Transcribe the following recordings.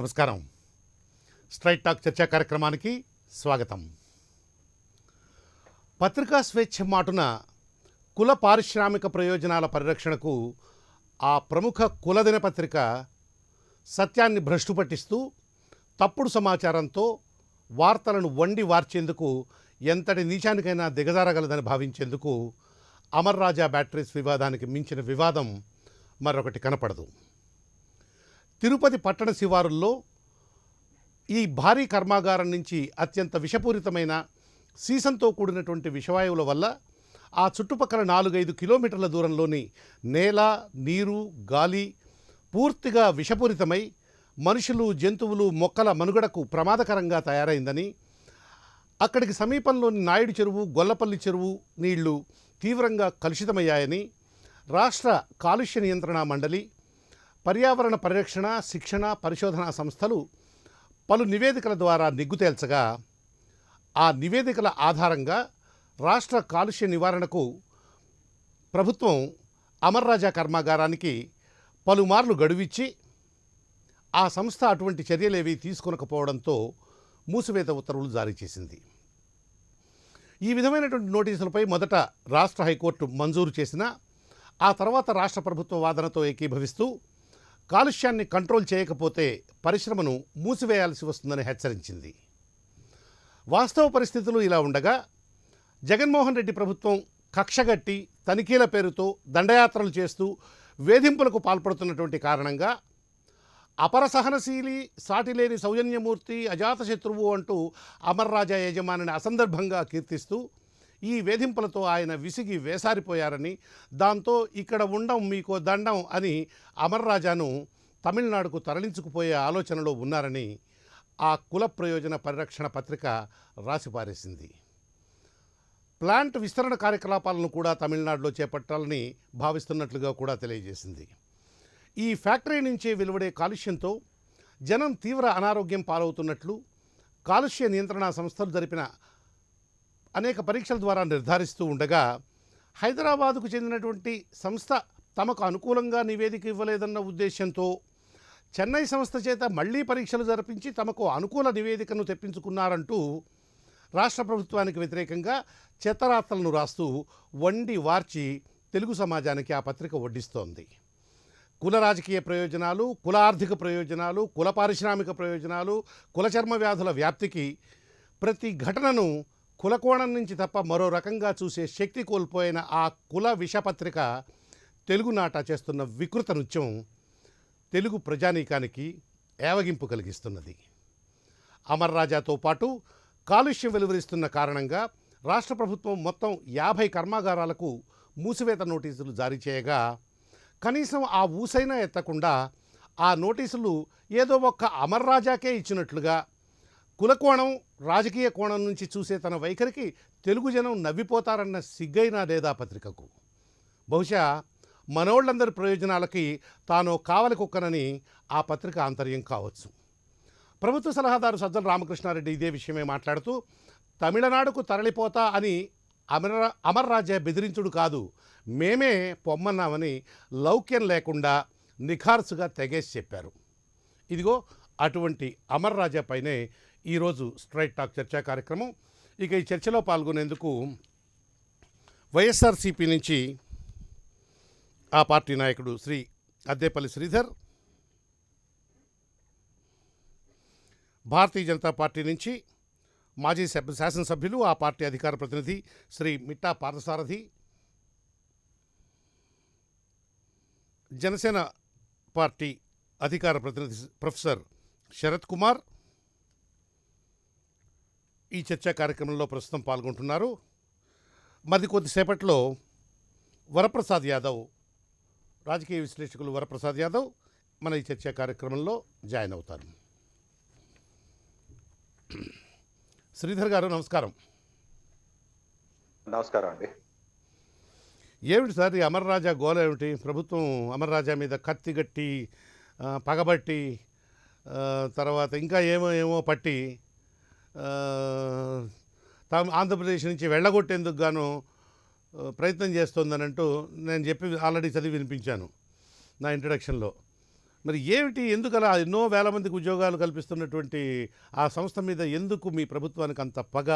నమస్కారం. Straight talk చర్చా కార్యక్రమానికి స్వాగతం. పత్రికా స్వేచ్ఛ మాటున కుల పారిశ్రామిక ప్రయోజనాల పరిరక్షణకు ఆ ప్రముఖ కుల దినపత్రిక సత్యాన్ని భ్రష్టు పట్టిస్తూ తప్పుడు సమాచారంతో వార్తలను వండి వార్చేందుకు ఎంతటి నీచానికైనా దిగజారగలదని భావించేందుకు అమర్ రాజా బ్యాటరీస్ వివాదానికి మించిన వివాదం మరొకటి కనపడదు. తిరుపతి పట్టణ శివారుల్లో ఈ భారీ కర్మాగారం నుంచి అత్యంత విషపూరితమైన సీసంతో కూడినటువంటి విషవాయువుల వల్ల ఆ చుట్టుపక్కల 4-5 కిలోమీటర్ల దూరంలోని నేల, నీరు, గాలి పూర్తిగా విషపూరితమై మనుషులు, జంతువులు, మొక్కల మనుగడకు ప్రమాదకరంగా తయారైందని, అక్కడికి సమీపంలోని నాయుడు చెరువు, గొల్లపల్లి చెరువు నీళ్లు తీవ్రంగా కలుషితమయ్యాయని రాష్ట్ర కాలుష్య నియంత్రణ మండలి, పర్యావరణ పరిరక్షణ, శిక్షణ, పరిశోధనా సంస్థలు పలు నివేదికల ద్వారా నిగ్గుతేల్చగా, ఆ నివేదికల ఆధారంగా రాష్ట్ర కాలుష్య నివారణకు ప్రభుత్వం అమర్ రాజా కర్మాగారానికి పలుమార్లు గడువిచ్చి ఆ సంస్థ అటువంటి చర్యలేవీ తీసుకొనకపోవడంతో మూసివేత ఉత్తర్వులు జారీ చేసింది. ఈ విధమైనటువంటి నోటీసులపై మొదట రాష్ట్ర హైకోర్టు మంజూరు చేసిన, ఆ తర్వాత రాష్ట్ర ప్రభుత్వ వాదనతో ఏకీభవిస్తూ కాలుష్యాన్ని కంట్రోల్ చేయకపోతే పరిశ్రమను మూసివేయాల్సి వస్తుందని హెచ్చరించింది. వాస్తవ పరిస్థితులు ఇలా ఉండగా జగన్మోహన్ రెడ్డి ప్రభుత్వం కక్షగట్టి తనిఖీల పేరుతో దండయాత్రలు చేస్తూ వేధింపులకు పాల్పడుతున్నటువంటి కారణంగా అపర సహనశీలి, సాటిలేని సౌజన్యమూర్తి, అజాతశత్రువు అంటూ అమర్ రాజా యజమానిని అసందర్భంగా కీర్తిస్తూ ఈ వేధింపులతో ఆయన విసిగి వేసారిపోయారని, దాంతో ఇక్కడ ఉండం మీకో దండం అని అమర్ రాజాను తమిళనాడుకు తరలించుకుపోయే ఆలోచనలో ఉన్నారని ఆ కుల ప్రయోజన పరిరక్షణ పత్రిక రాసిపారేసింది. ప్లాంట్ విస్తరణ కార్యకలాపాలను కూడా తమిళనాడులో చేపట్టాలని భావిస్తున్నట్లుగా కూడా తెలియజేసింది. ఈ ఫ్యాక్టరీ నుంచే వెలువడే కాలుష్యంతో జనం తీవ్ర అనారోగ్యం పాలవుతున్నట్లు కాలుష్య నియంత్రణ సంస్థలు జరిపిన అనేక పరీక్షల ద్వారా నిర్ధారిస్తూ ఉండగా, హైదరాబాదుకు చెందినటువంటి సంస్థ తమకు అనుకూలంగా నివేదిక ఇవ్వలేదన్న ఉద్దేశంతో చెన్నై సంస్థ చేత మళ్లీ పరీక్షలు జరిపించి తమకు అనుకూల నివేదికను తెప్పించుకున్నారంటూ రాష్ట్ర ప్రభుత్వానికి వ్యతిరేకంగా చెత్తరాతలను రాస్తూ వండి వార్చి తెలుగు సమాజానికి ఆ పత్రిక వడ్డిస్తోంది. కుల రాజకీయ ప్రయోజనాలు, కుల ఆర్థిక ప్రయోజనాలు, కుల పారిశ్రామిక ప్రయోజనాలు, కుల చర్మ వ్యాధుల వ్యాప్తికి ప్రతి ఘటనను కులకోణం నుంచి తప్ప మరో రకంగా చూసే శక్తి కోల్పోయిన ఆ కుల విషపత్రిక తెలుగునాట చేస్తున్న వికృత నృత్యం తెలుగు ప్రజానీకానికి ఏవగింపు కలిగిస్తున్నది. అమర్ రాజాతో పాటు కాలుష్యం వెలువరిస్తున్న కారణంగా రాష్ట్ర ప్రభుత్వం మొత్తం 50 కర్మాగారాలకు మూసివేత నోటీసులు జారీ చేయగా, కనీసం ఆ ఊసైనా ఎత్తకుండా ఆ నోటీసులు ఏదో ఒక్క అమర్ రాజాకే ఇచ్చినట్లుగా కులకోణం, రాజకీయ కోణం నుంచి చూసే తన వైఖరికి తెలుగు జనం నవ్విపోతారన్న సిగ్గైనా లేదా పత్రికకు? బహుశా మనోళ్ళందరి ప్రయోజనాలకి తాను కావలి కుక్కనని ఆ పత్రిక ఆంతర్యం కావచ్చు. ప్రభుత్వ సలహాదారు సజ్జల రామకృష్ణారెడ్డి ఇదే విషయమే మాట్లాడుతూ, తమిళనాడుకు తరలిపోతా అని అమర్ రాజా బెదిరించుడు కాదు, మేమే పొమ్మన్నామని లౌక్యం లేకుండా నిఖార్సుగా తెగేసి చెప్పారు. ఇదిగో అటువంటి అమర్ రాజా పైనే ఈరోజు స్ట్రైట్ టాక్ చర్చా కార్యక్రమం. ఇక ఈ చర్చలో పాల్గొనేందుకు వైఎస్ఆర్సీపీ నుంచి ఆ పార్టీ నాయకుడు శ్రీ అద్దేపల్లి శ్రీధర్, భారతీయ జనతా పార్టీ నుంచి మాజీ శాసనసభ్యులు, ఆ పార్టీ అధికార ప్రతినిధి శ్రీ మిట్టా పార్థసారథి, జనసేన పార్టీ అధికార ప్రతినిధి ప్రొఫెసర్ శరత్ కుమార్ ఈ చర్చా కార్యక్రమంలో ప్రస్తుతం పాల్గొంటున్నారు. మరి కొద్దిసేపట్లో వరప్రసాద్ యాదవ్, రాజకీయ విశ్లేషకులు వరప్రసాద్ యాదవ్ మన ఈ చర్చా కార్యక్రమంలో జాయిన్ అవుతారు. శ్రీధర్ గారు నమస్కారం. నమస్కారం అండి. ఏమిటి సార్ ఈ అమర్ రాజా గోల ఏమిటి? ప్రభుత్వం అమర్ రాజా మీద కత్తిగట్టి పగబట్టి తర్వాత ఇంకా ఏమో పట్టి ఆంధ్రప్రదేశ్ నుంచి వెళ్ళగొట్టేందుకు గాను ప్రయత్నం చేస్తోందని అంటూ నేను చెప్పి ఆల్రెడీ చదివి వినిపించాను నా ఇంట్రడక్షన్లో. మరి ఏమిటి ఎందుకలా ఎన్నో వేల మందికి ఉద్యోగాలు కల్పిస్తున్నటువంటి ఆ సంస్థ మీద ఎందుకు మీ ప్రభుత్వానికి అంత పగ,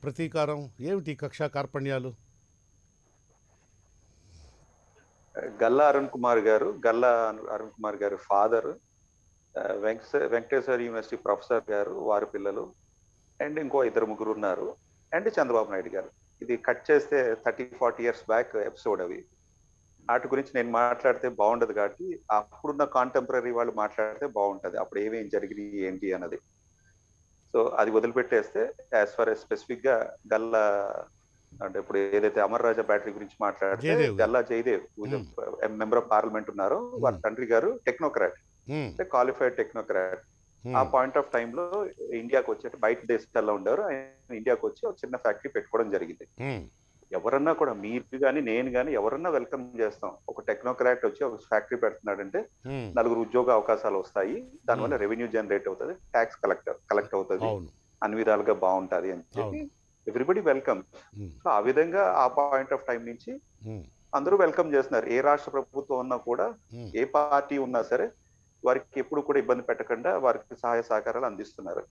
ప్రతీకారం? ఏమిటి ఈ కక్షా కార్పణ్యాలు? గల్లా అరుణ్ కుమార్ గారు, అరుణ్ కుమార్ గారు ఫాదర్, వెంకటేశ్వర యూనివర్సిటీ ప్రొఫెసర్ గారు, వారి పిల్లలు, అండ్ ఇంకో ఇద్దరు ముగ్గురు ఉన్నారు, అండ్ చంద్రబాబు నాయుడు గారు. ఇది కట్ చేస్తే 30-40 ఇయర్స్ బ్యాక్ ఎపిసోడ్ అవి. వాటి గురించి నేను మాట్లాడితే బాగుండదు కాబట్టి అప్పుడున్న కాంటెంపరీ వాళ్ళు మాట్లాడితే బాగుంటది, అప్పుడు ఏమేం జరిగినాయి ఏంటి అన్నది. సో అది వదిలిపెట్టేస్తే యాజ్ ఫర్ స్పెసిఫిక్ గా గల్లా అంటే ఇప్పుడు ఏదైతే అమర్ రాజా బ్యాటరీ గురించి మాట్లాడితే జయదేవ్ గారు. Galla Jayadev member of parliament ఉన్నారు, వారి తండ్రి గారు టెక్నోక్రాట్, అంటే క్వాలిఫైడ్ టెక్నోక్రాట్. ఆ పాయింట్ ఆఫ్ టైమ్ లో ఇండియాకి వచ్చి బయట దేశాల్లో ఉండేవారు, ఆయన ఇండియాకి వచ్చి ఒక చిన్న ఫ్యాక్టరీ పెట్టుకోవడం జరిగింది. ఎవరన్నా కూడా మీరు కానీ నేను కానీ ఎవరన్నా వెల్కమ్ చేస్తాం. ఒక టెక్నోక్రాట్ వచ్చి ఒక ఫ్యాక్టరీ పెడుతున్నాడంటే నలుగురు ఉద్యోగ అవకాశాలు వస్తాయి, దానివల్ల రెవెన్యూ జనరేట్ అవుతుంది, ట్యాక్స్ కలెక్ట్ అవుతుంది, అన్ని విధాలుగా బాగుంటది అని చెప్పి ఎవ్రీబడి వెల్కమ్. సో ఆ విధంగా ఆ పాయింట్ ఆఫ్ టైం నుంచి అందరూ వెల్కమ్ చేస్తున్నారు. ఏ రాష్ట్ర ప్రభుత్వం ఉన్నా కూడా, ఏ పార్టీ ఉన్నా సరే వారికి ఎప్పుడు కూడా ఇబ్బంది పెట్టకుండా వారికి సహాయ సహకారాలు అందిస్తున్నారు.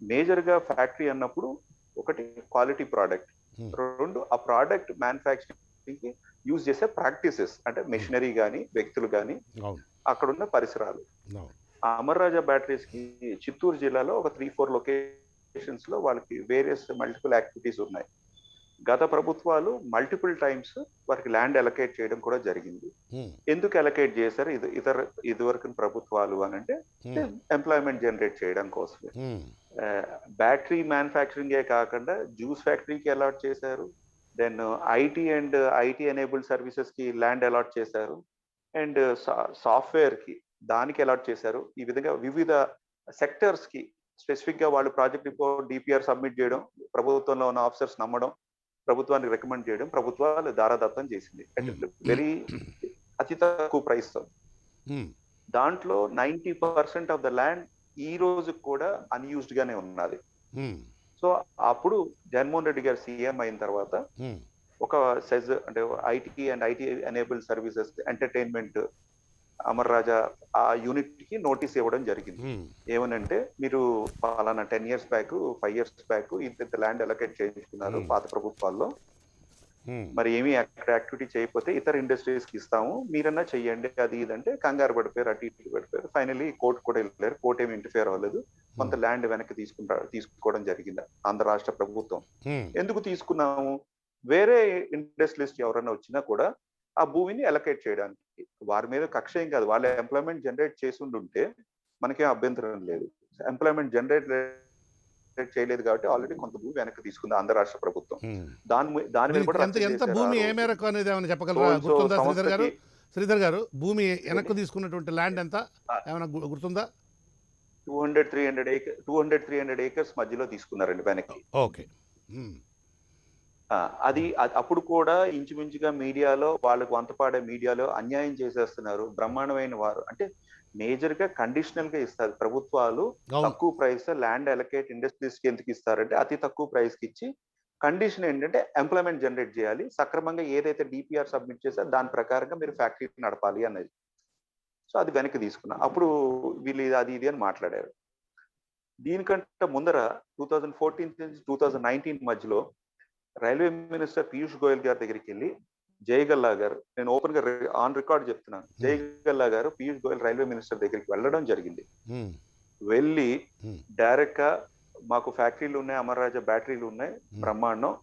మేజర్ గా ఫ్యాక్టరీ అన్నప్పుడు ఒకటి క్వాలిటీ ప్రోడక్ట్, రెండు ఆ ప్రోడక్ట్ మ్యానుఫ్యాక్చరింగ్ కి యూజ్ చేసే ప్రాక్టీసెస్, అంటే మెషినరీ కానీ వ్యక్తులు కానీ అక్కడున్న పరిసరాలు. అమర్ రాజా బ్యాటరీస్ కి చిత్తూరు జిల్లాలో ఒక 3-4 లొకేషన్స్ లో వాళ్ళకి వేరియస్ మల్టిపుల్ యాక్టివిటీస్ ఉన్నాయి. గత ప్రభుత్వాలు మల్టిపుల్ టైమ్స్ వారికి ల్యాండ్ అలొకేట్ చేయడం కూడా జరిగింది. ఎందుకు అలొకేట్ చేశారు ఇదివరకు ప్రభుత్వాలు అని అంటే ఎంప్లాయ్మెంట్ జనరేట్ చేయడం కోసమే. బ్యాటరీ మ్యానుఫ్యాక్చరింగే కాకుండా జ్యూస్ ఫ్యాక్టరీకి అలాట్ చేశారు, దెన్ ఐటీ ఎనేబుల్డ్ సర్వీసెస్ కి ల్యాండ్ అలాట్ చేశారు, అండ్ సాఫ్ట్వేర్ కి దానికి అలాట్ చేశారు. ఈ విధంగా వివిధ సెక్టర్స్ కి స్పెసిఫిక్ గా వాళ్ళు ప్రాజెక్ట్ రిపోర్ట్ డిపిఆర్ సబ్మిట్ చేయడం, ప్రభుత్వంలో ఉన్న ఆఫీసర్స్ నమ్మడం, ప్రభుత్వానికి రికమెండ్ చేయడం, ప్రభుత్వాలు దారాదత్తం చేసింది వెరీ అతి తక్కువ ప్రైస్ తో. దాంట్లో 90% ఆఫ్ ద ల్యాండ్ ఈ రోజు కూడా అన్యూజ్డ్ గానే ఉన్నది. సో అప్పుడు జగన్మోహన్ రెడ్డి గారు సీఎం అయిన తర్వాత ఒక సెజ్ అంటే IT enabled services entertainment Amar Raja ఆ యూనిట్ కి నోటీస్ ఇవ్వడం జరిగింది. ఏమనంటే మీరు పలానా 10 years బ్యాక్ 5 years బ్యాక్ ఇంత ల్యాండ్ అలొకేట్ చేయించుకున్నారు పాత ప్రభుత్వాల్లో, మరి ఏమి యాక్టివిటీ చేయకపోతే ఇతర ఇండస్ట్రీస్ కి ఇస్తాము, మీరన్నా చెయ్యండి అది ఇదంటే కంగారు పడిపోయారు, అటు ఇటు పడిపోయారు. ఫైనలీ కోర్టు కూడా వెళ్ళారు, కోర్టు ఏమి ఇంటర్ఫియర్ అవ్వలేదు, కొంత ల్యాండ్ వెనక్కి తీసుకోవడం జరిగింది ఆంధ్ర రాష్ట్ర ప్రభుత్వం. ఎందుకు తీసుకున్నాము, వేరే ఇండస్ట్రియలిస్ట్ ఎవరైనా వచ్చినా కూడా ఆ భూమిని అలొకేట్ చేయడానికి, వారి మీద కక్ష ఏం కాదు, వాళ్ళ ఎంప్లాయ్మెంట్ జనరేట్ చేసి ఉంటే మనకేం అభ్యంతరం లేదు. ఎంప్లాయ్మెంట్ జనరేట్ చేయలేదు కాబట్టి ఆల్రెడీ కొంత భూమి వెనక్కి తీసుకుంది ఆంధ్ర రాష్ట్ర ప్రభుత్వం. దాని మీద కూడా ఎంత భూమి ఏ మేరకు అనేది ఏమైనా చెప్పగలరా? గుర్తుందా శ్రీధర్ గారు? శ్రీధర్ గారు, భూమి వెనక్కి తీసుకున్నటువంటి ల్యాండ్ ఎంత ఏమైనా గుర్తుందా? 200-300 acres మధ్యలో తీసుకున్నారండి వెనక్కి. ఓకే. అది అప్పుడు కూడా ఇంచుమించుగా మీడియాలో వాళ్ళకు వంతపాడే మీడియాలో అన్యాయం చేసేస్తున్నారు. బ్రహ్మాండమైన వారు అంటే మేజర్ గా కండిషనల్ గా ఇస్తారు ప్రభుత్వాలు. తక్కువ ప్రైస్ ల్యాండ్ అలొకేట్ ఇండస్ట్రీస్ కి ఎందుకు ఇస్తారంటే అతి తక్కువ ప్రైస్ కి ఇచ్చి కండిషన్ ఏంటంటే ఎంప్లాయ్మెంట్ జనరేట్ చేయాలి, సక్రమంగా ఏదైతే డిపిఆర్ సబ్మిట్ చేశారో దాని ప్రకారంగా మీరు ఫ్యాక్టరీ నడపాలి అన్నది. సో అది వెనక్కి తీసుకున్నా. అప్పుడు వీళ్ళు అది ఇది అని మాట్లాడారు. దీనికంటే ముందర 2014 నుంచి 2019 మధ్యలో రైల్వే మినిస్టర్ పీయూష్ గోయల్ గారి దగ్గరికి వెళ్ళి జయగల్లా గారు, నేను ఓపెన్ గా ఆన్ రికార్డ్ చెప్తున్నాను, జయగల్లా గారు పీయూష్ గోయల్ రైల్వే మినిస్టర్ దగ్గరికి వెళ్ళడం జరిగింది. వెళ్ళి డైరెక్ట్ గా మాకు ఫ్యాక్టరీలు ఉన్నాయి, అమర్ రాజా బ్యాటరీలు ఉన్నాయి, బ్రహ్మాండం,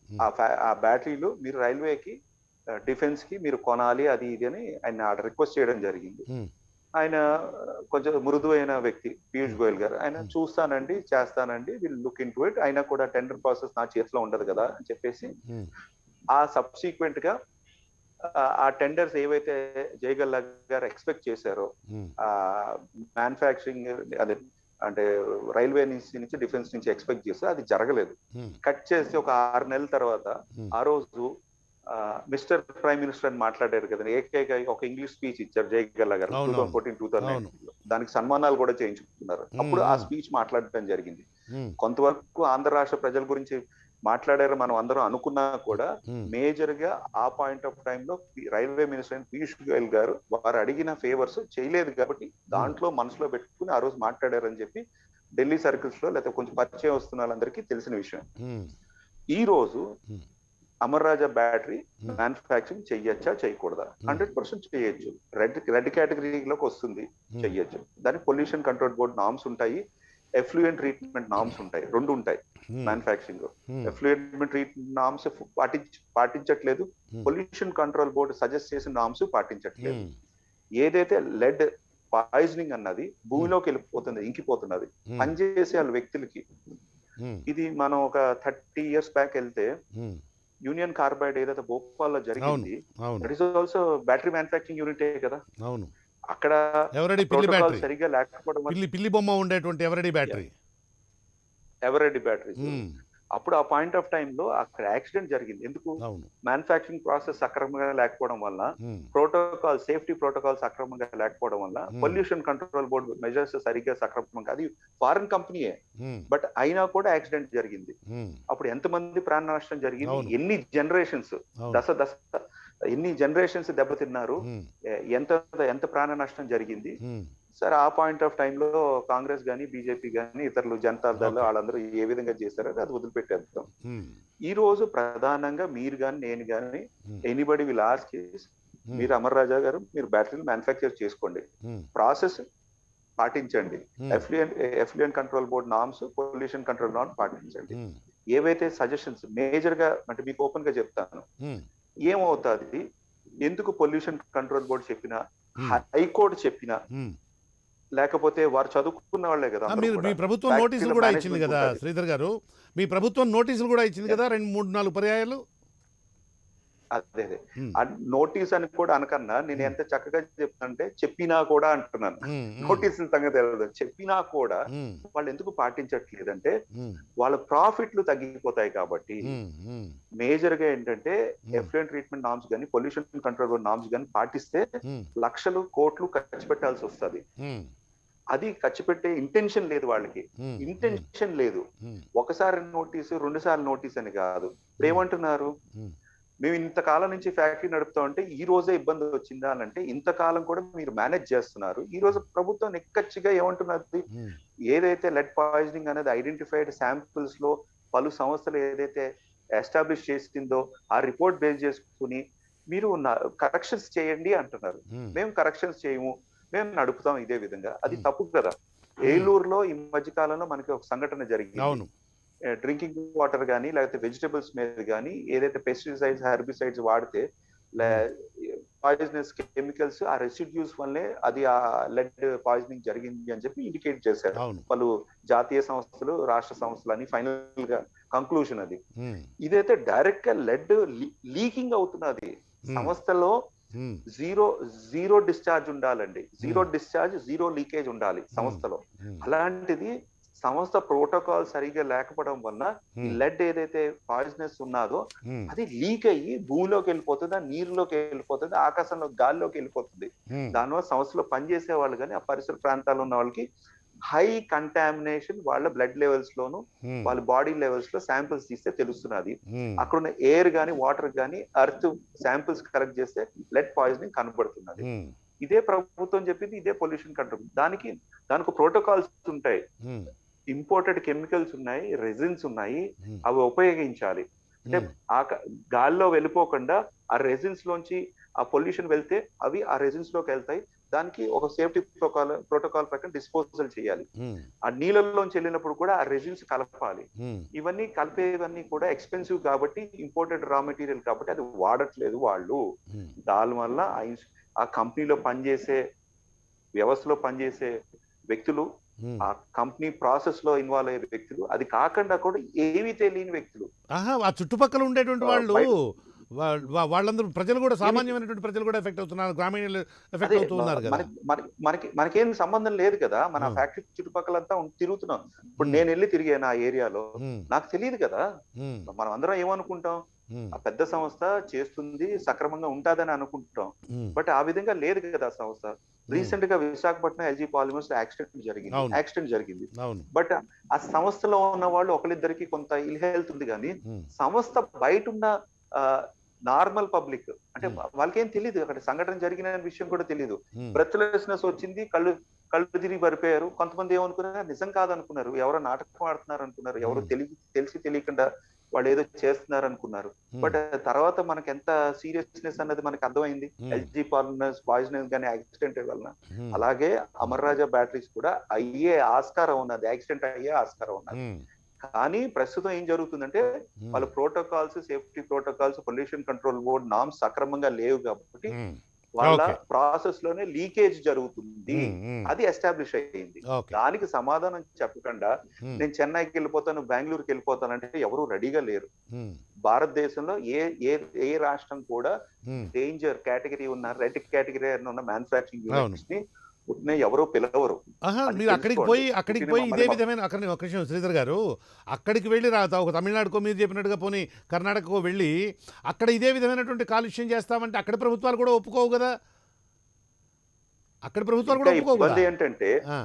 ఆ బ్యాటరీలు మీరు రైల్వేకి డిఫెన్స్ కి మీరు కొనాలి అది ఇది అని ఆయన రిక్వెస్ట్ చేయడం జరిగింది. ఆయన కొంచెం మృదువైన వ్యక్తి పీయూష్ గోయల్ గారు, ఆయన చూస్తానండి చేస్తానండి will look in to it, అయినా కూడా టెండర్ ప్రాసెస్ నా చేతిలో ఉండదు కదా అని చెప్పేసి ఆ సబ్సిక్వెంట్ గా ఆ టెండర్స్ ఏవైతే జయగల్లా గారు ఎక్స్పెక్ట్ చేశారో ఆ మ్యానుఫ్యాక్చరింగ్ అదే అంటే రైల్వే నుంచి డిఫెన్స్ నుంచి ఎక్స్పెక్ట్ చేస్తే అది జరగలేదు. కట్ చేసి ఒక 6 నెలల తర్వాత ఆ రోజు మిస్టర్ ప్రైమ్ మినిస్టర్ అని మాట్లాడారు కదా, ఏకైక ఒక ఇంగ్లీష్ స్పీచ్ ఇచ్చారు జయగల్లా గారు 2014-2019. దానికి సన్మానాలు కూడా చేయించుకున్నారు. అప్పుడు ఆ స్పీచ్ మాట్లాడటం జరిగింది. కొంతవరకు ఆంధ్ర రాష్ట్ర ప్రజల గురించి మాట్లాడారు మనం అందరం అనుకున్నా కూడా ఉమ్, మేజర్ గా ఆ పాయింట్ ఆఫ్ టైమ్ లో రైల్వే మినిస్టర్ అయిన పీయూష్ గోయల్ గారు వారు అడిగిన ఫేవర్స్ చేయలేదు కాబట్టి దాంట్లో మనసులో పెట్టుకుని ఆ రోజు మాట్లాడారని చెప్పి ఢిల్లీ సర్కిల్స్ లో లేకపోతే కొంచెం పరిచయం వస్తున్న వాళ్ళందరికీ తెలిసిన విషయం. ఉమ్, ఈ రోజు ఉమ్, అమర్ రాజా బ్యాటరీ ఉమ్, మ్యానుఫ్యాక్చరింగ్ చెయ్యొచ్చా చేయకూడదా? ఉమ్, 100% చేయొచ్చు. రెడ్ కేటగిరీలోకి వస్తుంది, ఉమ్, చెయ్యొచ్చు. దానికి పొల్యూషన్ కంట్రోల్ బోర్డ్ నామ్స్ ఉంటాయి, ఎఫ్లూయెంట్ ట్రీట్మెంట్ నామ్స్ ఉంటాయి, రెండు ఉంటాయి ఉమ్, మ్యానుఫ్యాక్చరింగ్. ఉమ్, ఎఫ్లూయెంట్ ట్రీట్మెంట్ నామ్స్ పాటించట్లేదు, ఉమ్, పొల్యూషన్ కంట్రోల్ బోర్డు సజెస్ట్ చేసిన నామ్స్ పాటించట్లేదు. ఉమ్, ఏదైతే లెడ్ పాయిజనింగ్ అన్నది ఉమ్, భూమిలోకి వెళ్ళిపోతుంది, ఇంకిపోతున్నది ఉమ్, పనిచేసే వాళ్ళ వ్యక్తులకి. ఉమ్, ఇది మనం ఒక 30 years బ్యాక్ వెళ్తే ఉమ్. యూనియన్ కార్బైడ్ ఏదైతే భోపాల్లో అవును, జరిగింది, అవును, that is also battery manufacturing యూనిటే కదా. అవును. అక్కడ ఎవరెడీ పిల్లి ప్రోటోకాల్ బ్యాటరీ, సరిగ్గా లేకపోవడం వల్ల పిల్లి బొమ్మ ఉండేటువంటి Eveready battery. Eveready batteries. Um, అప్పుడు ఆ పాయింట్ ఆఫ్ టైమ్ లో అక్కడ యాక్సిడెంట్ జరిగింది. ఎందుకు? అవును. మ్యానుఫ్యాక్చరింగ్ ప్రాసెస్ సక్రమంగా లేకపోవడం వల్ల, ఉమ్, సేఫ్టీ ప్రోటోకాల్ సక్రమంగా లేకపోవడం వల్ల, ఉమ్, పొల్యూషన్ కంట్రోల్ బోర్డు మెజర్స్ సరిగ్గా సక్రమంగా, అది ఫారిన్ కంపెనీయే ఉమ్, బట్ అయినా కూడా యాక్సిడెంట్ జరిగింది. ఉమ్, అప్పుడు ఎంతమంది ప్రాణ నష్టం జరిగింది, అవును, ఎన్ని జనరేషన్స్, అవును. దశ దశ ఎన్ని జనరేషన్స్ దెబ్బతిన్నారు, ఉమ్, ఎంత ఎంత ప్రాణ నష్టం జరిగింది. ఉమ్, సరే ఆ పాయింట్ ఆఫ్ టైంలో కాంగ్రెస్ కానీ బీజేపీ కానీ ఇతరులు జనతా దళ్ ఓకే. వాళ్ళందరూ ఏ విధంగా చేశారో అది వదిలిపెట్టేద్దాం. ఉమ్, ఈ రోజు ప్రధానంగా మీరు కానీ నేను కానీ ఉమ్, ఎనీబడి విల్ ఆస్క్, ఉమ్, మీరు అమర్ రాజా గారు మీరు బ్యాటరీలు మ్యానుఫ్యాక్చర్ చేసుకోండి, ఉమ్, ప్రాసెస్ పాటించండి, um, effluent control board norms, pollution control norms పాటించండి. ఉమ్, ఏవైతే సజెషన్స్ మేజర్ గా అంటే మీకు ఓపెన్ గా చెప్తాను, ఉమ్, ఏమవుతుంది, ఎందుకు పొల్యూషన్ కంట్రోల్ బోర్డు చెప్పినా, ఉమ్, హైకోర్టు చెప్పినా, ఉమ్. లేకపోతే వారు చదువుకున్న వాళ్ళే కదా అందరూ మీరు కూడా, మీ ప్రభుత్వం నోటీసులు ఫ్యాక్టరీలో కూడా ఇచ్చింది మేనేజ్మెంట్ కదా ఉంటుంది. శ్రీధర్ గారు, మీ ప్రభుత్వం నోటీసులు కూడా ఇచ్చింది కదా 2, 3, 4 పర్యాయాలు. అదే అదే ఉమ్, నోటీస్ అని కూడా అనకన్నా నేను ఉమ్, ఎంత చక్కగా చెప్తానంటే చెప్పినా కూడా అంటున్నాను. ఉమ్, ఉమ్, నోటీసుల సంగతి తెలియదు, చెప్పినా కూడా ఉమ్, వాళ్ళు ఎందుకు పాటించట్లేదంటే ఉమ్, వాళ్ళ ప్రాఫిట్లు తగ్గిపోతాయి కాబట్టి. ఉమ్, ఉమ్, మేజర్ గా ఏంటంటే ఉమ్, ఎఫ్లుయెంట్ ట్రీట్మెంట్ నామ్స్ కానీ పొల్యూషన్ కంట్రోల్ నామ్స్ కానీ పాటిస్తే ఉమ్, లక్షలు కోట్లు ఖర్చు పెట్టాల్సి వస్తుంది. ఉమ్, అది ఖర్చు పెట్టే ఇంటెన్షన్ లేదు వాళ్ళకి, ఉమ్, ఉమ్, ఇంటెన్షన్ లేదు. ఉమ్, ఒకసారి నోటీసు, 2 సార్లు నోటీస్ అని కాదు. ఇప్పుడు ఉమ్, ఏమంటున్నారు, ఉమ్, మేము ఇంతకాలం నుంచి ఫ్యాక్టరీ నడుపుతా ఉంటే ఈ రోజే ఇబ్బంది వచ్చిందా అని అంటే, ఇంతకాలం కూడా మీరు మేనేజ్ చేస్తున్నారు, ఈ రోజు ప్రభుత్వం నిక్కచ్చిగా ఏమంటున్నది, ఉమ్, ఏదైతే లెడ్ పాయిజనింగ్ అనేది ఐడెంటిఫైడ్ శాంపిల్స్ లో పలు సంస్థలు ఏదైతే ఎస్టాబ్లిష్ చేసిందో ఆ రిపోర్ట్ బేస్ చేసుకుని మీరు కరెక్షన్స్ చేయండి అంటున్నారు. ఉమ్, మేము కరెక్షన్స్ చేయము, మేము నడుపుతాం ఇదే విధంగా. అది ఉమ్, తప్పు కదా. ఉమ్. ఏలూరులో ఈ మధ్య కాలంలో మనకి ఒక సంఘటన జరిగింది. అవును. డ్రింకింగ్ వాటర్ కానీ లేకపోతే వెజిటబుల్స్ మీద కానీ ఏదైతే పెస్టిసైడ్స్ హెర్బిసైడ్స్ వాడితే ఉమ్, పాయిజనస్ కెమికల్స్ ఆ రెసిడ్యూస్ వల్లే అది ఆ లెడ్ పాయిజనింగ్ జరిగింది అని చెప్పి ఇండికేట్ చేశారు అవును. పలు జాతీయ సంస్థలు, రాష్ట్ర సంస్థలు అని. ఫైనల్ గా కంక్లూషన్ అది. ఉమ్, ఇదైతే డైరెక్ట్ గా లెడ్ లీకింగ్ అవుతున్నది ఉమ్, సంస్థలో. ఉమ్, జీరో జీరో డిశ్చార్జ్ ఉండాలండి, జీరో ఉమ్, డిశ్చార్జ్ జీరో లీకేజ్ ఉండాలి ఉమ్, సంస్థలో. ఉమ్, అలాంటిది సంస్థ ప్రోటోకాల్ సరిగ్గా లేకపోవడం వల్ల ఈ ఉమ్, లెడ్ ఏదైతే పాయిజనస్ ఉన్నదో ఉమ్, అది లీక్ అయ్యి భూమిలోకి వెళ్ళిపోతుంది, ఆ నీరులోకి వెళ్ళిపోతుంది, ఆకాశంలో గాల్లోకి వెళ్ళిపోతుంది. ఉమ్, దానివల్ల సంస్థలో పనిచేసే వాళ్ళు కానీ ఆ పరిసర ప్రాంతాల్లో ఉన్న వాళ్ళకి హై కంటామినేషన్ వాళ్ళ బ్లడ్ లెవెల్స్ లోను ఉమ్, వాళ్ళ బాడీ లెవెల్స్ లో శాంపిల్స్ తీస్తే తెలుస్తున్నది. ఉమ్, అక్కడ ఉన్న ఎయిర్ కానీ వాటర్ కానీ ఎర్త్ శాంపిల్స్ కలెక్ట్ చేస్తే లెడ్ పాయిజనింగ్ కనబడుతున్నది. ఉమ్, ఇదే ప్రభుత్వం చెప్పింది, ఇదే పొల్యూషన్ కంట్రోల్. దానికి ప్రోటోకాల్స్ ఉంటాయి, ఉమ్, ఇంపోర్టెడ్ కెమికల్స్ ఉన్నాయి, రెజిన్స్ ఉన్నాయి, ఉమ్, అవి ఉపయోగించాలి. అంటే ఉమ్, ఆ గాల్లో వెళ్ళిపోకుండా ఆ రెజిన్స్ లోంచి ఆ పొల్యూషన్ వెళ్తే అవి ఆ రెజిన్స్ లోకి వెళ్తాయి. దానికి ఒక సేఫ్టీ ప్రోటోకాల్ ప్రకారం డిస్పోజల్ చేయాలి. ఉమ్, ఆ నీళ్ళలోంచి వెళ్ళినప్పుడు కూడా ఆ రెజిన్స్ కలపాలి. ఉమ్, ఇవన్నీ కలిపేవన్నీ కూడా ఎక్స్పెన్సివ్ కాబట్టి, ఇంపోర్టెడ్ రా మెటీరియల్ కాబట్టి అది వాడట్లేదు వాళ్ళు. ఉమ్, దానివల్ల ఆ కంపెనీలో పనిచేసే, వ్యవస్థలో పనిచేసే వ్యక్తులు, ఉమ్. ఆ కంపెనీ ప్రాసెస్ లో ఇన్వాల్వ్ అయ్యే వ్యక్తులు, అది కాకుండా కూడా ఏమీ తెలియని వ్యక్తులు ఆహా, ఆ చుట్టుపక్కల ఉండేటువంటి వాళ్ళు, బయట వాళ్ళందరూ ప్రజలు కూడా, ఏమి సామాన్యమైనటువంటి ప్రజలు కూడా ఎఫెక్ట్ అవుతున్నారు, గ్రామీణులు ఎఫెక్ట్ అదే అవుతూ ఉన్నారు కదా. మనకేం సంబంధం లేదు కదా. మన ఉమ్, ఫ్యాక్టరీ చుట్టుపక్కలంతా తిరుగుతున్నాం. ఇప్పుడు ఉమ్, నేను వెళ్ళి తిరిగాను ఆ ఏరియాలో, ఉమ్, నాకు తెలియదు కదా. ఉమ్, మనం అందరం ఏమనుకుంటాం, ఆ పెద్ద సంస్థ చేస్తుంది సక్రమంగా ఉంటుందని అనుకుంటాం. ఉమ్, బట్ ఆ విధంగా లేదు కదా ఆ సంస్థ. ఉమ్, రీసెంట్ గా విశాఖపట్నం ఎల్జీ పాలిమర్స్ అవును యాక్సిడెంట్ జరిగింది. అవును బట్ ఆ సంస్థలో ఉన్న వాళ్ళు ఒకరిద్దరికి కొంత ఇల్ హెల్త్ ఉంది, కానీ ఉమ్, సంస్థ బయట ఉన్న నార్మల్ పబ్లిక్ అంటే ఉమ్, వాళ్ళకేం తెలియదు, అక్కడ సంఘటన జరిగిన విషయం కూడా తెలియదు. ఉమ్, బ్రెత్లెస్నెస్ వచ్చింది, కళ్ళు కళ్ళు తిరిగి పడిపోయారు. కొంతమంది ఏమనుకున్నారు, నిజం కాదనుకున్నారు, ఎవరో నాటకం ఆడుతున్నారు అనుకున్నారు, ఎవరో ఉమ్, తెలిసి తెలియకుండా వాళ్ళు ఏదో చేస్తున్నారు అనుకున్నారు. ఉమ్, బట్ తర్వాత మనకి ఎంత సీరియస్నెస్ అన్నది మనకు అర్థమైంది ఉమ్, ఎల్జీ పాలిమర్స్ పాయిజన్ కానీ యాక్సిడెంట్ వలన. ఉమ్, అలాగే అమర్ రాజా బ్యాటరీస్ కూడా అయ్యే ఆస్కారం ఉన్నది, యాక్సిడెంట్ అయ్యే ఆస్కారం ఉన్నది. ఉమ్, కానీ ప్రస్తుతం ఏం జరుగుతుందంటే ఉమ్, వాళ్ళ protocols, safety protocols, pollution control board norms సక్రమంగా లేవు కాబట్టి ఉమ్. వాళ్ళ ఓకే. ప్రాసెస్ లోనే లీకేజ్ జరుగుతుంది. ఉమ్, ఉమ్, అది ఎస్టాబ్లిష్ అయ్యింది. ఓకే. దానికి సమాధానం చెప్పకుండా ఉమ్, నేను చెన్నైకి వెళ్ళిపోతాను, బెంగళూరుకి వెళ్ళిపోతానంటే ఎవరు రెడీగా లేరు. ఉమ్, భారతదేశంలో ఏ ఏ ఏ రాష్ట్రం కూడా ఉమ్, డేంజర్ కేటగిరీ ఉన్న, రెడ్ కేటగిరీ ఉన్న మ్యానుఫాక్చరింగ్ అవును. యూనిట్స్ ని పుట్టిన ఎవరో పిలవరు. ఆహా! అది మీరు తెలుసుకోండి. అక్కడికి పుట్టిన పోయి ఇదే మమ్మల్ని విధమైన అక్కడ ఒక నిమిషం శ్రీధర్ గారు, అక్కడికి వెళ్ళి ఒక తమిళనాడుకో మీరు చెప్పినట్టుగా పోనీ కర్ణాటకకో వెళ్ళి అక్కడ ఇదే విధమైనటువంటి కాలుష్యం చేస్తామంటే అక్కడి ప్రభుత్వాలు కూడా ఒప్పుకోవు కదా! అక్కడి ప్రభుత్వాలు ఇంకా కూడా ఒప్పుకోవు కదా! ఇబ్బంది ఏంటంటే ఆ!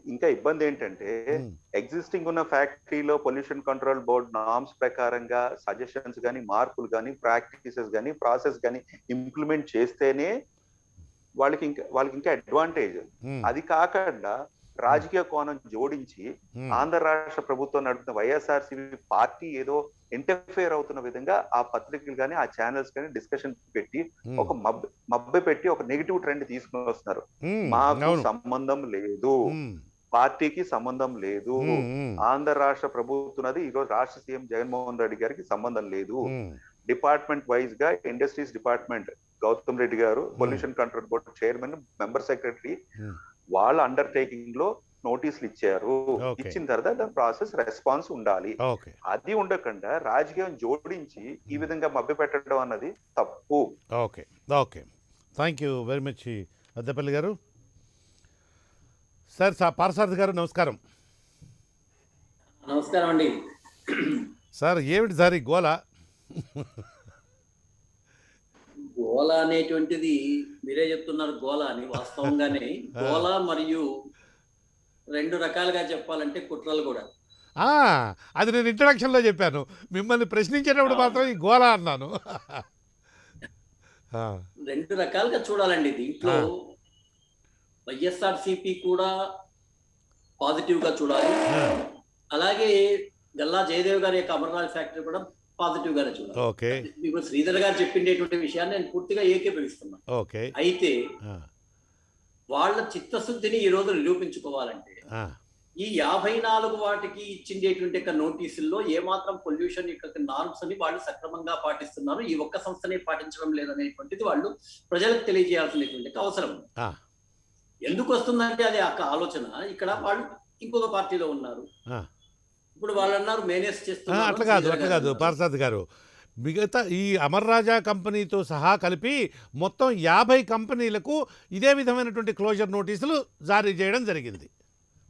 ఇంకా ఇబ్బంది ఏంటంటే హ్మ్. ఎగ్జిస్టింగ్ ఉన్న ఫ్యాక్టరీలో పొల్యూషన్ కంట్రోల్ బోర్డ్ నామ్స్ ప్రకారంగా సజెషన్స్ కానీ, మార్పులు కానీ, ప్రాక్టీసెస్ కానీ, ప్రాసెస్ కానీ ఇంప్లిమెంట్ చేస్తేనే వాళ్ళకి ఇంకా అడ్వాంటేజ్. హ్మ్. అది కాకుండా హ్మ్. రాజకీయ కోణం జోడించి హ్మ్. ఆంధ్ర రాష్ట్ర ప్రభుత్వం నడుపుతున్న వైఎస్ఆర్సీపీ పార్టీ ఏదో ఇంటర్ఫియర్ అవుతున్న విధంగా ఆ పత్రికలు కానీ, ఆ ఛానల్స్ కానీ డిస్కషన్ పెట్టి హ్మ్. ఒక మబ్బె పెట్టి ఒక నెగిటివ్ ట్రెండ్ తీసుకొని వస్తున్నారు. హ్మ్. మాకు అవును. సంబంధం లేదు, హ్మ్. పార్టీకి సంబంధం లేదు, హ్మ్. హ్మ్. ఆంధ్ర రాష్ట్ర ప్రభుత్వం ఈరోజు రాష్ట్ర సీఎం జగన్మోహన్ రెడ్డి గారికి సంబంధం లేదు. హ్మ్. డిపార్ట్మెంట్ వైజ్ గా ఇండస్ట్రీస్ డిపార్ట్మెంట్ గౌతమ్ రెడ్డి గారు, హ్మ్. Pollution control board chairman, member secretary, హ్మ్. వాళ్ళ అండర్టేకింగ్ లో నోటీసులు ఇచ్చారు. ఓకే. ఇచ్చిన తర్వాత దాని ప్రాసెస్ రెస్పాన్స్ ఉండాలి. ఓకే. అది ఉండకుండా రాజకీయం జోడించి ఈ హ్మ్. విధంగా మభ్యపెట్టడం అన్నది తప్పు. Okay. Okay. Thank you very much Peddapalli గారు. సార్ పార్థసారథి గారు నమస్కారం. నమస్కారం అండి. సార్ ఏమిటి సార్ ఈ గోల? గోల అనేటువంటిది మీరే చెప్తున్నారు గోల అని. వాస్తవంగానే ఆ! గోల మరియు 2 రకాలుగా చెప్పాలంటే కుట్రలు కూడా. ఆ! అది నేను ఇంట్రడక్షన్‌లో చెప్పాను. మిమ్మల్ని ప్రశ్నించేటప్పుడు అవును. మాత్రం ఈ గోల అన్నాను. ఆ! 2 రకాలుగా చూడాలండి. దీంట్లో ఆ! వైఎస్ఆర్‌సీపీ కూడా పాజిటివ్‌గా చూడాలి. ఆ! అలాగే గల్లా జయదేవ్ గారి యొక్క అమర్నాథ్ ఫ్యాక్టరీ కూడా పాజిటివ్‌గానే చూడాలి. ఓకే. ఇప్పుడు శ్రీధర్ గారు చెప్పిండేటువంటి విషయాన్ని నేను పూర్తిగా ఏకీభవిస్తున్నాను. ఓకే. అయితే ఆ! వాళ్ళ చిత్తశుద్ధిని ఈరోజు నిరూపించుకోవాలంటే ఆ! ఈ 54 వాటికి ఇచ్చిండేటువంటి యొక్క నోటీసుల్లో ఏమాత్రం పొల్యూషన్ యొక్క నార్మ్స్ అని వాళ్ళు సక్రమంగా పాటిస్తున్నారు, ఈ ఒక్క సంస్థనే పాటించడం లేదనేటువంటిది వాళ్ళు ప్రజలకు తెలియజేయాల్సినటువంటి అవసరం. ఆ! ఎందుకు వస్తుందంటే అది ఆ ఆలోచన, ఇక్కడ వాళ్ళు ఇంకొక పార్టీలో ఉన్నారు. ఆ! ఇప్పుడు వాళ్ళు అన్నారు మేనేజ్ చేస్తున్నారు అట్లా అని కాదు, శ్రీధర్ అట్లా గారు కాదు అన్నారు. పార్థసారథి గారు. మిగతా ఈ అమర్ రాజా కంపెనీతో సహా కలిపి మొత్తం 50 కంపెనీలకు ఇదే విధమైనటువంటి క్లోజర్ నోటీసులు జారీ చేయడం జరిగింది.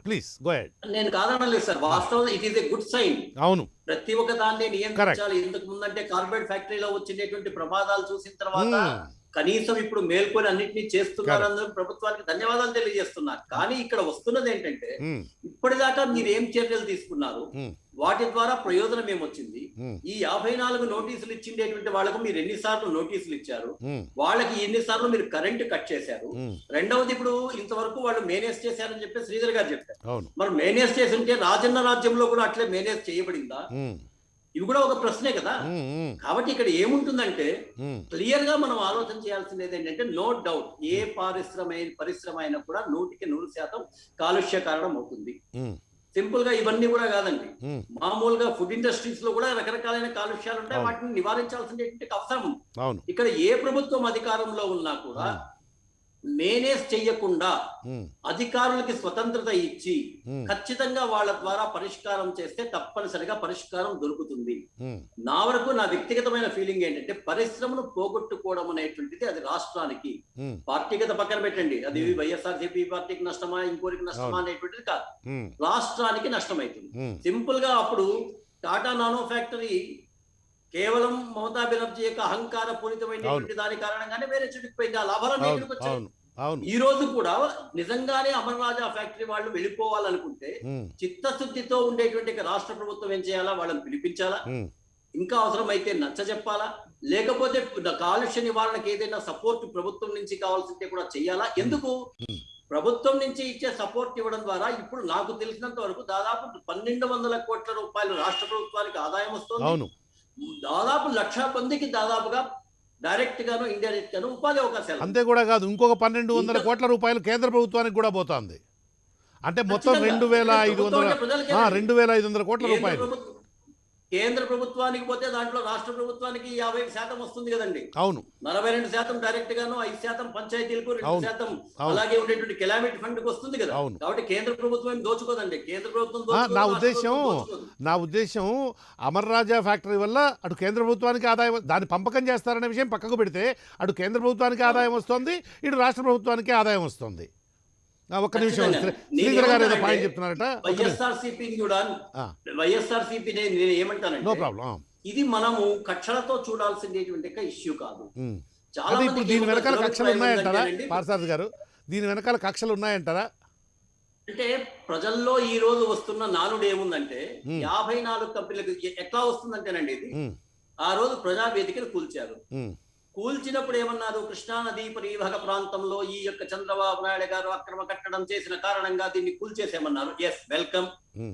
Please go ahead. నేను కాదనలేదు సార్, వాస్తవం it is a good sign. అవును. ప్రతి ఒక్క దాన్ని కరెక్ట్. నియంత్రించాలి. ఇంతకు ముందంటే కార్బైడ్ ఫ్యాక్టరీలో వచ్చినటువంటి ప్రమాదాలు చూసిన తర్వాత హ్మ్. కనీసం ఇప్పుడు మేల్కొని అన్నింటినీ చేస్తున్నారు, కరెక్ట్. అందరూ ప్రభుత్వానికి ధన్యవాదాలు తెలియజేస్తున్నారు. కానీ ఇక్కడ వస్తున్నది ఏంటంటే హ్మ్. ఇప్పటిదాకా మీరు ఏం చర్యలు తీసుకున్నారు, హ్మ్. వాటి ద్వారా ప్రయోజనం ఏమొచ్చింది, హ్మ్. ఈ 54 నోటీసులు ఇచ్చిండేటువంటి వాళ్ళకు మీరు ఎన్నిసార్లు నోటీసులు ఇచ్చారు, హ్మ్. వాళ్ళకి ఎన్నిసార్లు మీరు కరెంటు కట్ చేశారు. హ్మ్. రెండవది, ఇప్పుడు ఇంతవరకు వాళ్ళు మేనేజ్ చేశారని చెప్పి శ్రీధర్ గారు చెప్పారు. అవును. మరి మేనేజ్ చేసి ఉంటే రాజన్న రాజ్యంలో కూడా అట్లే మేనేజ్ చేయబడిందా? హ్మ్. ఇవి కూడా ఒక ప్రశ్నే కదా. హ్మ్. హ్మ్. కాబట్టి ఇక్కడ ఏముంటుందంటే హ్మ్. క్లియర్ గా మనం ఆలోచన చేయాల్సింది ఏంటంటే, నో డౌట్ ఏ పరిశ్రమ అయినా కూడా 100% కాలుష్య కారణం అవుతుంది. హ్మ్. సింపుల్ గా ఇవన్నీ కూడా కాదండి, హ్మ్. మామూలుగా ఫుడ్ ఇండస్ట్రీస్ లో కూడా రకరకాలైన కాలుష్యాలు ఉంటాయి, అవును. వాటిని నివారించాల్సినటువంటి అవసరం ఉంది. అవును. ఇక్కడ ఏ ప్రభుత్వం అధికారంలో ఉన్నా కూడా హ్మ్. మేనేజ్ చెయ్యకుండా హ్మ్. అధికారులకి స్వతంత్రత ఇచ్చి హ్మ్. ఖచ్చితంగా వాళ్ళ ద్వారా పరిష్కారం చేస్తే తప్పనిసరిగా పరిష్కారం దొరుకుతుంది. హ్మ్. నా వరకు నా వ్యక్తిగతమైన ఫీలింగ్ ఏంటంటే, పరిశ్రమను పోగొట్టుకోవడం అనేటువంటిది అది రాష్ట్రానికి, హ్మ్. పార్టీగత పక్కన పెట్టండి, అది హ్మ్. వైఎస్ఆర్సీపీ పార్టీకి నష్టమా ఇంకోరికి నష్టమా అవును. అనేటువంటిది కాదు, హ్మ్. రాష్ట్రానికి నష్టమైతుంది. హ్మ్. సింపుల్ గా అప్పుడు టాటా నానో ఫ్యాక్టరీ కేవలం మమతా బెనర్జీ యొక్క అహంకార పూరితమైనటువంటి దాని కారణంగానే వేరే చుట్టుకుపోయింది. ఆ లాభాలన్నీ అవును ఇక్కడికి వచ్చాయి. అవును అవును ఈ రోజు కూడా నిజంగానే అమర్ రాజా ఫ్యాక్టరీ వాళ్ళు వెళ్ళిపోవాలనుకుంటే ఉమ్, చిత్తశుద్ధితో ఉండేటువంటి రాష్ట్ర ప్రభుత్వం ఏం చేయాలా? వాళ్ళని పిలిపించాలా, ఉమ్, ఇంకా అవసరమైతే నచ్చజెప్పాలా, లేకపోతే కాలుష్య నివారణకు ఏదైనా సపోర్ట్ ప్రభుత్వం నుంచి కావాల్సింటే కూడా చెయ్యాలా? ఎందుకు? ఉమ్. ప్రభుత్వం నుంచి ఇచ్చే సపోర్ట్ ఇవ్వడం ద్వారా ఇప్పుడు నాకు తెలిసినంత వరకు దాదాపు 1200 కోట్ల రూపాయలు రాష్ట్ర ప్రభుత్వానికి ఆదాయం వస్తుంది. అవును దాదాపు 1,00,000 మందికి దాదాపుగా డైరెక్ట్ గాను ఇండైరెక్ట్ గాను ఉపాధి అవకాశాలు. అంతే కూడా కాదు, ఇంకొక 1200 ఇంకా కోట్ల రూపాయలు కేంద్ర ప్రభుత్వానికి కూడా పోతుంది. అంటే మొత్తం ఖచ్చితంగా. 2,500 కోట్ల కేంద్ర రూపాయలు. ప్రభుత్వం కేంద్ర ప్రభుత్వానికి పోతే దాంట్లో రాష్ట్ర ప్రభుత్వానికి 50% వస్తుంది కదండి. అవును 42% డైరెక్ట్ గాను, 5% పంచాయతీలకు, అవును. 2% అవును. అలాగే ఉండేటువంటి కెలామిటీ ఫండ్ కి వస్తుంది కదా. అవును. కాబట్టి కేంద్ర ప్రభుత్వం ఏం దోచుకోదండి. కేంద్ర ప్రభుత్వం నా దోచుకోదు, రాష్ట్ర ఉద్దేశం ప్రభుత్వం దోచుకోదు. నా ఉద్దేశం అమర్ రాజా ఫ్యాక్టరీ వల్ల అటు కేంద్ర ప్రభుత్వానికి ఆదాయం, దాన్ని పంపకం చేస్తారనే విషయం పక్కకు పెడితే అటు కేంద్ర ప్రభుత్వానికి ఆదాయం వస్తుంది, ఇటు రాష్ట్ర ప్రభుత్వానికి ఆదాయం వస్తుంది. ఒక్క నిమిషం, ఖచ్చితంగా. శ్రీధర్ గారు ఏదో నేనేమంటానంటే, పాయింట్ చెప్తున్నారట. వైఎస్ఆర్సీపీ కూడా వైఎస్ఆర్సీపీ నేను నో ఏమంటానంటే, ప్రాబ్లం. ఇది మనము కక్షలతో చూడాల్సిందేటువంటి ఇష్యూ కాదు. చాలా అంటే ఇప్పుడు మందికి దీని ఏమో వెనకాల దురభిప్రాయం కక్షలు ఉన్నాయంటారా ఏంటంటేనండి, పార్సారథి గారు? దీని వెనకాల కక్షలు ఉన్నాయంటారా? అంటే ప్రజల్లో ఈ రోజు వస్తున్న నానుడు ఏముందంటే, మ్మ్. 54 కంపెనీలకు ఎట్లా వస్తుందంటేనండి, ఇది ఉమ్, ఆ రోజు ప్రజావేదికను కూల్చారు. ఉమ్, కూల్చినప్పుడు ఏమన్నారు? కృష్ణానదీ పరివాహక ప్రాంతంలో ఈ యొక్క చంద్రబాబు నాయుడు గారు అక్రమ కట్టడం చేసిన కారణంగా దీన్ని కూల్చేసేమన్నారు. Yes, welcome. ఉమ్.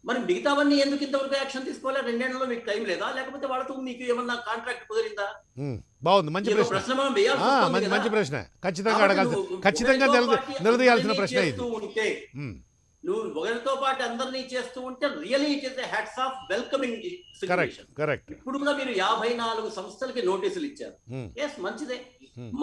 మరి మిగతావన్నీ ఎందుకు ఇంతవరకు యాక్షన్ తీసుకోవాలి? 2 నెలల్లో మీకు టైం లేదా? లేకపోతే వాళ్ళతో మీకు ఏమన్నా కాంట్రాక్ట్ కుదిరిందా? బాగుంది, మంచి ఏదో ప్రశ్న. ప్రశ్న మనం వేయాల్సి వస్తుంది కదా. మంచి ప్రశ్న, ఖచ్చితంగా కాబట్టి అడగాల్సిన, నువ్వు ఖచ్చితంగా ఒకరితో పాటు నిలదీయాల్సిన అందరినీ ప్రశ్న ఇది. చేస్తూ ఉంటే, నువ్వు ఒకరితో పాటు అందరినీ చేస్తూ ఉంటే really it is hats off welcoming correct situation. Correct. ఇప్పుడు కూడా మీరు 54 సంస్థలకి నోటీసులు ఇచ్చారు. ఎస్, మంచిదే.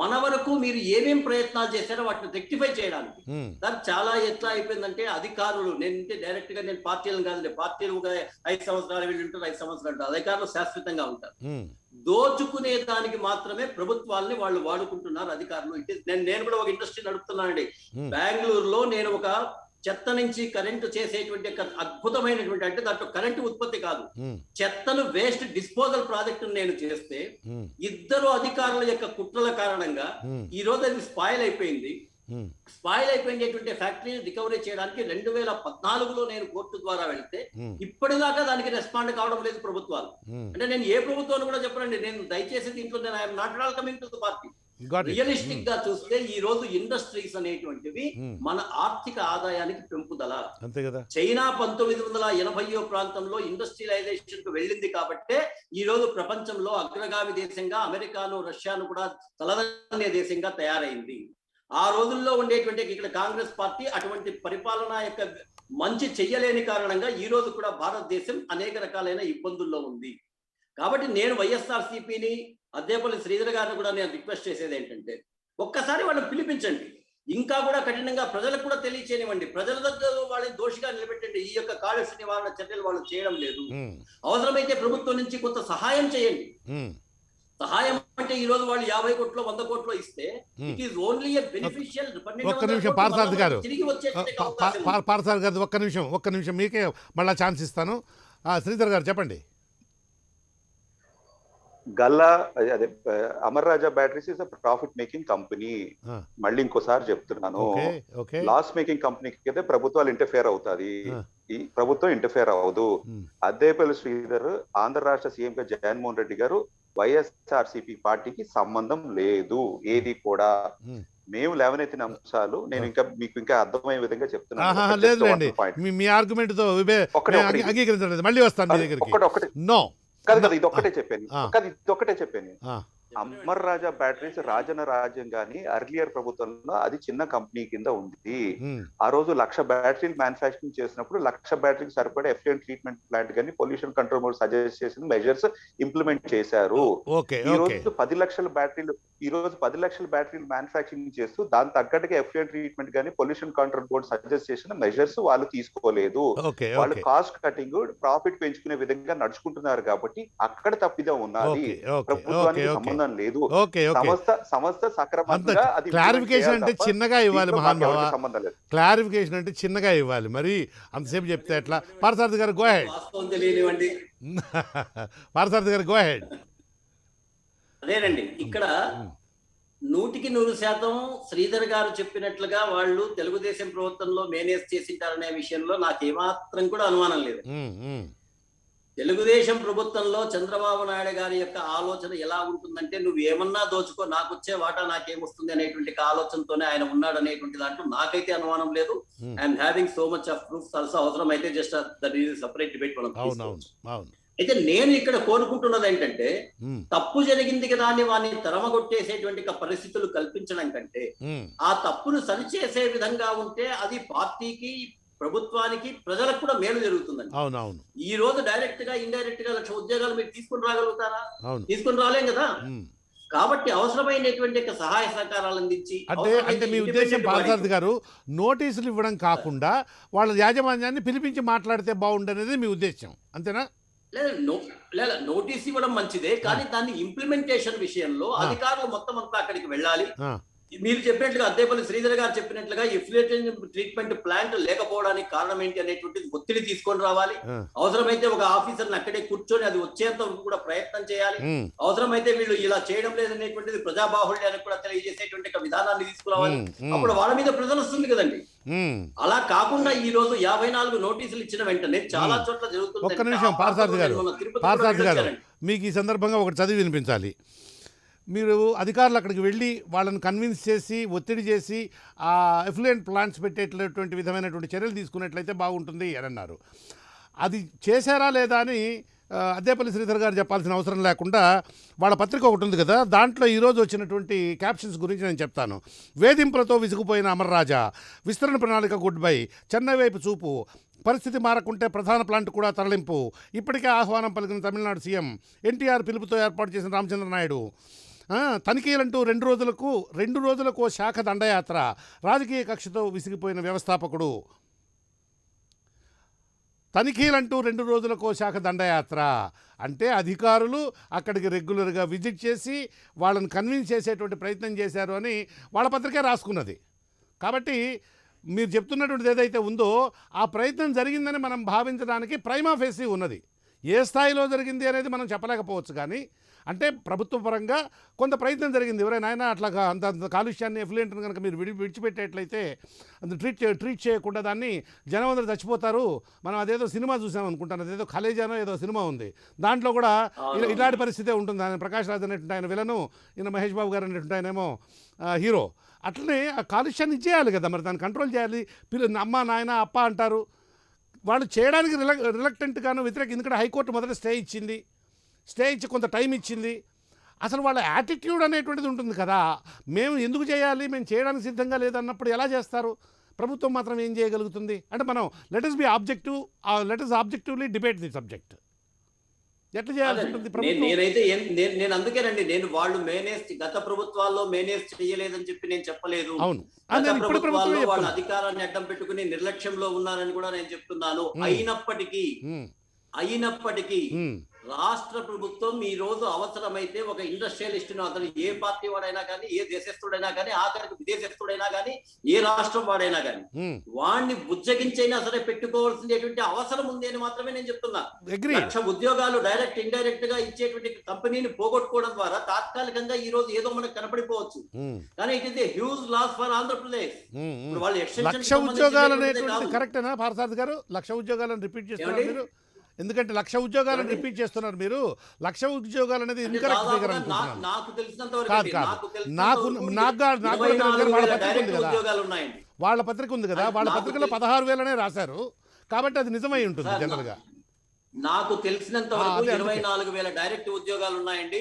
మన వరకు మీరు ఏమేం ప్రయత్నాలు చేశారో వాటిని రెక్టిఫై చేయడానికి దానికి చాలా ఎట్లా అయిపోయిందంటే, అధికారులు, నేను డైరెక్ట్ గా నేను పార్టీలను కాదండి, పార్టీలు 5 సంవత్సరాలు వీళ్ళు ఉంటారు, 5 సంవత్సరాలు ఉంటారు, అధికారులు శాశ్వతంగా ఉంటారు. దోచుకునే దానికి మాత్రమే ప్రభుత్వాల్ని వాళ్ళు వాడుకుంటున్నారు అధికారులు. నేను కూడా ఒక ఇండస్ట్రీ నడుపుతున్నానండి. బెంగళూరులో నేను ఒక చెత్త నుంచి కరెంటు చేసేటువంటి అద్భుతమైనటువంటి, అంటే దాంట్లో కరెంటు ఉత్పత్తి కాదు, చెత్తను వేస్ట్ డిస్పోజల్ ప్రాజెక్టు నేను చేస్తే, 2 అధికారుల యొక్క కుట్రల కారణంగా ఈ రోజు అది స్పాయిల్ అయిపోయింది. స్పాయిల్ అయిపోయినటువంటి ఫ్యాక్టరీని రికవరీ చేయడానికి 2014లో నేను కోర్టు ద్వారా వెళ్తే ఇప్పటిదాకా దానికి రెస్పాండ్ కావడం లేదు ప్రభుత్వాలు. అంటే నేను ఏ ప్రభుత్వాన్ని కూడా చెప్పనండి, నేను దయచేసి దీంట్లో నేను I'm not all coming to the party. Realistic గా చూస్తే ఈ రోజు ఇండస్ట్రీస్ అనేటువంటివి మన ఆర్థిక ఆదాయానికి పెంపుదల. అంతే కదా. చైనా 1980 ప్రాంతంలో ఇండస్ట్రియలైజేషన్ కు వెళ్ళింది కాబట్టే ఈ రోజు ప్రపంచంలో అగ్రగామి దేశంగా అమెరికాను, రష్యాను కూడా తలదన్నే దేశంగా తయారైంది. ఆ రోజుల్లో ఉండేటువంటి ఇక్కడ కాంగ్రెస్ పార్టీ అటువంటి పరిపాలన యొక్క మంచి చెయ్యలేని కారణంగా ఈ రోజు కూడా భారతదేశం అనేక రకాలైన ఇబ్బందుల్లో ఉంది. కాబట్టి నేను వైఎస్ఆర్సీపీని, అద్దేపల్లి శ్రీధర్ గారిని కూడా నేను రిక్వెస్ట్ చేసేది ఏంటంటే, ఒక్కసారి వాళ్ళని పిలిపించండి, ఇంకా కూడా కఠినంగా ప్రజలకు కూడా తెలియచేయనివ్వండి, ప్రజల దగ్గర వాళ్ళని దోషిగా నిలబెట్టండి. ఈ యొక్క కాలుష్య నివారణ చర్యలు వాళ్ళు చేయడం లేదు, అవసరమైతే ప్రభుత్వం నుంచి కొంత సహాయం చేయండి. సహాయం అంటే ఈ రోజు వాళ్ళు 50 కోట్లు 100 కోట్లు ఇస్తే it is only a beneficial. ఒక్క నిమిషం పార్సారథి గారు, తిరిగి వచ్చే పార్సారథి గారు ఒక్క నిమిషం మీకే మళ్ళా ఛాన్స్ ఇస్తాను. శ్రీధర్ గారు చెప్పండి. గల్లా అదే Amar Raja batteries is a profit making company. మళ్ళీ ఇంకోసారి చెప్తున్నాను, లాస్ మేకింగ్ కంపెనీకి అయితే ప్రభుత్వాలు ఇంటర్ఫేర్ అవుతాది, ఈ ప్రభుత్వం ఇంటర్ఫేర్ అవ్వదు. అద్దేపల్లి శ్రీధర్ ఆంధ్ర రాష్ట్ర సీఎం గా జగన్మోహన్ రెడ్డి గారు వైఎస్ఆర్సీపీ పార్టీకి సంబంధం లేదు ఏది కూడా. మేము లేవనెత్తిన అంశాలు నేను మీకు ఇంకా అర్థమయ్యే విధంగా చెప్తున్నాను. లేదులేండి, మీ ఆర్గ్యుమెంట్ తో అంగీకరించలేదు, మళ్ళీ వస్తాను మీ దగ్గరికి. నో కదా, ఇది ఒక్కటే చెప్పాను. అమర్ రాజా బ్యాటరీస్ రాజన రాజ్యం గాని అర్లియర్ ప్రభుత్వంలో అది చిన్న కంపెనీ కింద ఉంది. ఆ రోజు 1,00,000 బ్యాటరీలు మ్యానుఫాక్చరింగ్ చేసినప్పుడు 1,00,000 బ్యాటరీకి సరిపడే ఎఫ్లూయెంట్ ట్రీట్మెంట్ ప్లాంట్ కానీ పొల్యూషన్ కంట్రోల్ బోర్డు సజెస్ట్ చేసిన మెజర్స్ ఇంప్లిమెంట్ చేశారు. ఈ రోజు 10 లక్షల బ్యాటరీలు మ్యానుఫాక్చరింగ్ చేస్తూ దాని తగ్గట్టుగా ఎఫ్లూయెంట్ ట్రీట్మెంట్ కానీ పొల్యూషన్ కంట్రోల్ బోర్డు సజెస్ట్ చేసిన మెజర్స్ వాళ్ళు తీసుకోలేదు. వాళ్ళు కాస్ట్ కటింగ్, ప్రాఫిట్ పెంచుకునే విధంగా నడుచుకుంటున్నారు కాబట్టి అక్కడ తప్పిదం ఉన్నది, ప్రభుత్వానికి సంబంధం సంబంధం లేదు. ఓకే ఓకే సంస్థ అంత సక్రమంగా అది క్లారిఫికేషన్ అంటే చిన్నగా ఇవ్వాలి దీంట్లో మాకు మహానుభావ, ఎవరికి సంబంధం లేదు. క్లారిఫికేషన్ అంటే చిన్నగా ఇవ్వాలి, మరి అంతసేపు చెప్తే ఎట్లా? పార్థసారథి గారు గో హెడ్. వాస్తవం తెలియనివ్వండి. పార్థసారథి గారు గో హెడ్. అదేనండి, ఇక్కడ 100% శ్రీధర్ గారు చెప్పినట్లుగా వాళ్ళు తెలుగుదేశం ప్రభుత్వంలో మేనేజ్ చేసింటారనే విషయంలో నాకు ఏమాత్రం కూడా అనుమానం లేదు. తెలుగుదేశం ప్రభుత్వంలో చంద్రబాబు నాయుడు గారి యొక్క ఆలోచన ఎలా ఉంటుందంటే, నువ్వు ఏమన్నా దోచుకో, నాకు వచ్చే వాటా నాకేమొస్తుంది అనేటువంటి ఆలోచనతోనే ఆయన ఉన్నాడు అనేటువంటి దాంట్లో నాకైతే అనుమానం లేదు. I'm having so much of proofs also. అవసరం అయితే just that is separate debate మనం తీసుకోవచ్చు. అయితే నేను ఇక్కడ కోరుకుంటున్నది ఏంటంటే, తప్పు జరిగింది కదా అని వాడిని తరమగొట్టేసేటువంటి పరిస్థితులు కల్పించడం కంటే, ఆ తప్పును సరిచేసే విధంగా ఉంటే అది పార్టీకి, ప్రభుత్వానికి, ప్రజలకు కూడా మేలు జరుగుతుందండి. అవునవును. ఈ రోజు డైరెక్ట్ గా ఇండైరెక్ట్ గా 1,00,000 ఉద్యోగాలు మీరు తీసుకుని రాగలుగుతారా? తీసుకుని రాలేం కదా. కాబట్టి అవసరమైనటువంటి సహాయ సహకారాలు అందించి, అంటే మీ ఉద్దేశం పార్థసారథి గారు నోటీసులు ఇవ్వడం కాకుండా వాళ్ళ యాజమాన్యాన్ని పిలిపించి మాట్లాడితే బాగుండనేది మీ ఉద్దేశం, అంతేనా? లేదా నోటీస్ ఇవ్వడం మంచిదే, కానీ దాన్ని ఇంప్లిమెంటేషన్ విషయంలో అధికారులు మొత్తం అంతా అక్కడికి వెళ్ళాలి. మీరు చెప్పినట్లుగా అద్దేపల్లి శ్రీధర్ గారు చెప్పినట్లుగా ఎఫిలియేటెడ్ ట్రీట్మెంట్ ప్లాంట్ లేకపోవడానికి కారణం ఏంటి అనేటువంటిది ఒత్తిడి తీసుకొని రావాలి. అవసరమైతే ఒక ఆఫీసర్ని అక్కడే కూర్చొని అది వచ్చేంత వరకు కూడా ప్రయత్నం చేయాలి. అవసరమైతే వీళ్ళు ఇలా చేయడం లేదనేటువంటిది ప్రజాబాహుళ్యానికి కూడా తెలియజేసేటువంటి విధానాన్ని తీసుకురావాలి. అప్పుడు వాళ్ళ మీద ప్రజలు వస్తుంది కదండి. అలా కాకుండా ఈ రోజు 54 నోటీసులు ఇచ్చిన వెంటనే చాలా చోట్ల జరుగుతుంది. ఒక్క నిమిషం పార్థసారథి గారు, మీకు ఈ సందర్భంగా ఒకటి చదివి వినిపించాలి. మీరు అధికారులు అక్కడికి వెళ్ళి వాళ్ళని కన్విన్స్ చేసి, ఒత్తిడి చేసి ఆ ఎఫ్లూయెంట్ ప్లాంట్స్ పెట్టేటటువంటి విధమైనటువంటి చర్యలు తీసుకున్నట్లయితే బాగుంటుంది అని అన్నారు. అది చేశారా లేదా అని అద్దేపల్లి శ్రీధర్ గారు చెప్పాల్సిన అవసరం లేకుండా వాళ్ళ పత్రిక ఒకటి ఉంది కదా, దాంట్లో ఈరోజు వచ్చినటువంటి క్యాప్షన్స్ గురించి నేను చెప్తాను. వేధింపులతో విసిగిపోయిన అమర్రాజా, విస్తరణ ప్రణాళిక గుడ్ బై, చెన్నై వైపు చూపు, పరిస్థితి మారకుంటే ప్రధాన ప్లాంట్ కూడా తరలింపు, ఇప్పటికే ఆహ్వానం పలికిన తమిళనాడు సీఎం, ఎన్టీఆర్ పిలుపుతో ఏర్పాటు చేసిన రామచంద్ర నాయుడు, తనిఖీలంటూ 2 రోజులకు శాఖ దండయాత్ర, రాజకీయ కక్షతో విసిగిపోయిన వ్యవస్థాపకుడు. తనిఖీలంటూ 2 రోజులకు శాఖ దండయాత్ర అంటే అధికారులు అక్కడికి రెగ్యులర్గా విజిట్ చేసి వాళ్ళని కన్విన్స్ చేసేటువంటి ప్రయత్నం చేశారు అని వాళ్ళ పత్రికే రాసుకున్నది. కాబట్టి మీరు చెప్తున్నటువంటిది ఏదైతే ఉందో ఆ ప్రయత్నం జరిగిందని మనం భావించడానికి ప్రైమా ఫేసీ ఉన్నది. ఏ స్థాయిలో జరిగింది అనేది మనం చెప్పలేకపోవచ్చు, కానీ అంటే ప్రభుత్వ పరంగా కొంత ప్రయత్నం జరిగింది. ఎవరైనా అట్లా అంత కాలుష్యాన్ని ఎఫ్లూయెంట్ని కనుక మీరు విడిచిపెట్టేట్లయితే ట్రీట్ చేయకుండా దాన్ని జనం అందరూ చచ్చిపోతారు. మనం అదేదో సినిమా చూసాం అనుకుంటాను, అదేదో ఖలేజానో ఏదో సినిమా ఉంది, దాంట్లో కూడా ఇలాంటి పరిస్థితే ఉంటుంది. ఆయన ప్రకాష్ రాజ్ అనేటువంటి ఆయన విలను, ఈయన మహేష్ బాబు గారు అనేటువంటి ఆయనేమో హీరో. అట్లనే ఆ కాలుష్యాన్ని ఇచ్చేయాలి కదా, మరి దాన్ని కంట్రోల్ చేయాలి. అమ్మ నాయన అప్ప అంటారు, వాళ్ళు చేయడానికి రిలక్టెంట్గాను ఎందుకంటే హైకోర్టు మొదట స్టే ఇచ్చి కొంత టైం ఇచ్చింది. అసలు వాళ్ళ యాటిట్యూడ్ అనేటువంటిది ఉంటుంది కదా, మేము ఎందుకు చేయాలి, మేము చేయడానికి సిద్ధంగా లేదన్నప్పుడు ఎలా చేస్తారు? ప్రభుత్వం మాత్రం ఏం చేయగలుగుతుంది? అంటే మనం let us objectively debate the subject. ఎట్లా చేయాల్సి ఉంటుంది ప్రభుత్వం? నేను అందుకేనండి, నేను వాళ్ళు గత ప్రభుత్వాల్లో మేనేజ్ చేయలేదని చెప్పి నేను చెప్పలేదు. అవును, వాళ్ళ అధికారాన్ని అడ్డం పెట్టుకుని నిర్లక్ష్యంలో ఉన్నారని కూడా నేను చెప్తున్నాను. అయినప్పటికీ రాష్ట్ర ప్రభుత్వం ఈ రోజు అవసరమైతే ఒక ఇండస్ట్రియలిస్ట్ ను, అతను ఏ పార్టీ వాడైనా కానీ, ఏ దేశస్థుడైనా కానీ, ఆఖరికి విదేశస్థుడైనా కానీ, ఏ రాష్ట్రం వాడైనా కానీ, వాడిని బుజ్జగించైనా సరే పెట్టుకోవాల్సినటువంటి అవసరం ఉంది అని మాత్రమే నేను చెప్తున్నా. 1,00,000 ఉద్యోగాలు డైరెక్ట్ ఇండైరెక్ట్ గా ఇచ్చేటువంటి కంపెనీని పోగొట్టుకోవడం ద్వారా తాత్కాలికంగా ఈ రోజు ఏదో మనకు కనపడిపోవచ్చు, కానీ it is a huge loss for Andhra Pradesh. వాళ్ళు 1,00,000 ఉద్యోగాలు అనేటువంటి కరెక్టేనా పార్థసారథి గారు? 1,00,000 ఉద్యోగాలను రిపీట్ చేస్తున్నారు మీరు, ఎందుకంటే 1,00,000 ఉద్యోగాలను రిపీట్ చేస్తున్నారు మీరు. 1,00,000 ఉద్యోగాలు అనేది ఇన్కరెక్ట్ ఫిగర్ అనుకుంటున్నాను. నాకు తెలిసినంత వరకు వాళ్ళ పత్రిక ఉంది కదా, వాళ్ళ పత్రికలో 16,000 రాశారు, కాబట్టి అది నిజమై ఉంటుంది జనరల్ గా. నాకు తెలిసినంత వరకు 24,000 డైరెక్ట్ ఉద్యోగాలు ఉన్నాయండి.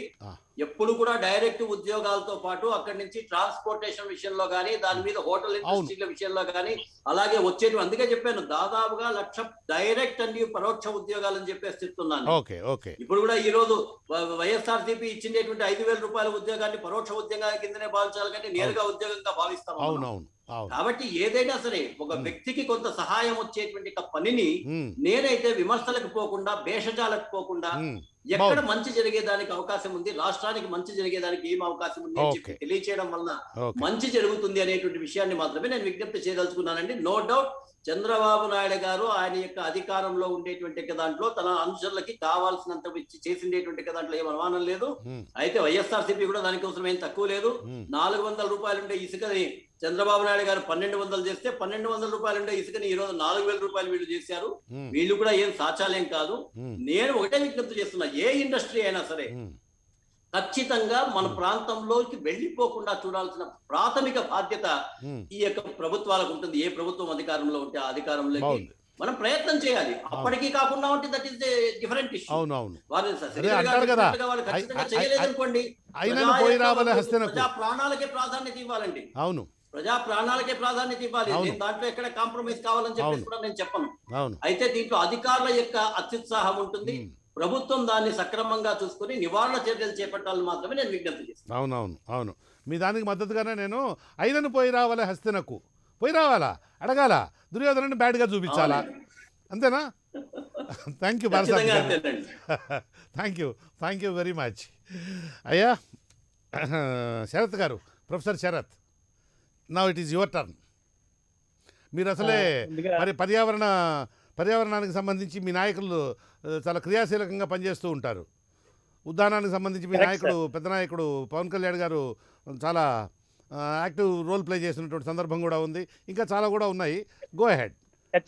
ఎప్పుడు కూడా డైరెక్ట్ ఉద్యోగాలతో పాటు అక్కడి నుంచి ట్రాన్స్పోర్టేషన్ విషయంలో కానీ, దాని మీద హోటల్ ఇండస్ట్రీల విషయంలో కానీ, అలాగే వచ్చేటి, అందుకే చెప్పాను దాదాపుగా 1,00,000 డైరెక్ట్ అండి పరోక్ష ఉద్యోగాలు అని చెప్పేసి చెప్తున్నాను. ఇప్పుడు కూడా ఈ రోజు వైఎస్ఆర్సీపీ ఇచ్చినటువంటి 5,000 రూపాయల ఉద్యోగాన్ని పరోక్ష ఉద్యోగాల కిందనే భావించాలి, కానీ నేరుగా ఉద్యోగంగా భావిస్తాం. అవును. కాబట్టి ఏదైనా సరే ఒక వ్యక్తికి కొంత సహాయం వచ్చేటువంటి పనిని ఉమ్, నేనైతే విమర్శలకు పోకుండా, భేషజాలకు పోకుండా, ఉమ్. ఎక్కడ బాగుంది. మంచి జరిగేదానికి అవకాశం ఉంది, రాష్ట్రానికి మంచి జరిగేదానికి ఏం అవకాశం ఉంది అని ఓకే. చెప్పి తెలియచేయడం వలన ఓకే. మంచి జరుగుతుంది అనేటువంటి విషయాన్ని మాత్రమే నేను విజ్ఞప్తి చేయదలుచుకున్నానండి. నో డౌట్ చంద్రబాబు నాయుడు గారు ఆయన యొక్క అధికారంలో ఉండేటువంటి దాంట్లో తన అనుచరులకి కావాల్సినంత ఇచ్చి చేసిండేటువంటి దాంట్లో ఏం అనుమానం లేదు. ఉమ్, అయితే వైఎస్ఆర్సీపీ కూడా దానికోసం ఏం తక్కువ లేదు. ఉమ్, 400 రూపాయలు ఉండే ఇసుకని చంద్రబాబు నాయుడు గారు 1200 చేస్తే 1200 రూపాయలు ఉండే ఇసుకని ఈ రోజు 4000 రూపాయలు వీళ్ళు చేశారు. ఉమ్, వీళ్ళు కూడా ఏం సాచాలేం కాదు. ఉమ్, నేను ఒకటే విజ్ఞప్తి చేస్తున్నా, ఏ ఇండస్ట్రీ అయినా సరే ఉమ్. ఖచ్చితంగా మన ప్రాంతంలోకి వెళ్ళిపోకుండా చూడాల్సిన ప్రాథమిక బాధ్యత ఉమ్. ఈ యొక్క ప్రభుత్వాలకు ఉంటుంది. ఏ ప్రభుత్వం అధికారంలో ఉంటే ఆ అధికారంలోకి బాగుంది. మనం ప్రయత్నం చేయాలి. అప్పటికీ కాకుండా ఉంటే దట్ ఈస్ డిఫరెంట్ ఇష్యూ. అవును, అవును. వారు అదే అంటారు కదా, వాళ్ళు ఖచ్చితంగా చేయలేదనుకోండి, అయినను పోయి రావాలి హస్తనకు. ప్రజా ప్రాణాలకే ప్రాధాన్యత ఇవ్వాలండి. అవును, ప్రజా ప్రాణాలకే ప్రాధాన్యత ఇవ్వాలి. అవును. నేను దాంట్లో ఎక్కడ కాంప్రమైజ్ కావాలని చెప్పేసి అవును. కూడా నేను చెప్పను. అవును. అయితే దీంట్లో అధికారుల యొక్క అత్యుత్సాహం ఉంటుంది. ఉమ్. ప్రభుత్వం దాన్ని సక్రమంగా చూసుకుని నివారణ చర్యలు చేపట్టాలని మాత్రమే నేను విజ్ఞప్తి చేస్తాను. అవునవును, అవును. మీ దానికి మద్దతుగానే నేను అయినను పోయి రావాలి హస్తనకు. పోయి రావాలా, అడగాల, దుర్యోధనని బ్యాడ్గా చూపించాలా, అంతేనా? థ్యాంక్ యూ ఖచ్చితంగా బాలసామి. అంతేనండి. Thank you very much. అయ్యా శరత్ గారు, professor Sarath, now it is your turn. మీరు అసలే ముందుగా మరి పర్యావరణానికి సంబంధించి మీ నాయకులు చాలా క్రియాశీలకంగా పనిచేస్తూ ఉంటారు. ఉద్దానానికి సంబంధించి మీ Correct, నాయకుడు, పెద్ద నాయకుడు పవన్ కళ్యాణ్ గారు చాలా యాక్టివ్ రోల్ ప్లే చేసినటువంటి సందర్భం కూడా ఉంది. ఇంకా చాలా కూడా ఉన్నాయి. గో అహెడ్,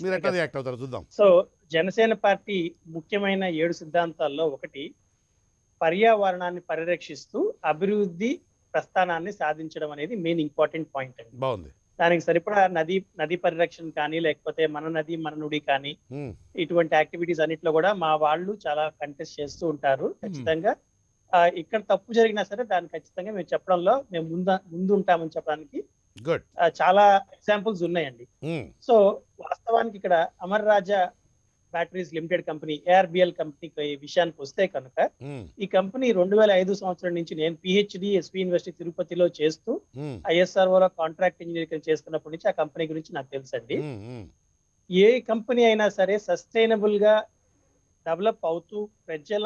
మీరు ఎట్లా రియాక్ట్ అవుతారో చూద్దాం. సో జనసేన పార్టీ ముఖ్యమైన 7 సిద్ధాంతాల్లో ఒకటి పర్యావరణాన్ని పరిరక్షిస్తూ అభివృద్ధి ప్రస్థానాన్ని సాధించడం అనేది మెయిన్ ఇంపార్టెంట్ పాయింట్ అండి. బాగుంది. దానికి సరిపడా నది పరిరక్షణ కానీ, లేకపోతే మన నది మన నుడి కానీ, ఉమ్, ఇటువంటి యాక్టివిటీస్ అన్నిట్లో కూడా మా వాళ్ళు చాలా కంటెస్ట్ చేస్తూ ఉంటారు. ఖచ్చితంగా ఇక్కడ తప్పు జరిగినా సరే దాన్ని ఖచ్చితంగా మేము చెప్పడంలో మేము ముందు ఉంటామని చెప్పడానికి గుడ్. చాలా ఎగ్జాంపుల్స్ ఉన్నాయండి. ఉమ్, సో వాస్తవానికి ఇక్కడ Amar Raja batteries limited company, ఏఆర్బిఎల్ company విషయానికి వస్తే కనుక, ఉమ్, ఈ కంపెనీ 2005 సంవత్సరం నుంచి నేను పిహెచ్డి ఎస్వి యూనివర్సిటీ తిరుపతిలో చేస్తూ ఉమ్, ఐఎస్ఆర్ఓలో కాంట్రాక్ట్ ఇంజనీరింగ్ చేస్తున్నప్పటి నుంచి ఆ కంపెనీ గురించి నాకు తెలుసండి. ఉమ్, ఉమ్, ఏ కంపెనీ అయినా సరే సస్టైనబుల్ గా డెవలప్ అవుతూ ప్రజల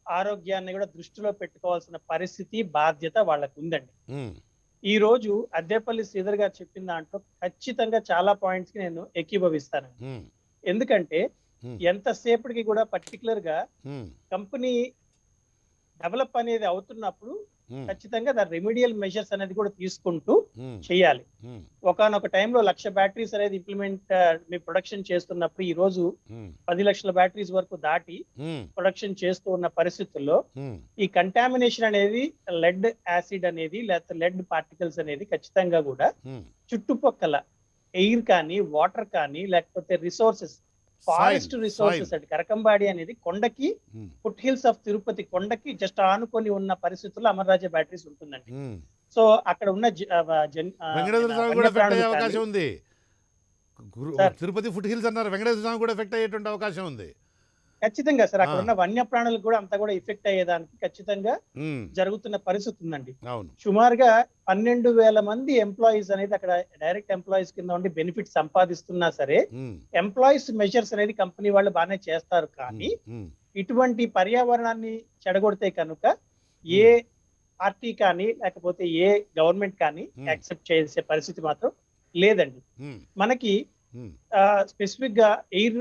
ఆరోగ్యాన్ని కూడా దృష్టిలో పెట్టుకోవాల్సిన పరిస్థితి, బాధ్యత వాళ్ళకు ఉందండి. ఉమ్, ఈ రోజు అద్దేపల్లి శ్రీధర్ గారు చెప్పిన దాంట్లో ఖచ్చితంగా చాలా పాయింట్స్ కి నేను ఏకీభవిస్తాను. ఉమ్, ఎందుకంటే Hmm. ఎంతసేపటికి కూడా పర్టికులర్ గా ఉమ్, కంపెనీ డెవలప్ అనేది అవుతున్నప్పుడు ఉమ్, ఖచ్చితంగా దాని రెమిడియల్ మెజర్స్ అనేది కూడా తీసుకుంటూ ఉమ్, చేయాలి. ఉమ్, ఒకనొక టైంలో 1,00,000 బ్యాటరీస్ అనేది ఇంప్లిమెంట్ మీ ప్రొడక్షన్ చేస్తున్నప్పుడు ఈ రోజు ఉమ్, 10 లక్షల బ్యాటరీస్ వరకు దాటి ఉమ్, ప్రొడక్షన్ చేస్తూ ఉన్న పరిస్థితుల్లో ఉమ్, ఈ కంటామినేషన్ అనేది, లెడ్ యాసిడ్ అనేది, లేకపోతే లెడ్ పార్టికల్స్ అనేది ఖచ్చితంగా కూడా ఉమ్. చుట్టుపక్కల ఎయిర్ కానీ, వాటర్ కానీ, లేకపోతే రిసోర్సెస్, ఫారెస్ట్ రిసోర్సెస్ అంటే కరకంబాడి అనేది కొండకి, ఉమ్, ఫుట్ హిల్స్ ఆఫ్ తిరుపతి కొండకి జస్ట్ ఆనుకొని ఉన్న పరిస్థితుల్లో అమర్రాజా బ్యాటరీస్ ఉంటుందండి. ఉమ్. సో అక్కడ ఉన్న వెంకటేశ్వర స్వామి కూడా ఎఫెక్ట్ అయ్యే అవకాశం ఉంది. సార్. తిరుపతి ఫుట్ హిల్స్ అన్నారు, వెంకటేశ్వర స్వామి కూడా ఎఫెక్ట్ అయ్యేటువంటి అవకాశం ఉంది. ఖచ్చితంగా సార్, అక్కడ ఉన్న వన్య ప్రాణులకు కూడా అంతా కూడా ఎఫెక్ట్ అయ్యేదానికి ఖచ్చితంగా ఉమ్, జరుగుతున్న పరిస్థితి ఉందండి. అవును. సుమారుగా 12,000 మంది ఎంప్లాయీస్ అనేది అక్కడ డైరెక్ట్ ఎంప్లాయీస్ కింద ఉండి బెనిఫిట్ సంపాదిస్తున్నా సరే, ఉమ్, ఎంప్లాయీస్ మెజర్స్ అనేది కంపెనీ వాళ్ళు బాగానే చేస్తారు. కానీ ఉమ్, ఇటువంటి పర్యావరణాన్ని చెడగొడితే కనుక ఏ పార్టీ కానీ, లేకపోతే ఏ గవర్నమెంట్ కానీ యాక్సెప్ట్ చేసే పరిస్థితి మాత్రం లేదండి. ఉమ్, మనకి ఉమ్, స్పెసిఫిక్ గా ఎయిర్,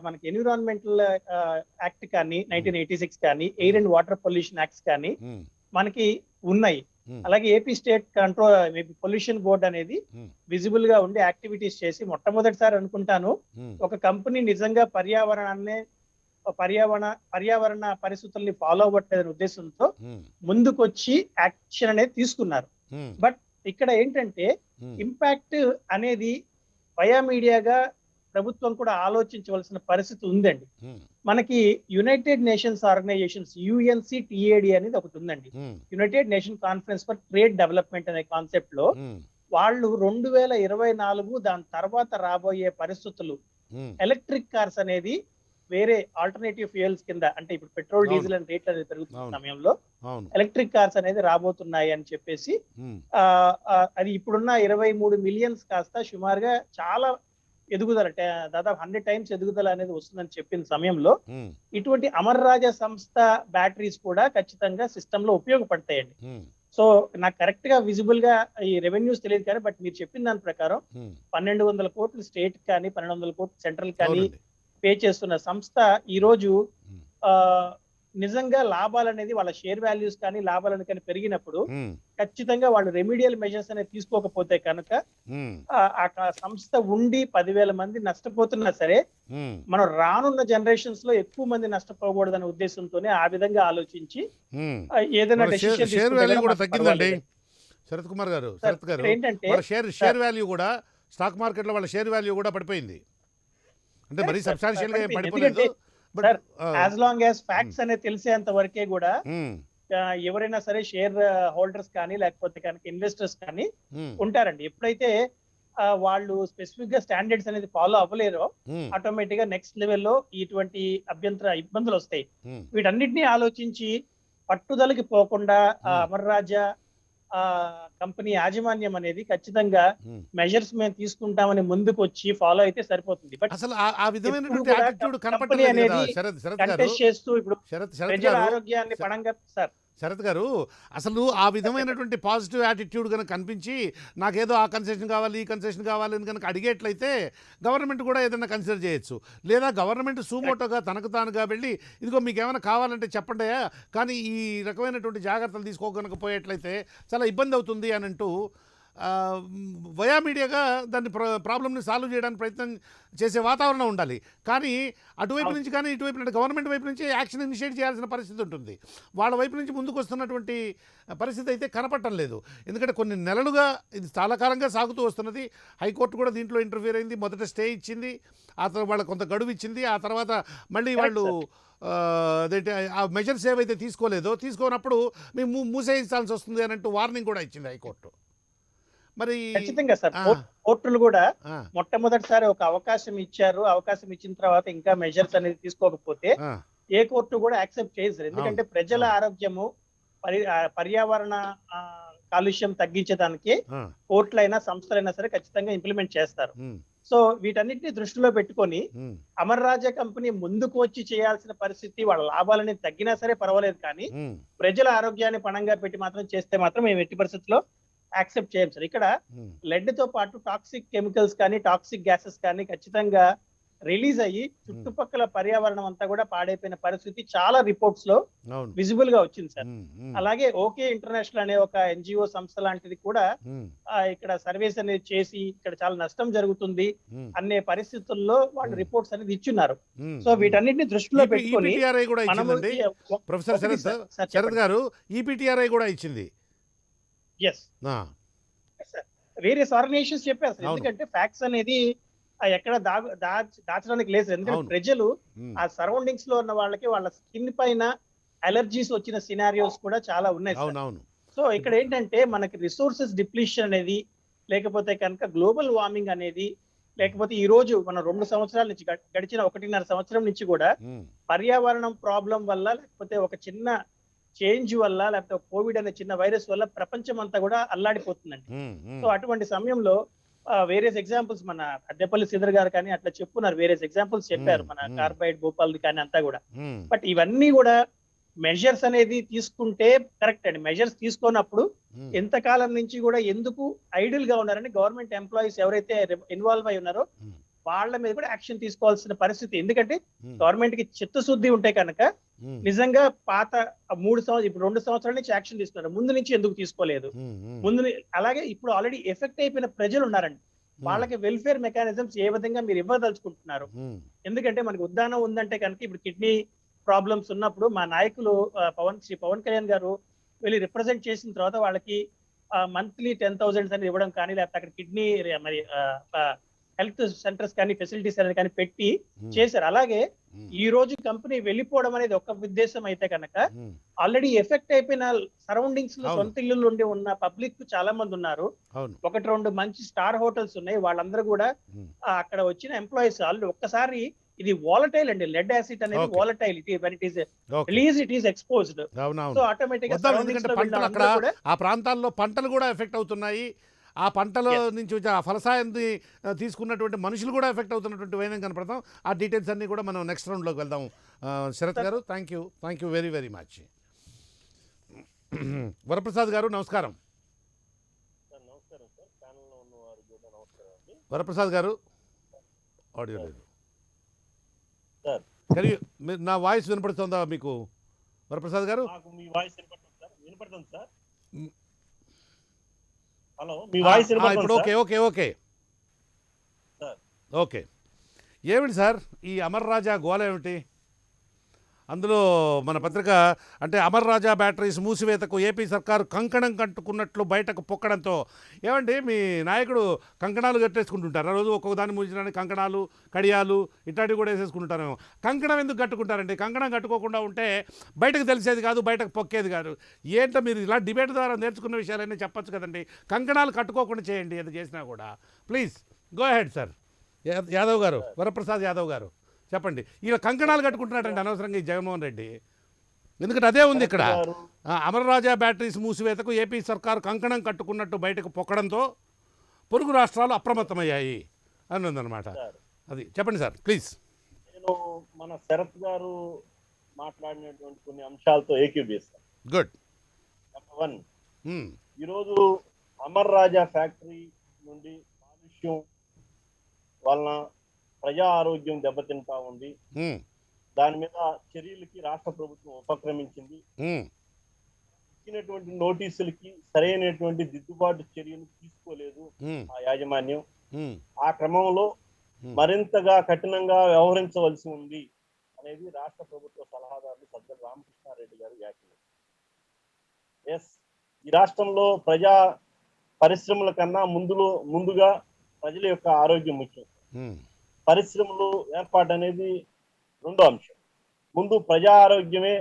మనకి ఎన్విరాన్మెంటల్ యాక్ట్ కానీ, 1986 కానీ, air and water pollution acts కానీ ఉమ్, మనకి ఉన్నాయి. ఉమ్, అలాగే AP state control pollution board అనేది ఉమ్, విజిబుల్ గా ఉండి యాక్టివిటీస్ చేసి మొట్టమొదటిసారి అనుకుంటాను ఉమ్, ఒక కంపెనీ నిజంగా పర్యావరణ పరిస్థితుల్ని ఫాలో అవ్వట్లేదనే ఉద్దేశంతో ఉమ్, ముందుకొచ్చి యాక్షన్ అనేది తీసుకున్నారు. ఉమ్, బట్ ఇక్కడ ఏంటంటే ఉమ్, ఇంపాక్ట్ అనేది వయా మీడియాగా ప్రభుత్వం కూడా ఆలోచించవలసిన పరిస్థితి ఉందండి. ఉమ్, మనకి యునైటెడ్ నేషన్స్ ఆర్గనైజేషన్స్ UNCTAD అనేది ఒకటి ఉందండి. Um, united nation conference for trade development అనే కాన్సెప్ట్ లో ఉమ్, వాళ్ళు 2024 దాని తర్వాత రాబోయే పరిస్థితులు, ఉమ్, ఎలక్ట్రిక్ కార్స్ అనేది వేరే ఆల్టర్నేటివ్ ఫ్యూయల్స్ కింద, అంటే ఇప్పుడు పెట్రోల్ అవును. డీజిల్ అని రేట్లు అనేది పెరుగుతున్న అవును. సమయంలో అవును. ఎలక్ట్రిక్ కార్స్ అనేది రాబోతున్నాయి అని చెప్పేసి ఉమ్, అది ఇప్పుడున్న 23 మిలియన్స్ కాస్త సుమారుగా చాలా ఎదుగుదల, దాదాపు 100 టైమ్స్ ఎదుగుదల అనేది వస్తుందని చెప్పిన సమయంలో ఉమ్, ఇటువంటి అమర్ రాజా సంస్థ బ్యాటరీస్ కూడా ఖచ్చితంగా సిస్టమ్ లో ఉపయోగపడతాయండి. ఉమ్, సో నాకు కరెక్ట్ గా విజిబుల్ గా ఈ రెవెన్యూస్ తెలియదు కానీ, బట్ మీరు చెప్పిన దాని ప్రకారం ఉమ్. 1200 కోట్లు స్టేట్ కానీ 1200 కోట్లు సెంట్రల్ కానీ అవునండి. పే చేస్తున్న సంస్థ ఈ రోజు ఉమ్, ఆ నిజంగా లాభాలు అనేది వాళ్ళ షేర్ వాల్యూస్ కానీ లాభాలను కానీ పెరిగినప్పుడు ఉమ్, ఖచ్చితంగా వాళ్ళు రెమిడియల్ మెజర్స్ అనేది తీసుకోకపోతే కనుక ఉమ్, సంస్థ ఉండి 10,000 మంది నష్టపోతున్నా సరే ఉమ్, మనం రానున్న జనరేషన్స్ లో ఎక్కువ మంది నష్టపోకూడదనే ఉద్దేశంతోనే ఆ విధంగా ఆలోచించి ఉమ్. ఏదైనా వాళ్ళ డెసిషన్ షేర్ తీసుకుంటే వాల్యూ కనుక కూడా మాకు తగ్గిందండి. పర్వాలేదు. శరత్ కుమార్ గారు, సార్, శరత్ గారు, ఇక్కడ ఏంటంటే వాళ్ళ షేర్ సార్, వాల్యూ కూడా స్టాక్ మార్కెట్లో వాళ్ళ షేర్ వాల్యూ కూడా పడిపోయింది. అంటే మరీ సార్, సబ్స్టాన్షియల్ గా ఏం పడిపోయింది. పడిపోలేదు. ఎందుకంటే but sir, as long as facts అనేది తెలిసేంత వరకే కూడా ఎవరైనా సరే షేర్ హోల్డర్స్ కానీ లేకపోతే కనుక ఇన్వెస్టర్స్ కానీ ఉంటారండి. ఎప్పుడైతే వాళ్ళు స్పెసిఫిక్ గా స్టాండర్డ్స్ అనేది ఫాలో అవ్వలేరో ఆటోమేటిక్ గా నెక్స్ట్ లెవెల్లో ఇటువంటి ఇబ్బందులు వస్తాయి. వీటన్నిటిని ఆలోచించి పట్టుదలకి పోకుండా అమర్ రాజా కంపెనీ యాజమాన్యం అనేది ఖచ్చితంగా మెజర్స్ మేము తీసుకుంటామని ముందుకు వచ్చి ఫాలో అయితే సరిపోతుంది. బట్ అసలు ఆ విధమైనటువంటి ఎప్పుడు కూడా యాటిట్యూడ్ కంపెనీ కనపడలేదు కదా అనేది శరత్ గారు. కంటెస్ట్ చేస్తూ ఇప్పుడు శరత్ ప్రజల గారు, ఆరోగ్యాన్ని పణంగా సార్ శరత్ గారు, అసలు ఆ విధమైనటువంటి పాజిటివ్ యాటిట్యూడ్ కనుక కనిపించి నాకేదో ఆ కన్సెషన్ కావాలి ఈ కన్సెషన్ కావాలి అని కనుక అడిగేట్లయితే గవర్నమెంట్ కూడా ఏదైనా కన్సిడర్ చేయొచ్చు. లేదా గవర్నమెంట్ సూమోటోగా తనకు తానుగా వెళ్ళి ఇదిగో మీకు ఏమైనా కావాలంటే చెప్పండియా, కానీ ఈ రకమైనటువంటి జాగ్రత్తలు తీసుకోకనకపోయేట్లయితే చాలా ఇబ్బంది అవుతుంది అని అంటూ వయా మీడియాగా దాన్ని ప్రాబ్లమ్ని సాల్వ్ చేయడానికి ప్రయత్నం చేసే వాతావరణం ఉండాలి. కానీ అటువైపు నుంచి కానీ ఇటువైపు నుంచి గవర్నమెంట్ వైపు నుంచి యాక్షన్ ఇనిషియేట్ చేయాల్సిన పరిస్థితి ఉంటుంది. వాళ్ళ వైపు నుంచి ముందుకు వస్తున్నటువంటి పరిస్థితి అయితే కనపడటం లేదు. ఎందుకంటే కొన్ని నెలలుగా ఇది చాలా కాలంగా సాగుతూ వస్తున్నది. హైకోర్టు కూడా దీంట్లో ఇంటర్ఫియర్ అయింది. మొదట స్టే ఇచ్చింది, ఆ తర్వాత వాళ్ళకి కొంత గడువు ఇచ్చింది, ఆ తర్వాత మళ్ళీ వాళ్ళు అదేంటి ఆ మెజర్స్ ఏవైతే తీసుకోనప్పుడు మేము మూసేయించాల్సి వస్తుంది అని అంటూ వార్నింగ్ కూడా ఇచ్చింది హైకోర్టు. మరి ఖచ్చితంగా సార్, కోర్టులు కూడా మొట్టమొదటిసారి ఒక అవకాశం ఇచ్చారు. అవకాశం ఇచ్చిన తర్వాత ఇంకా మెజర్స్ అనేది తీసుకోకపోతే ఏ కోర్టు కూడా యాక్సెప్ట్ చేయరు. ఎందుకంటే ప్రజల ఆరోగ్యము, పర్యావరణ కాలుష్యం తగ్గించడానికి కోర్టులైనా సంస్థలైనా సరే ఖచ్చితంగా ఇంప్లిమెంట్ చేస్తారు. సో వీటన్నిటిని దృష్టిలో పెట్టుకొని అమర్ రాజా కంపెనీ ముందుకు వచ్చి చేయాల్సిన పరిస్థితి, వాళ్ళ లాభాలని తగ్గినా సరే పర్వాలేదు, కానీ ప్రజల ఆరోగ్యాన్ని పణంగా పెట్టి మాత్రం చేస్తే మాత్రం మేము ఎట్టి పరిస్థితుల్లో యాక్సెప్ట్ చేయం సార్. ఇక్కడ లెడ్ తో పాటు టాక్సిక్ కెమికల్స్ కానీ టాక్సిక్ గ్యాసెస్ కానీ ఖచ్చితంగా రిలీజ్ అయ్యి చుట్టుపక్కల పర్యావరణం అంతా కూడా పాడైపోయిన పరిస్థితి చాలా రిపోర్ట్స్ లో విజిబుల్ గా వచ్చింది సార్. అలాగే ఓకే ఇంటర్నేషనల్ అనే ఒక ఎన్జిఓ సంస్థ లాంటిది కూడా ఇక్కడ సర్వేస్ అనేది చేసి ఇక్కడ చాలా నష్టం జరుగుతుంది అనే పరిస్థితుల్లో వాళ్ళు రిపోర్ట్స్ అనేది ఇచ్చున్నారు. సో వీటన్నిటిని దృష్టిలో పెట్టుకొని ప్రొఫెసర్ శరత్ గారు ఈపీటీఆర్ఐ కూడా ఇచ్చింది. వేరియస్ ఆర్గనైజేషన్స్ చెప్పారు సార్. ఎందుకంటే ఫ్యాక్ట్స్ అనేది ఎక్కడ దాచడానికి లేదు. ఎందుకంటే ప్రజలు ఆ సరౌండింగ్స్ లో ఉన్న వాళ్ళకి వాళ్ళ స్కిన్ పైన అలర్జీస్ వచ్చిన సినారియోస్ కూడా చాలా ఉన్నాయి. సో ఇక్కడ ఏంటంటే మనకి రిసోర్సెస్ డిప్లీషన్ అనేది, లేకపోతే కనుక గ్లోబల్ వార్మింగ్ అనేది, లేకపోతే ఈ రోజు మనం 2 సంవత్సరాల నుంచి గడిచిన 1.5 సంవత్సరం నుంచి కూడా పర్యావరణం ప్రాబ్లం వల్ల, లేకపోతే ఒక చిన్న చేంజ్ వల్ల, లేకపోతే కోవిడ్ అనే చిన్న వైరస్ వల్ల ప్రపంచం అంతా కూడా అల్లాడిపోతుందండి. సో అటువంటి సమయంలో వేరియస్ ఎగ్జాంపుల్స్ మన అద్దెపల్లి శ్రీధర్ గారు కానీ అట్లా చెప్పున్నారు, వేరియస్ ఎగ్జాంపుల్స్ చెప్పారు, మన కార్బైడ్ భోపాల్ కానీ అంతా కూడా. బట్ ఇవన్నీ కూడా మెజర్స్ అనేది తీసుకుంటే కరెక్ట్ అండి. మెజర్స్ తీసుకున్నప్పుడు ఎంతకాలం నుంచి కూడా ఎందుకు ఐడిల్ గా ఉన్నారని గవర్నమెంట్ ఎంప్లాయీస్ ఎవరైతే ఇన్వాల్వ్ అయి ఉన్నారో వాళ్ళ మీద కూడా యాక్షన్ తీసుకోవాల్సిన పరిస్థితి. ఎందుకంటే గవర్నమెంట్ కి చిత్తశుద్ధి ఉంటే కనుక నిజంగా పాత 3 సంవత్సరాలు ఇప్పుడు 2 సంవత్సరాల నుంచి యాక్షన్ తీసుకున్నారు, ముందు నుంచి ఎందుకు తీసుకోలేదు? అలాగే ఇప్పుడు ఆల్రెడీ ఎఫెక్ట్ అయిపోయిన ప్రజలు ఉన్నారండి, వాళ్ళకి వెల్ఫేర్ మెకానిజమ్స్ ఏ విధంగా మీరు ఇవ్వదలుచుకుంటున్నారు? ఎందుకంటే మనకి ఉద్దానం ఉందంటే కనుక ఇప్పుడు కిడ్నీ ప్రాబ్లమ్స్ ఉన్నప్పుడు మా నాయకులు పవన్ కళ్యాణ్ గారు వెళ్ళి రిప్రజెంట్ చేసిన తర్వాత వాళ్ళకి మంత్లీ 10,000 అని ఇవ్వడం కానీ, లేకపోతే అక్కడ కిడ్నీ మరి హెల్త్ సెంటర్స్ కానీ ఫెసిలిటీస్ అనేది కానీ పెట్టి చేశారు. అలాగే ఈ రోజు కంపెనీ వెళ్ళిపోవడం అనేది ఒక ఉద్దేశం అయితే కనుక ఆల్రెడీ ఎఫెక్ట్ అయిపోయిన సరౌండింగ్స్ లో సొంత ఇల్లు నుండి ఉన్న పబ్లిక్ చాలా మంది ఉన్నారు. 1-2 మంచి స్టార్ హోటల్స్ ఉన్నాయి, వాళ్ళందరూ కూడా అక్కడ వచ్చిన ఎంప్లాయీస్ వాళ్ళు ఒక్కసారి ఇది వాలటైల్ అండి. లెడ్ యాసిడ్ అనేది Okay. Volatile. It is okay. Release, it is exposed. So అవునవును. ఆటోమేటిక్ గా వద్దాం, సరౌండింగ్స్ ఎందుకంటే లో పంటలు అక్కడ వీళ్ళందరూ కూడా ఆ ప్రాంతాల్లో పంటలు కూడా ఎఫెక్ట్ అవుతున్నాయి. ఆ పంటల Yes. నుంచి వచ్చే ఆ ఫలసాయాన్ని తీసుకున్నటువంటి మనుషులు కూడా ఎఫెక్ట్ అవుతున్నటువంటి వైనం కనపడతాం. ఆ డీటెయిల్స్ అన్నీ కూడా మనం నెక్స్ట్ రౌండ్లోకి వెళ్దాం. శరత్ గారు, thank you very very much. Varaprasad గారు నమస్కారం. నమస్కారం సార్, ఛానల్లో ఉన్న వారు కూడా నమస్కారం అండి. వరప్రసాద్ గారు ఆడియో లేదు సార్. కానీ నా వాయిస్ వినపడుతుందా మీకు వరప్రసాద్ గారు? నాకు మీ వాయిస్ వినపడుతుంది సార్. వినపడుతుంది సార్. మ్. హలో, మీ వాయిస్ ఇప్పుడు వినపడుతుంది okay sir. Okay okay sir. Okay. ఏమిటి సార్ ఈ అమర్ రాజా గోల ఏమిటి? అందులో మన పత్రిక అంటే అమర్ రాజా బ్యాటరీస్ మూసివేతకు ఏపీ సర్కారు కంకణం కట్టుకున్నట్లు బయటకు పొక్కడంతో, ఏమండి మీ నాయకుడు కంకణాలు కట్టేసుకుంటుంటారు రోజు ఒక్కొక్క దాన్ని మూయించడానికి, కంకణాలు కడియాలు ఇట్లాంటివి కూడా వేసేసుకుంటారేమో. కంకణం ఎందుకు కట్టుకుంటారండి? కంకణం కట్టుకోకుండా ఉంటే బయటకు తెలిసేది కాదు, బయటకు పొక్కేది కాదు. ఏంటో మీరు ఇలా డిబేట్ ద్వారా నేర్చుకున్న విషయాలన్నీ చెప్పొచ్చు కదండి. కంకణాలు కట్టుకోకుండా చేయండి అది చేసినా కూడా. Please go ahead sir. Yadav గారు, వరప్రసాద్ యాదవ్ గారు చెప్పండి. ఇలా కంకణాలు కట్టుకుంటున్నాడండి అనవసరంగా ఈ జగన్మోహన్ రెడ్డి. ఎందుకంటే అదే ఉంది ఇక్కడ. అమర్ రాజా బ్యాటరీస్ మూసివేతకు ఏపీ సర్కారు కంకణం కట్టుకున్నట్టు బయటకు పొక్కడంతో పొరుగు రాష్ట్రాలు అప్రమత్తమయ్యాయి అని ఉందన్నమాట. అది చెప్పండి సార్ ప్లీజ్. నేను మన శరత్ గారు మాట్లాడినటువంటి కొన్ని అంశాలతో ఏకీభవిస్తాను. గుడ్. నెంబర్ 1, ఈరోజు అమర్ రాజా ఫ్యాక్టరీ నుండి కాలుష్యం వలన ప్రజా ఆరోగ్యం దెబ్బతింటా ఉంది. దాని మీద చర్యలకి రాష్ట్ర ప్రభుత్వం ఉపక్రమించింది. ఇచ్చినటువంటి నోటీసులకి సరైనటువంటి దిద్దుబాటు చర్యలు తీసుకోలేదు ఆ యాజమాన్యం. ఆ క్రమంలో మరింతగా కఠినంగా వ్యవహరించవలసి ఉంది అనేది రాష్ట్ర ప్రభుత్వ సలహాదారులు సజ్జల రామకృష్ణారెడ్డి గారు వ్యాఖ్యలు. ఈ రాష్ట్రంలో ప్రజా పరిశ్రమల కన్నా ముందుగా ప్రజల యొక్క ఆరోగ్యం ముఖ్యం. పరిశ్రమలు ఏర్పాటు అనేది రెండో అంశం. ముందు ప్రజా ఆరోగ్యమే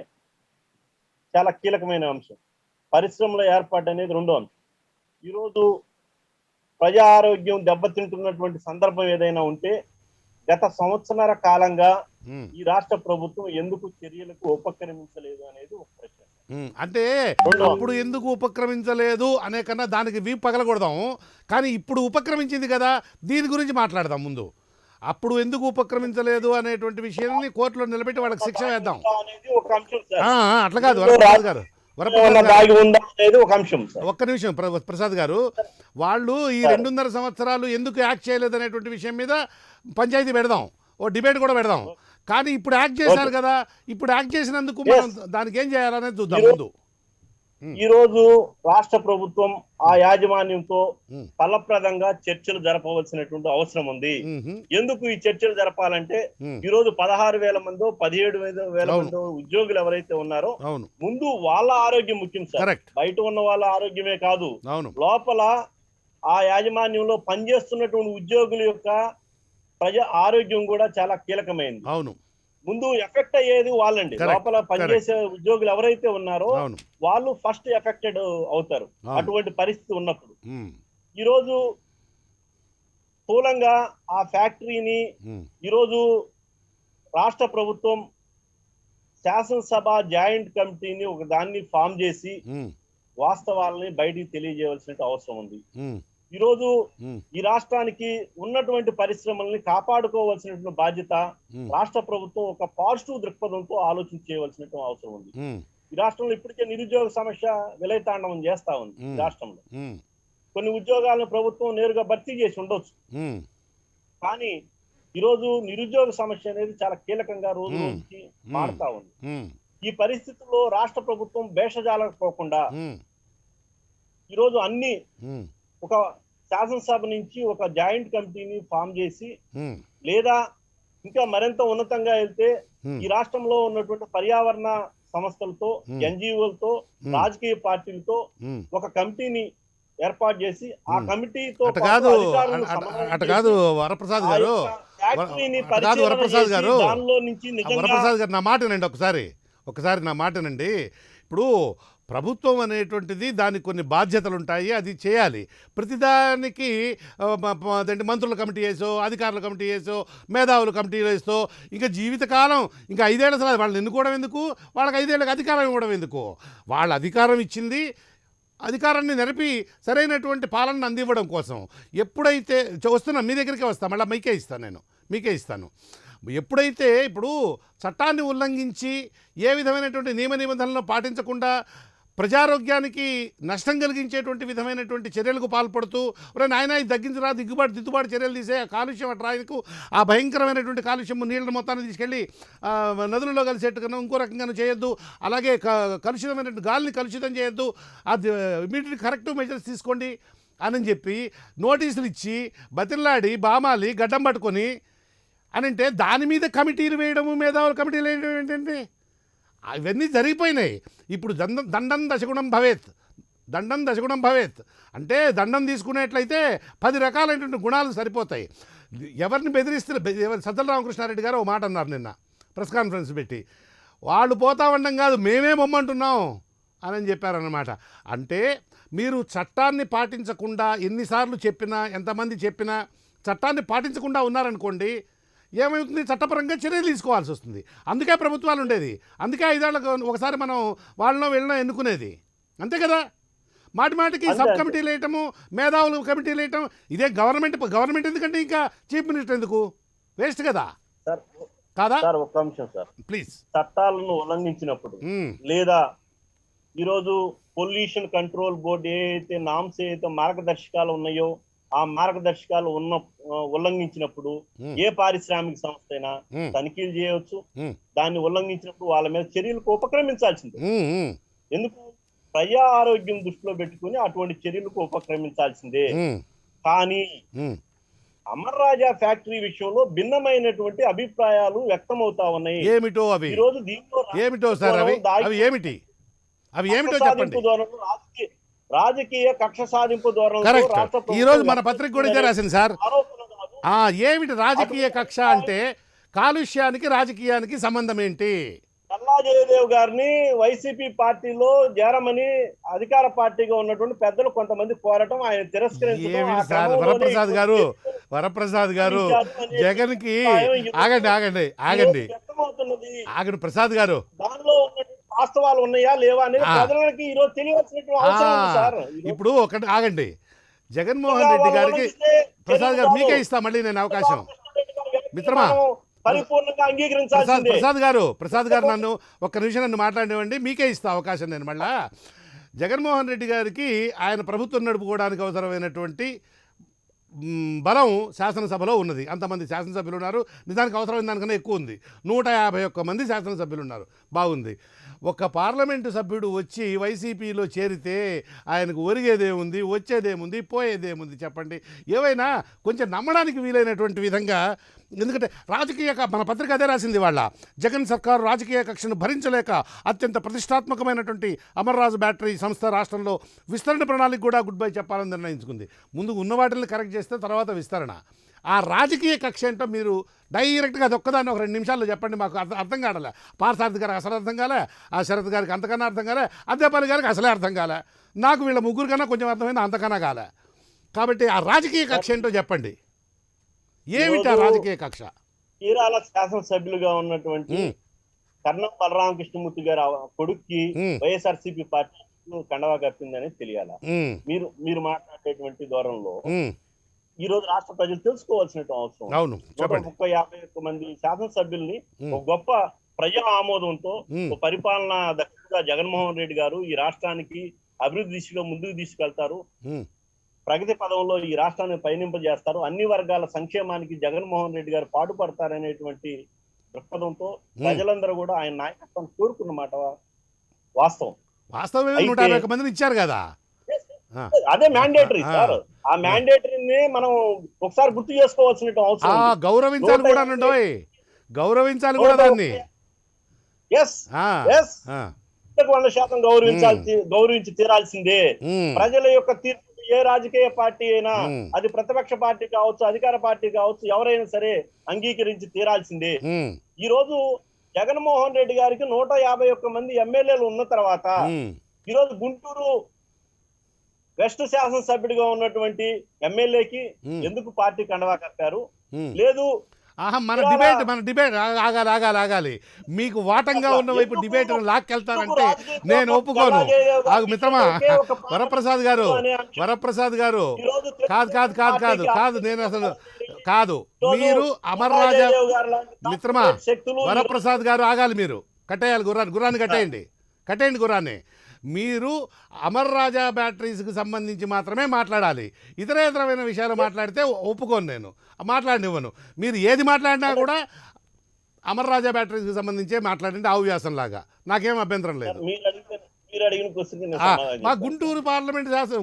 చాలా కీలకమైన అంశం. పరిశ్రమల ఏర్పాటు అనేది రెండో అంశం. ఈరోజు ప్రజా ఆరోగ్యం దెబ్బతింటున్నటువంటి సందర్భం ఏదైనా ఉంటే గత సంవత్సరాల కాలంగా ఈ రాష్ట్ర ప్రభుత్వం ఎందుకు చర్యలకు ఉపక్రమించలేదు అనేది ఒక ప్రశ్న. అంటే అప్పుడు ఎందుకు ఉపక్రమించలేదు అనే కన్నా దానికి వీపు పగలకూడదాము. కానీ ఇప్పుడు ఉపక్రమించింది కదా, దీని గురించి మాట్లాడదాం ముందు. అప్పుడు ఎందుకు ఉపక్రమించలేదు అనేటువంటి విషయాన్ని కోర్టులో నిలబెట్టి వాళ్ళకి శిక్ష వేద్దాం. అట్లా కాదు వరప్రసాద్ గారు, ఒక్క నిమిషం ప్రసాద్ గారు. వాళ్ళు ఈ 2.5 సంవత్సరాలు ఎందుకు యాక్ట్ చేయలేదు అనేటువంటి విషయం మీద పంచాయతీ పెడదాం, ఓ డిబేట్ కూడా పెడదాం. కానీ ఇప్పుడు యాక్ట్ చేశారు కదా, ఇప్పుడు యాక్ట్ చేసినందుకు మనం దానికి ఏం చేయాలనేది చూద్దాం ముందు. ఈ రోజు రాష్ట్ర ప్రభుత్వం ఆ యాజమాన్యంతో ఫలప్రదంగా చర్చలు జరపవలసినటువంటి అవసరం ఉంది. ఎందుకు ఈ చర్చలు జరపాలంటే ఈ రోజు 16,000 మందో 17,000 మందో ఉద్యోగులు ఎవరైతే ఉన్నారో ముందు వాళ్ళ ఆరోగ్యం ముఖ్యం సార్. బయట ఉన్న వాళ్ళ ఆరోగ్యమే కాదు, లోపల ఆ యాజమాన్యంలో పనిచేస్తున్నటువంటి ఉద్యోగుల యొక్క ప్రజా ఆరోగ్యం కూడా చాలా కీలకమైంది. అవును, ముందు ఎఫెక్ట్ అయ్యేది వాళ్ళండి. లోపల పనిచేసే ఉద్యోగులు ఎవరైతే ఉన్నారో వాళ్ళు ఫస్ట్ ఎఫెక్టెడ్ అవుతారు అటువంటి పరిస్థితి ఉన్నప్పుడు. ఈరోజు స్థూలంగా ఆ ఫ్యాక్టరీని ఈరోజు రాష్ట్ర ప్రభుత్వం శాసనసభ జాయింట్ కమిటీని ఒక దాన్ని ఫామ్ చేసి వాస్తవాలని బయటికి తెలియజేయవలసిన అవసరం ఉంది. ఈరోజు ఈ రాష్ట్రానికి ఉన్నటువంటి పరిశ్రమల్ని కాపాడుకోవాల్సినటువంటి బాధ్యత రాష్ట్ర ప్రభుత్వం ఒక పాజిటివ్ దృక్పథంతో ఆలోచన చేయవలసిన అవసరం ఉంది. ఈ రాష్ట్రంలో ఇప్పటికే నిరుద్యోగ సమస్య విలయతాండవం చేస్తా ఉంది. ఈ రాష్ట్రంలో కొన్ని ఉద్యోగాలను ప్రభుత్వం నేరుగా భర్తీ చేసి ఉండొచ్చు, కానీ ఈరోజు నిరుద్యోగ సమస్య అనేది చాలా కీలకంగా రోజు రోజుకి మారుతా ఉంది. ఈ పరిస్థితుల్లో రాష్ట్ర ప్రభుత్వం భేషజాలకపోకుండా ఈరోజు అన్ని ఒక శాసనసభ నుంచి ఒక జాయింట్ కమిటీని ఫామ్ చేసి, లేదా ఇంకా మరింత ఉన్నతంగా వెళ్తే ఈ రాష్ట్రంలో ఉన్నటువంటి పర్యావరణ సంస్థలతో, ఎన్జిఓలతో, రాజకీయ పార్టీలతో ఒక కమిటీని ఏర్పాటు చేసి ఆ కమిటీతో వరప్రసాద్ గారు నా మాట నండి, ఒకసారి నా మాట నండి. ఇప్పుడు ప్రభుత్వం అనేటువంటిది దానికి కొన్ని బాధ్యతలు ఉంటాయి, అది చేయాలి. ప్రతిదానికి అదేంటి మంత్రుల కమిటీ వేసో, అధికారుల కమిటీ వేసో, మేధావుల కమిటీ వేసో, ఇంకా జీవితకాలం ఇంకా 5 ఏళ్ళ అసలు వాళ్ళని ఎన్నుకోవడం ఎందుకు, వాళ్ళకి 5 ఏళ్ళకి అధికారం ఇవ్వడం ఎందుకు? వాళ్ళ అధికారం ఇచ్చింది అధికారాన్ని నిరపి సరైనటువంటి పాలనను అందివ్వడం కోసం. ఎప్పుడైతే వస్తున్నా మీ దగ్గరికే వస్తాను, మళ్ళీ మీకే ఇస్తాను. ఎప్పుడైతే ఇప్పుడు చట్టాన్ని ఉల్లంఘించి ఏ విధమైనటువంటి నియమ నిబంధనలను పాటించకుండా ప్రజారోగ్యానికి నష్టం కలిగించేటువంటి విధమైనటువంటి చర్యలకు పాల్పడుతూ నాయన తగ్గించరా, దిద్దుబాటు చర్యలు తీసే కాలుష్యం అట్రాయకు, ఆ భయంకరమైనటువంటి కాలుష్యం నీళ్ళ మొత్తాన్ని తీసుకెళ్ళి నదులలో కలిసేట్టుగా ఇంకో రకంగా చేయొద్దు, అలాగే కలుషితమైనటువంటి గాలిని కలుషితం చేయొద్దు, అది ఇమీడియట్ కరెక్టివ్ మెజర్స్ తీసుకోండి అని చెప్పి నోటీసులు ఇచ్చి బతిల్లాడి బామాలి గడ్డం పట్టుకొని అని అంటే దాని మీద కమిటీలు వేయడము, మేధావుల కమిటీలు వేయడం ఏంటంటే అవన్నీ జరిగిపోయినాయి. ఇప్పుడు దండం దశగుణం భవేత్ అంటే దండం తీసుకునేట్లయితే 10 రకాలైనటువంటి గుణాలు సరిపోతాయి. ఎవరిని బెదిరిస్తే సజ్జల రామకృష్ణారెడ్డి గారు ఓ మాట అన్నారు నిన్న ప్రెస్ కాన్ఫరెన్స్ పెట్టి, వాళ్ళు పోతా ఉండడం కాదు మేమే బొమ్మంటున్నాం అని చెప్పారన్నమాట. అంటే మీరు చట్టాన్ని పాటించకుండా ఎన్నిసార్లు చెప్పినా, ఎంతమంది చెప్పినా చట్టాన్ని పాటించకుండా ఉన్నారనుకోండి, ఏమవుతుంది, చట్టపరంగా చర్యలు తీసుకోవాల్సి వస్తుంది. అందుకే ప్రభుత్వాలు ఉండేది, అందుకే 5 ఏళ్ళకు ఒకసారి మనం వాళ్ళనో వీళ్ళనో ఎన్నుకునేది, అంతే కదా. మాటికి సబ్ కమిటీలు వేయటము, మేధావులు కమిటీలు వేయటం, ఇదే గవర్నమెంట్ ఎందుకంటే ఇంకా చీఫ్ మినిస్టర్ ఎందుకు, వేస్ట్ కదా కాదా? సార్ ఒక్క అంశం సార్, ప్లీజ్. చట్టాలను ఉల్లంఘించినప్పుడు లేదా ఈరోజు పొల్యూషన్ కంట్రోల్ బోర్డు ఏదైతే నామ్స్ ఏదైతే మార్గదర్శకాలు ఉన్నాయో ఆ మార్గదర్శకాలు ఉల్లంఘించినప్పుడు ఏ పారిశ్రామిక సంస్థ అయినా తనిఖీలు చేయవచ్చు. దాన్ని ఉల్లంఘించినప్పుడు వాళ్ళ మీద చర్యలకు ఉపక్రమించాల్సిందే. ఎందుకు? ప్రజా ఆరోగ్యం దృష్టిలో పెట్టుకుని అటువంటి చర్యలకు ఉపక్రమించాల్సిందే. కానీ అమర్ రాజా ఫ్యాక్టరీ విషయంలో భిన్నమైనటువంటి అభిప్రాయాలు వ్యక్తమవుతా ఉన్నాయి. ఏమిటో అవి? ఈ రోజు దీంట్లో ఏమిటో సార్ అవి ఏమిటి? చెప్పండి. రాజకీయ కక్ష సాధింపు ధోరణిలో ఈ రోజు మన పత్రిక కూడా ఇదే రాసింది సార్. ఏమిటి రాజకీయ కక్ష అంటే? కాలుష్యానికి రాజకీయానికి సంబంధం ఏంటి? నల్లా జయదేవ్ గారిని వైసీపీ పార్టీలో చేరమని అధికార పార్టీగా ఉన్నటువంటి పెద్దలు కొంతమంది కోరటం, ఆయన తిరస్కరించడం. వరప్రసాద్ గారు జగన్ కి ఆగండి ప్రసాద్ గారు, దానిలో వాస్తవాలు ఉన్నాయా లేవా అనేది ప్రజలకి ఈ రోజు తెలియాల్సినటువంటి అవసరం ఉంది సార్. ఇప్పుడు ఒకటి ఆగండి, జగన్మోహన్ రెడ్డి గారికి ప్రసాద్ గారు మీకే ఇస్తా మళ్ళీ నేను అవకాశం. మిత్రమా పరిపూర్ణంగా అంగీకరించాల్సిందే. ప్రసాద్ గారు నన్ను ఒక్క నిమిషం నన్ను మాట్లాడేవండి, మీకే ఇస్తా అవకాశం నేను మళ్ళా. జగన్మోహన్ రెడ్డి గారికి ఆయన ప్రభుత్వం నడుపుకోవడానికి అవసరమైనటువంటి బలం శాసనసభలో ఉన్నది. అంతమంది శాసనసభ్యులు ఉన్నారు, నిజానికి అవసరమైన దానికన్నా ఎక్కువ ఉంది. 151 మంది శాసనసభ్యులు ఉన్నారు, బాగుంది. ఒక పార్లమెంటు సభ్యుడు వచ్చి వైసీపీలో చేరితే ఆయనకు ఒరిగేదేముంది, వచ్చేదేముంది, పోయేదేముంది చెప్పండి? ఏవైనా కొంచెం నమ్మడానికి వీలైనటువంటి విధంగా. ఎందుకంటే మన పత్రిక అదే రాసింది వాళ్ళ, జగన్ సర్కారు రాజకీయ కక్షను భరించలేక అత్యంత ప్రతిష్టాత్మకమైనటువంటి అమర్రాజు బ్యాటరీ సంస్థ రాష్ట్రంలో విస్తరణ ప్రణాళిక కూడా గుడ్ బై చెప్పాలని నిర్ణయించుకుంది. ముందు ఉన్న వాటిని కరెక్ట్ చేస్తే తర్వాత విస్తరణ. ఆ రాజకీయ కక్ష ఏంటో మీరు డైరెక్ట్గా అది ఒక్కదాన్ని ఒక 2 నిమిషాల్లో చెప్పండి, మాకు అర్థం కాలే. పార్థసారథి గారికి అసలు అర్థం కాలే, ఆ శరత్ గారికి అంతకన్నా అర్థం కాలే, అద్దేపల్లి గారికి అసలే అర్థం కాలే, నాకు వీళ్ళ ముగ్గురు కన్నా కొంచెం అర్థమైంది, అంతకన్నా కాలే. కాబట్టి ఆ రాజకీయ కక్ష ఏంటో చెప్పండి, ఏమిటి ఆ రాజకీయ కక్ష? చీరాల శాసనసభ్యులుగా ఉన్నటువంటి కర్ణం బలరామకృష్ణమూర్తి గారు కొడుక్కి వైఎస్ఆర్సీపీ పార్టీ కండవా కప్పిందని తెలియాలా? మీరు మాట్లాడేటువంటి ధోరణిలో ఈ రోజు రాష్ట్ర ప్రజలు తెలుసుకోవాల్సిన అవసరం. 130-150 మంది శాసనసభ్యుల్ని ఒక గొప్ప ప్రజా ఆమోదంతో పరిపాలనా దక్షతగా జగన్మోహన్ రెడ్డి గారు ఈ రాష్ట్రానికి అభివృద్ధి దిశలో ముందుకు తీసుకెళ్తారు, ప్రగతి పదంలో ఈ రాష్ట్రాన్ని పయనింపజేస్తారు, అన్ని వర్గాల సంక్షేమానికి జగన్మోహన్ రెడ్డి గారు పాటుపడతారనేటువంటి దృక్పథంతో ప్రజలందరూ కూడా ఆయన నాయకత్వం కోరుకున్నమాట వాస్తవం. 150 మందిని ఇచ్చారు కదా, అదే మ్యాండేటరీ సార్. ఆ మ్యాండేటరీని మనం ఒకసారి గుర్తు చేసుకోవాల్సిన అవసరం. గౌరవించాలి కూడా దాన్ని. 100% గౌరవించి తీరాల్సిందే. ప్రజల యొక్క తీర్పు ఏ రాజకీయ పార్టీ అయినా, అది ప్రతిపక్ష పార్టీ కావచ్చు, అధికార పార్టీ కావచ్చు, ఎవరైనా సరే అంగీకరించి తీరాల్సిందే. ఈ రోజు జగన్మోహన్ రెడ్డి గారికి 151 మంది ఎమ్మెల్యేలు ఉన్న తర్వాత ఈరోజు గుంటూరు వెస్ట్ శాసనసభ్యుడిగా ఉన్నటువంటి ఎమ్మెల్యేకి ఎందుకు పార్టీ కండవా కట్టారు? లేదు ఆహా, మన డిబేట్ ఆగాలి. మీకు వాటంగా ఉన్న వైపు డిబేట్ లాక్కెళ్తానంటే నేను ఒప్పుకోను. మిత్రమా వరప్రసాద్ గారు కాదు నేను అసలు కాదు. మీరు అమర్ రాజా మిత్రమా వరప్రసాద్ గారు ఆగాలి. మీరు కట్టేయాలి గుర్రాన్ని కట్టేయండి గుర్రాన్ని. మీరు అమర్ రాజా బ్యాటరీస్కి సంబంధించి మాత్రమే మాట్లాడాలి. ఇతరమైన విషయాలు మాట్లాడితే ఒప్పుకోను, నేను మాట్లాడనివ్వను. మీరు ఏది మాట్లాడినా కూడా అమర్ రాజా బ్యాటరీస్కి సంబంధించే మాట్లాడండి, ఆవు వ్యాసంలాగా. నాకేం అభ్యంతరం లేదు. మా గుంటూరు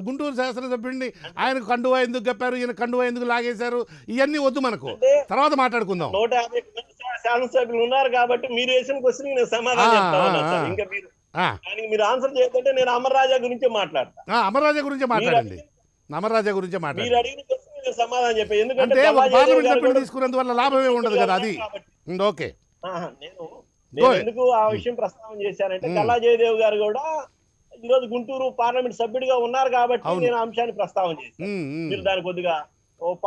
గుంటూరు శాసనసభ్యుడిని ఆయన కండువా ఎందుకు కప్పారు, ఈయన కండువా ఎందుకు లాగేశారు, ఇవన్నీ వద్దు మనకు, తర్వాత మాట్లాడుకుందాం. 150 శాసనసభ్యులు ఉన్నారు కాబట్టి మీరు వేసిన క్వశ్చన్ నేను సమాధానం చెప్తాను. ఇంకా మీరు ఆన్సర్ చేయకుంటే నేను అమర్ రాజా గురించే మాట్లాడతా. అమర్ రాజా గురించే మాట్లాడండి. మీరు అడిగిన క్వశ్చన్ నేను సమాధానం చెప్పాను. ఎందుకంటే పార్లమెంట్ సభ్యులు తీసుకున్నందువల్ల లాభమే ఉండదు కదా అది. ఓకే, నేను ఎందుకు ఆ విషయం ప్రస్తావన చేశానంటే కళా జయదేవ్ గారు కూడా ఈరోజు గుంటూరు పార్లమెంట్ సభ్యుడిగా ఉన్నారు కాబట్టి నేను అంశాన్ని ప్రస్తావన చేశాను. మీరు దాన్ని కొద్దిగా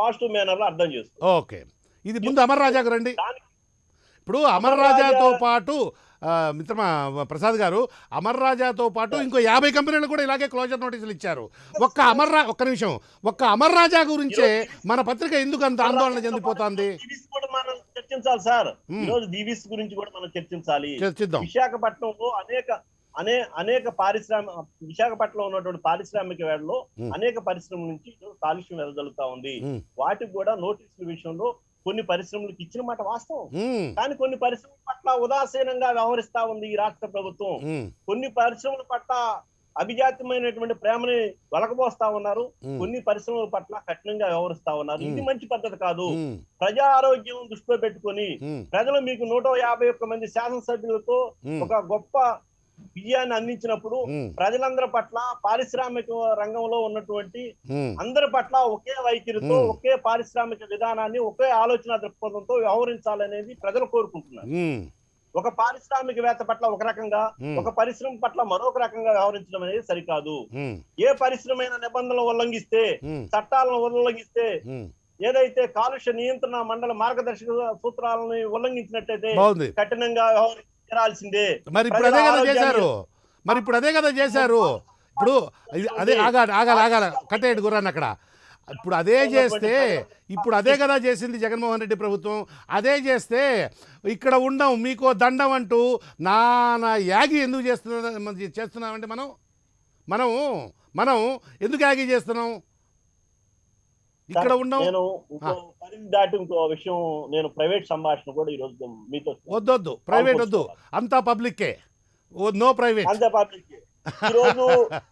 పాజిటివ్ మేనర్ లో అర్థం చేసుకోండి. ఓకే, ఇది ముందు అమర్ రాజాకు రండి. ఇప్పుడు అమర్ రాజాతో పాటు మిత్రమా ప్రసాద్ గారు, అమర్ రాజాతో పాటు ఇంకో 50 కంపెనీలు కూడా ఇలాగే క్లోజర్ నోటీసులు ఇచ్చారు. ఒక్క నిమిషం, అమర్ రాజా గురించే మన పత్రిక ఎందుకు అంత ఆందోళన చెందిపోతుంది? మనం చర్చించాలి సార్. ఈరోజు దీవిస్ గురించి కూడా మనం చర్చించాలి. విశాఖపట్నంలో అనేక విశాఖపట్నంలో ఉన్నటువంటి పారిశ్రామిక వేళలో అనేక పరిశ్రమల నుంచి కాలుష్యం వెదజల్లుతా ఉంది. వాటికి కూడా నోటీసుల విషయంలో కొన్ని పరిశ్రమలకు ఇచ్చిన మాట వాస్తవం, కానీ కొన్ని పరిశ్రమల పట్ల ఉదాసీనంగా వ్యవహరిస్తా ఉంది ఈ రాష్ట్ర ప్రభుత్వం. కొన్ని పరిశ్రమల పట్ల అభిజాత్యమైనటువంటి ప్రేమని వెలకబోస్తా ఉన్నారు, కొన్ని పరిశ్రమల పట్ల కఠినంగా వ్యవహరిస్తా ఉన్నారు. ఇది మంచి పద్ధతి కాదు. ప్రజా ఆరోగ్యం దృష్టిలో పెట్టుకొని ప్రజలు మీకు 151 మంది శాసనసభ్యులతో ఒక గొప్ప విజయాన్ని అందించినప్పుడు ప్రజలందరి పట్ల పారిశ్రామిక రంగంలో ఉన్నటువంటి అందరి పట్ల ఒకే వైఖరితో, ఒకే పారిశ్రామిక విధానాన్ని, ఒకే ఆలోచన దృక్పథంతో వ్యవహరించాలనేది ప్రజలు కోరుకుంటున్నారు. ఒక పారిశ్రామికవేత్త పట్ల ఒక రకంగా, ఒక పరిశ్రమ పట్ల మరొక రకంగా వ్యవహరించడం అనేది సరికాదు. ఏ పరిశ్రమైన నిబంధనలు ఉల్లంఘిస్తే, చట్టాలను ఉల్లంఘిస్తే, ఏదైతే కాలుష్య నియంత్రణ మండలి మార్గదర్శక సూత్రాలను ఉల్లంఘించినట్లయితే కఠినంగా వ్యవహరించాల్సిందే. మరి ఇప్పుడు అదే కదా చేశారు. ఇప్పుడు అదే ఆగాల కట్టేయండి గుర్రాన్ని అక్కడ. ఇప్పుడు అదే కదా చేసింది జగన్మోహన్ రెడ్డి ప్రభుత్వం. అదే చేస్తే ఇక్కడ ఉండం, మీకో దండం అంటూ నానా యాగి ఎందుకు చేస్తున్నామంటే మనం ఎందుకు యాగి చేస్తున్నాం? ఇక్కడ ఉన్నాం. నేను దాటి ఇంకో విషయం, నేను ప్రైవేట్ సంభాషణ కూడా ఈరోజు మీతో వద్దు, ప్రైవేట్ వద్దు, అంతా పబ్లిక్కే, నో ప్రైవేట్, అంతా పబ్లిక్కే. ఈరోజు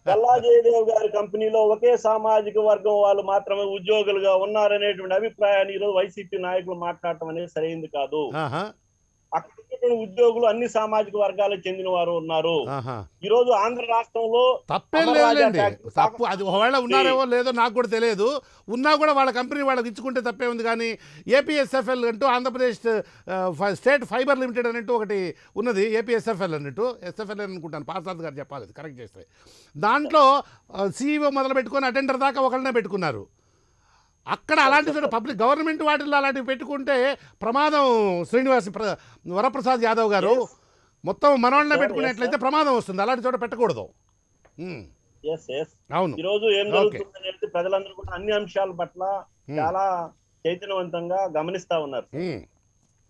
కళా జయదేవ్ గారి కంపెనీలో ఒకే సామాజిక వర్గం వాళ్ళు మాత్రమే ఉద్యోగులుగా ఉన్నారనేటువంటి అభిప్రాయాన్ని ఈరోజు వైసీపీ నాయకులు మాట్లాడటం అనేది సరైంది కాదు. అక్కడ ఉద్యోగులు అన్ని సామాజిక వర్గాలకు చెందిన వారు ఉన్నారు. ఈ రోజు ఆంధ్ర రాష్ట్రంలో తప్పేం లేదండి. తప్పు అది ఒకవేళ ఉన్నారేమో లేదో నాకు కూడా తెలియదు. ఉన్నా కూడా వాళ్ళ కంపెనీ వాళ్ళకి ఇచ్చుకుంటే తప్పే ఉంది. కానీ ఏపీఎస్ఎఫ్ఎల్ అంటూ ఆంధ్రప్రదేశ్ స్టేట్ ఫైబర్ లిమిటెడ్ అన్నట్టు ఒకటి ఉన్నది. ఏపీఎస్ఎఫ్ఎల్ అన్నట్టు, ఎస్ఎఫ్ఎల్ అనుకుంటాను, పార్సాద్ గారు చెప్పాలి కరెక్ట్ చేస్తే. దాంట్లో సీఈఓ మొదలు పెట్టుకొని అటెండర్ దాకా ఒకళ్ళనే పెట్టుకున్నారు. అక్కడ అలాంటి చోట పబ్లిక్ గవర్నమెంట్ వాటిల్లో అలాంటివి పెట్టుకుంటే ప్రమాదం. వరప్రసాద్ యాదవ్ గారు మొత్తం మనోళ్ళనే పెట్టుకునేట్లయితే ప్రమాదం వస్తుంది. అలాంటి చోట పెట్టకూడదు. అవును. ఈ రోజు ఏం జరుగుతుందనేది ప్రజలందరూ కూడా అన్ని అంశాల పట్ల చాలా చైతన్యవంతంగా గమనిస్తా ఉన్నారు.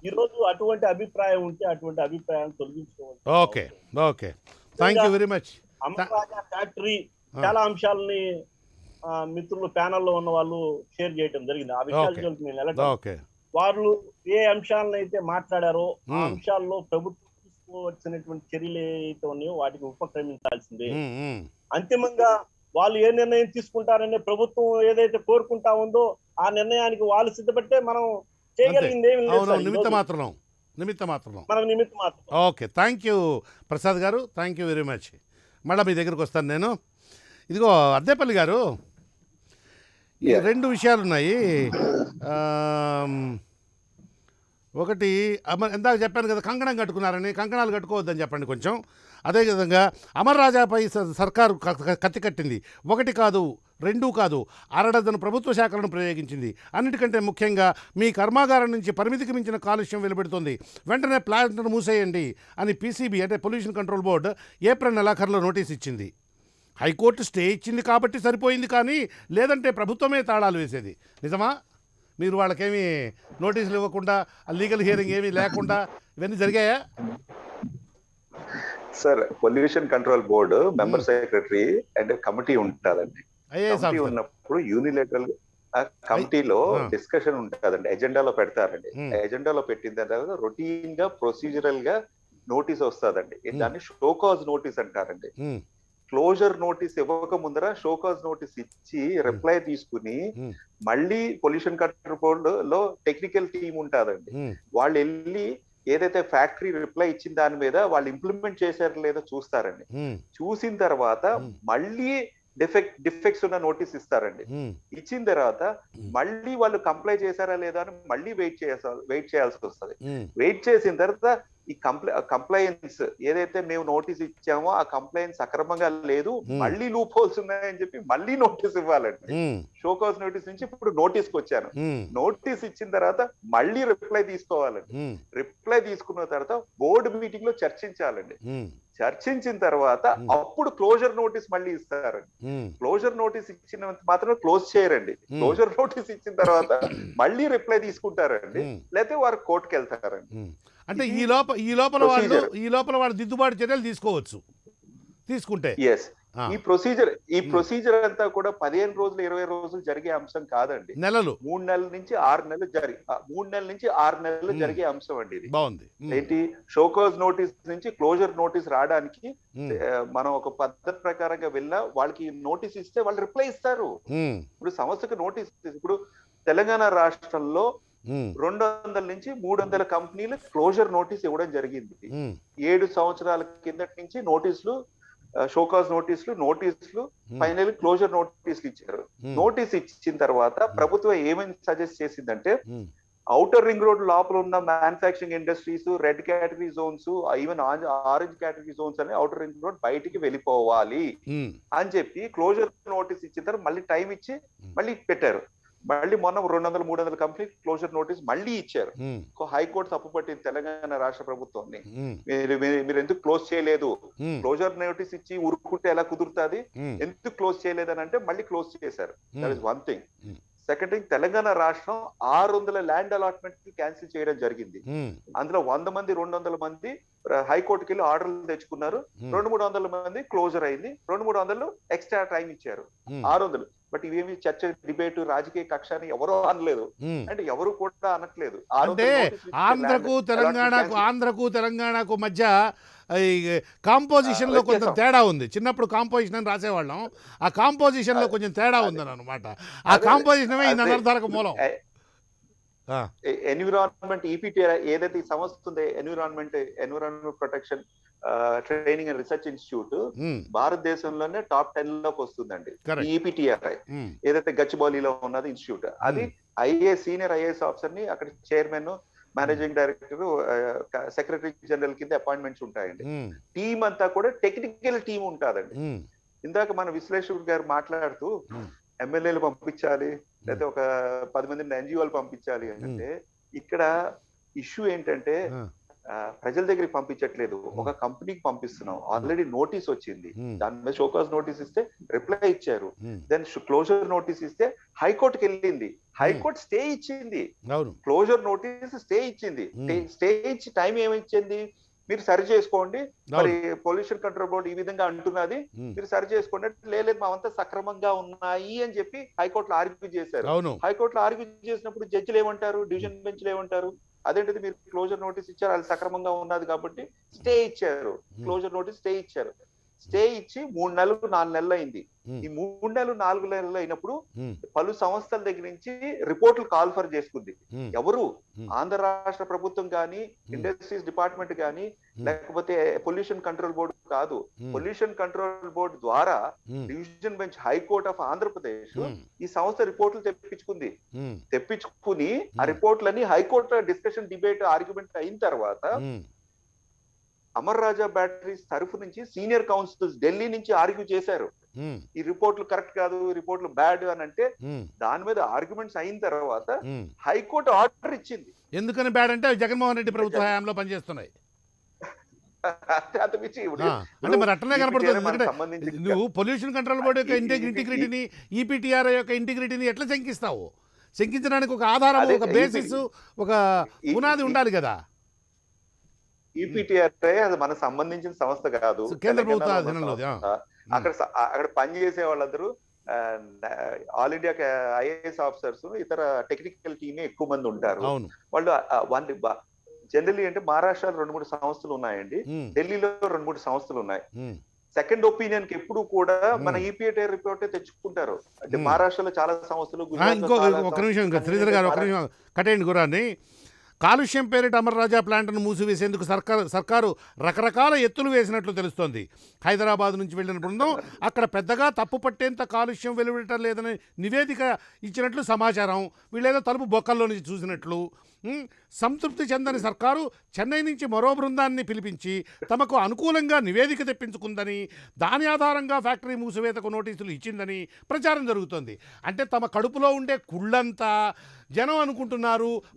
ఈ రోజు అటువంటి అభిప్రాయం ఉంటే అటువంటి అభిప్రాయం తొలగించుకోవాలి. Okay, thank you very much. Amar Raja factory చాలా అంశాలని మిత్రులు ప్యానల్లో ఉన్న వాళ్ళు షేర్ చేయడం జరిగింది. ఆ విషయాలు వాళ్ళు ఏ అంశాలను అయితే మాట్లాడారో ఆ అంశాల్లో ప్రభుత్వం తీసుకోవలసినటువంటి చర్యలు ఏవైతే ఉన్నాయో వాటికి ఉపక్రమించాల్సిందే. అంతిమంగా వాళ్ళు ఏ నిర్ణయం తీసుకుంటారనే ప్రభుత్వం ఏదైతే కోరుకుంటా ఉందో ఆ నిర్ణయానికి వాళ్ళు సిద్ధపడితే మనం చేయగలిగింది ఏమి లేదు. నిమిత్త మాత్రం. ఓకే, థ్యాంక్ యూ ప్రసాద్ గారు, థ్యాంక్ యూ వెరీ మచ్. మళ్ళీ మీ దగ్గరకు వస్తాను నేను. ఇదిగో అద్దేపల్లి గారు, ఈ రెండు విషయాలు ఉన్నాయి. ఒకటి ఇందాక చెప్పాను కదా కంకణం కట్టుకున్నారని, కంకణాలు కట్టుకోవద్దని చెప్పండి కొంచెం. అదేవిధంగా అమర్ రాజాపై సర్కారు కత్తి కట్టింది. ఒకటి కాదు, రెండూ కాదు, 6 డజన్ ప్రభుత్వ శాఖలను ప్రయోగించింది. అన్నిటికంటే ముఖ్యంగా మీ కర్మాగారం నుంచి పరిమితికి మించిన కాలుష్యం వెలువడుతుంది, వెంటనే ప్లాంట్ను మూసేయండి అని పీసీబీ అంటే పొల్యూషన్ కంట్రోల్ బోర్డు ఏప్రిల్ నెలాఖరులో నోటీస్ ఇచ్చింది. హైకోర్టు స్టే ఇచ్చింది కాబట్టి సరిపోయింది, కానీ లేదంటే ప్రభుత్వమే తాళాలు వేసేది. నిజమా? మీరు వాళ్ళకేమీ నోటీసులు ఇవ్వకుండా, లీగల్ హియరింగ్ ఏమీ లేకుండా ఇవన్నీ జరిగాయా? Sir, pollution control board member secretary and committee ఉంటుందండి. IAS committee officer. ఉన్నప్పుడు యూనిలేటరల్ కమిటీలో డిస్కషన్ ఉంటుందండి, ఎజెండాలో పెడతారండి. ఎజెండాలో పెట్టిన తర్వాత రొటీన్ గా ప్రొసీజరల్ గా నోటీస్ వస్తుందండి. దాన్ని షోకాజ్ నోటీస్ అంటారండి. క్లోజర్ నోటీస్ ఇవ్వక ముందర షోకాజ్ నోటీస్ ఇచ్చి రిప్లై తీసుకుని మళ్ళీ పొల్యూషన్ కంట్రోల్ బోర్డు లో టెక్నికల్ టీం ఉంటుందండి. వాళ్ళు వెళ్ళి ఏదైతే ఫ్యాక్టరీ రిప్లై ఇచ్చిన దాని మీద వాళ్ళు ఇంప్లిమెంట్ చేశారో లేదో చూస్తారండి. చూసిన తర్వాత మళ్ళీ డిఫెక్ట్స్ ఉన్న నోటీస్ ఇస్తారండి. ఇచ్చిన తర్వాత మళ్ళీ వాళ్ళు కంప్లై చేశారా లేదా అని మళ్ళీ వెయిట్ చేయాల్సి వస్తుంది. వెయిట్ చేసిన తర్వాత ఈ కంప్లైన్స్ ఏదైతే మేము నోటీస్ ఇచ్చామో ఆ కంప్లైన్స్ సక్రమంగా లేదు, మళ్ళీ లూప్ హోల్స్ ఉన్నాయని చెప్పి మళ్ళీ నోటీస్ ఇవ్వాలండి. షోకాజ్ నోటీస్ నుంచి ఇప్పుడు నోటీస్ కి వచ్చాను. నోటీస్ ఇచ్చిన తర్వాత మళ్ళీ రిప్లై తీసుకోవాలండి. రిప్లై తీసుకున్న తర్వాత బోర్డు మీటింగ్ లో చర్చించాలండి. చర్చించిన తర్వాత అప్పుడు క్లోజర్ నోటీస్ మళ్ళీ ఇస్తారండి. క్లోజర్ నోటీస్ ఇచ్చిన మాత్రం క్లోజ్ చేయరండి. క్లోజర్ నోటీస్ ఇచ్చిన తర్వాత మళ్ళీ రిప్లై తీసుకుంటారండి, లేకపోతే వారు కోర్టుకు వెళ్తారండి. అంటే ఈ లోపల వాళ్ళు దిద్దుబాటు చర్యలు తీసుకుంటే ఈ ప్రొసీజర్ అంతా కూడా 15 రోజులు 20 రోజులు జరిగే అంశం కాదండి. 3 నెలల నుంచి 6 నెలలు జరిగే అంశం అండి ఇది. బాగుంది. ఏంటి, షోకాజ్ నోటీస్ నుంచి క్లోజర్ నోటీస్ రావడానికి మనం ఒక పద్ధతి ప్రకారంగా వెళ్ళినా వాళ్ళకి నోటీస్ ఇస్తే వాళ్ళు రిప్లై ఇస్తారు. ఇప్పుడు సంస్థకు నోటీస్, ఇప్పుడు తెలంగాణ రాష్ట్రంలో 200 నుంచి 300 కంపెనీలు క్లోజర్ నోటీస్ ఇవ్వడం జరిగింది. 7 సంవత్సరాల కిందటి నుంచి నోటీసులు, షోకాజ్ నోటీసులు ఫైనల్ క్లోజర్ నోటీసులు ఇచ్చారు. నోటీస్ ఇచ్చిన తర్వాత ప్రభుత్వం ఏమేమి సజెస్ట్ చేసిందంటే, ఔటర్ రింగ్ రోడ్ లోపల ఉన్న manufacturing industries, red category zones, even orange category zones అని ఔటర్ రింగ్ రోడ్ బయటికి వెళ్ళిపోవాలి అని చెప్పి క్లోజర్ నోటీస్ ఇచ్చిన తర్వాత మళ్ళీ టైం ఇచ్చి మళ్ళీ పెట్టారు. మళ్ళీ మొన్న 200-300 కంపెనీ క్లోజర్ నోటీస్ మళ్ళీ ఇచ్చారు. హైకోర్టు తప్పుపట్టింది తెలంగాణ రాష్ట్ర ప్రభుత్వాన్ని. మీరు ఎందుకు క్లోజ్ చేయలేదు, క్లోజర్ నోటీస్ ఇచ్చి ఉరుక్కుంటే ఎలా కుదురుతుంది, ఎందుకు క్లోజ్ చేయలేదు అని అంటే మళ్ళీ క్లోజ్ చేశారు. That is one thing. Second thing, Telangana రాష్ట్రం 600 ల్యాండ్ అలాట్మెంట్ క్యాన్సిల్ చేయడం జరిగింది. అందులో 100 మంది 200 మంది హైకోర్టుకి వెళ్ళి ఆర్డర్లు తెచ్చుకున్నారు. 200-300 మంది క్లోజర్ అయింది. 200-300 ఎక్స్ట్రా టైం ఇచ్చారు. 600. బట్ ఇవేమి చర్చ, డిబేట్, రాజకీయ కక్ష అని ఎవరో అనలేదు, అంటే ఎవరు కూడా అనట్లేదు. అంటే ఆంధ్రకు తెలంగాణకు మధ్య కాంపోజిషన్ లో కొంచెం తేడా ఉంది. చిన్నప్పుడు కాంపోజిషన్ అని రాసేవాళ్ళం, ఆ కాంపోజిషన్ లో కొంచెం తేడా ఉందని అనమాట. ఆ కాంపోజిషన్ ఈ అనర్థాలకు మూలం. ఎన్విరాన్మెంట్ ఈపీటీ ఏదైతే ఈ సంస్థ ఉందో, environment protection training and research institute, భారతదేశంలోనే టాప్ 10 లోకి వస్తుందండి. ఈపీటీఆర్ఐ ఏదైతే గచ్చిబౌలిలో ఉన్నది ఇన్స్టిట్యూట్, అది సీనియర్ ఐఏఎస్ ఆఫీసర్ ని అక్కడ chairman, managing director, secretary general కింద అపాయింట్మెంట్స్ ఉంటాయండి. టీం అంతా కూడా టెక్నికల్ టీం ఉంటుందండి. ఇందాక మన విశ్లేషకుడు గారు మాట్లాడుతూ ఎమ్మెల్యేలు పంపించాలి, లేకపోతే ఒక 10 మంది ఎన్జిఓలు పంపించాలి అంటే, ఇక్కడ ఇష్యూ ఏంటంటే ప్రజల దగ్గరికి పంపించట్లేదు, ఒక కంపెనీకి పంపిస్తున్నాం. ఆల్రెడీ నోటీస్ వచ్చింది, దాని మీద షోకాజ్ నోటీస్ ఇస్తే రిప్లై ఇచ్చారు. దెన్ క్లోజర్ నోటీస్ ఇస్తే హైకోర్టుకి వెళ్ళింది, హైకోర్టు స్టే ఇచ్చింది. క్లోజర్ నోటీస్ స్టే ఇచ్చింది. స్టే ఇచ్చి టైం ఏమిచ్చింది, మీరు సరి చేసుకోండి, మరి పొల్యూషన్ కంట్రోల్ బోర్డు ఈ విధంగా అంటున్నది, మీరు సరి చేసుకోండి. లేదు, మావంతా సక్రమంగా ఉన్నాయి అని చెప్పి హైకోర్టులో ఆర్గ్యూ చేశారు. హైకోర్టులో ఆర్గ్యూ చేసినప్పుడు జడ్జిలు ఏమంటారు, డివిజన్ బెంచ్లు ఏమంటారు, అదేంటిది మీరు క్లోజర్ నోటీస్ ఇచ్చారు, అది సక్రమంగా ఉన్నది కాబట్టి స్టే ఇచ్చారు, క్లోజర్ నోటీస్ స్టే ఇచ్చారు. స్టే ఇచ్చి 3 నెలలు 4 నెలలు అయింది. ఈ 3 నెలలు 4 నెలలు అయినప్పుడు పలు సంస్థల దగ్గర నుంచి రిపోర్ట్లు కాల్ఫర్ చేసుకుంది. ఎవరు? ఆంధ్ర రాష్ట్ర ప్రభుత్వం కానీ, ఇండస్ట్రీస్ డిపార్ట్మెంట్ కానీ, లేకపోతే పొల్యూషన్ కంట్రోల్ బోర్డు కాదు. పొల్యూషన్ కంట్రోల్ బోర్డు ద్వారా division bench high court of Andhra Pradesh ఈ సంస్థ రిపోర్ట్లు తెప్పించుకుని ఆ రిపోర్ట్లని హైకోర్టు డిస్కషన్, డిబేట్, ఆర్గ్యుమెంట్ అయిన తర్వాత అమర్ రాజా బ్యాటరీస్ తరఫు నుంచి సీనియర్ కౌన్సిల్స్ ఢిల్లీ నుంచి ఆర్గ్యూ చేశారు. ఈ రిపోర్ట్లు కరెక్ట్ కాదు, రిపోర్ట్లు బ్యాడ్ అని అంటే దాని మీద ఆర్గ్యుమెంట్స్ అయిన తర్వాత హైకోర్టు ఆర్డర్ ఇచ్చింది. ఎందుకని బ్యాడ్ అంటే జగన్మోహన్ రెడ్డి ప్రభుత్వ హయాంలో పనిచేస్తున్నాయి అంటే మరి అట్లనే కనపడుతుంది. ఎందుకంటే నువ్వు పొల్యూషన్ కంట్రోల్ బోర్డు యొక్క ఇంటిగ్రిటీని, ఈపీటీఆర్ యొక్క ఇంటిగ్రిటీని ఎట్లా శంకిస్తావు? శంకించడానికి ఒక ఆధారం, ఒక బేసిస్, ఒక పునాది ఉండాలి కదా. ఈపీటీఆర్ఐ అది మనకు సంబంధించిన సంస్థ కాదు, కేంద్ర ప్రభుత్వ అక్కడ పనిచేసే వాళ్ళందరూ ఆల్ ఇండియా ఐఏఎస్ ఆఫీసర్స్, ఇతర టెక్నికల్ టీమే ఎక్కువ మంది ఉంటారు. వాళ్ళు జనరల్లీ అంటే మహారాష్ట్రలో 2-3 సంస్థలు ఉన్నాయండి, ఢిల్లీలో 2-3 సంస్థలు ఉన్నాయి. సెకండ్ ఒపీనియన్ కి ఎప్పుడు కూడా మన ఈపీటీఆర్ రిపోర్ట్ తెచ్చుకుంటారు. అంటే మహారాష్ట్రలో చాలా సంస్థలు. ఒక నిమిషం శ్రీధర్ గారు, ఒక నిమిషం కటేయండి గురాన్ని. కాలుష్యం పేరిట అమర్ రాజా ప్లాంట్ను మూసివేసేందుకు సర్కారు రకరకాల ఎత్తులు వేసినట్లు తెలుస్తోంది. హైదరాబాద్ నుంచి వెళ్లిన బృందం అక్కడ పెద్దగా తప్పు పట్టేంత కాలుష్యం వెలువడటం లేదని నివేదిక ఇచ్చినట్లు సమాచారం. వీళ్ళేదో తలుపు బొక్కల్లో నుంచి చూసినట్లు. సంతృప్తి చెందని సర్కారు చెన్నై నుంచి మరో బృందాన్ని పిలిపించి తమకు అనుకూలంగా నివేదిక తెప్పించుకుందని, దాని ఆధారంగా ఫ్యాక్టరీ మూసివేతకు నోటీసులు ఇచ్చిందని ప్రచారం జరుగుతోంది. అంటే తమ కడుపులో ఉండే కుళ్ళంతా జనం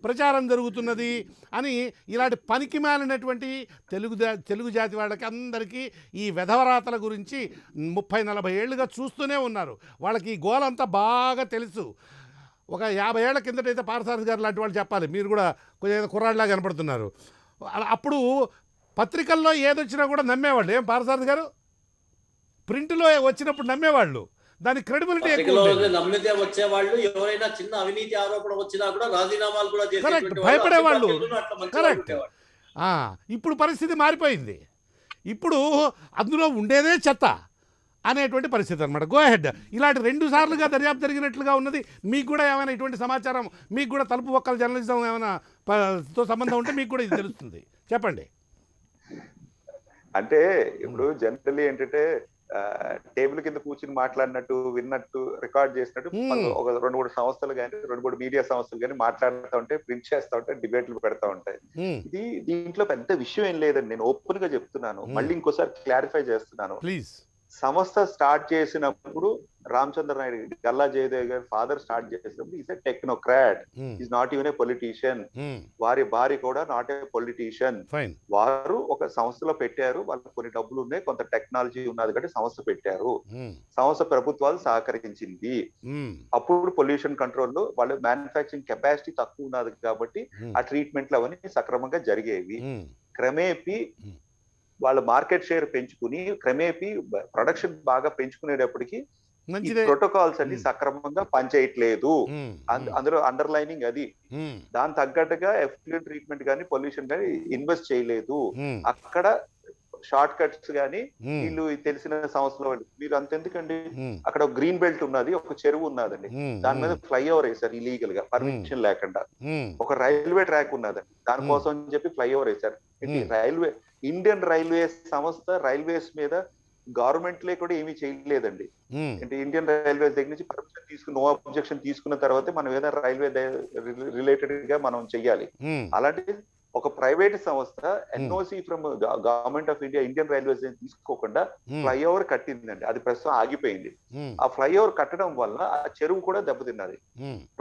ప్రచారం జరుగుతున్నది అని ఇలాంటి పనికి మాలినటువంటి తెలుగు జాతి వాళ్ళకి అందరికీ ఈ వెధవరాతల గురించి 30-40 ఏళ్ళుగా చూస్తూనే ఉన్నారు. వాళ్ళకి ఈ గోలంతా బాగా తెలుసు. ఒక 50 ఏళ్ల కిందటైతే పారసారథి గారు లాంటి వాళ్ళు చెప్పాలి, మీరు కూడా కొంచెం కుర్రాడిలా కనపడుతున్నారు. అప్పుడు పత్రికల్లో ఏదొచ్చినా కూడా నమ్మేవాళ్ళు. ఏం పారసారథి గారు? ప్రింట్లో వచ్చినప్పుడు నమ్మేవాళ్ళు, దాని క్రెడిబిలిటీ నమ్మితే వచ్చేవాళ్ళు. ఎవరైనా చిన్న అవినీతి ఆరోపణ వచ్చినా కూడా రాజీనామాలు కూడా కరెక్ట్, భయపడేవాళ్ళు. కరెక్ట్. ఇప్పుడు పరిస్థితి మారిపోయింది. ఇప్పుడు అందులో ఉండేదే చెత్త అనేటువంటి పరిస్థితి అనమాట. Go head. ఇలాంటి 2 సార్లుగా దర్యాప్తు జరిగినట్లుగా ఉన్నది. మీకు కూడా ఏమైనా ఇటువంటి సమాచారం, మీకు కూడా తలుపు ఒక్కల జర్నలిజం ఏమైనా తో సంబంధం ఉంటే మీకు కూడా ఇది తెలుస్తుంది, చెప్పండి. అంటే ఇప్పుడు జనరల్లీ ఏంటంటే టేబుల్ కింద కూర్చుని మాట్లాడినట్టు, విన్నట్టు, రికార్డ్ చేసినట్టు ఒక 2-3 సంస్థలు కానీ, 2-3 మీడియా సంస్థలు కానీ మాట్లాడుతూ ఉంటాయి, ప్రింట్ చేస్తూ ఉంటాయి, డిబేట్లు పెడతా ఉంటాయి. దీంట్లో పెద్ద విషయం ఏం లేదండి. నేను ఓపెన్ గా చెప్తున్నాను, మళ్ళీ ఇంకోసారి క్లారిఫై చేస్తున్నాను. ప్లీజ్. సంస్థ స్టార్ట్ చేసినప్పుడు రామచంద్ర నాయుడు, గల్లా జయదేవ్ గారి ఫాదర్ స్టార్ట్ చేసినప్పుడు is a technocrat, is not even a politician. వారి భార్య కూడా నాట్ ఏ పొలిటీషియన్. వారు ఒక సంస్థలో పెట్టారు, వాళ్ళకి కొన్ని డబ్బులు ఉన్నాయి, కొంత టెక్నాలజీ ఉన్నది కాబట్టి సంస్థ పెట్టారు. సంస్థ ప్రభుత్వాలు సహకరించింది. అప్పుడు పొల్యూషన్ కంట్రోల్లో వాళ్ళ మ్యానుఫ్యాక్చరింగ్ కెపాసిటీ తక్కువ ఉన్నది కాబట్టి ఆ ట్రీట్మెంట్లు అవన్నీ సక్రమంగా జరిగేవి. క్రమేపీ వాళ్ళ మార్కెట్ షేర్ పెంచుకుని క్రమేపీ ప్రొడక్షన్ బాగా పెంచుకునేటప్పటికి ప్రోటోకాల్స్ అన్ని సక్రమంగా పనిచేయట్లేదు. అందులో అండర్లైనింగ్ అది. దాని తగ్గట్టుగా ఎఫ్లూయెంట్ ట్రీట్మెంట్ కానీ, పొల్యూషన్ కానీ ఇన్వెస్ట్ చేయలేదు. అక్కడ షార్ట్ కట్స్ గానీ వీళ్ళు తెలిసిన సంస్థలో మీరు అంతెందుకండి, అక్కడ ఒక గ్రీన్ బెల్ట్ ఉన్నది, ఒక చెరువు ఉన్నదండి, దాని మీద ఫ్లైఓవర్ వేశారు ఇలీగల్ గా, పర్మిషన్ లేకుండా. ఒక రైల్వే ట్రాక్ ఉన్నదండి, దానికోసం అని చెప్పి ఫ్లైఓవర్ వేశారు. రైల్వే ఇండియన్ రైల్వేస్ సంస్థ రైల్వేస్ మీద గవర్నమెంట్ లే కూడా ఏమీ చేయలేదండి. అంటే ఇండియన్ రైల్వేస్ దగ్గర నుంచి పర్మిషన్ తీసుకుని, నో అబ్జెక్షన్ తీసుకున్న తర్వాతే మనం ఏదైనా రైల్వే రిలేటెడ్ గా మనం చెయ్యాలి. అలాంటి ఒక ప్రైవేట్ సంస్థ NOC from government of India, Indian railways తీసుకోకుండా ఫ్లైఓవర్ కట్టిందండి. అది ప్రస్తుతం ఆగిపోయింది. ఆ ఫ్లైఓవర్ కట్టడం వల్ల ఆ చెరువు కూడా దెబ్బతిన్నది.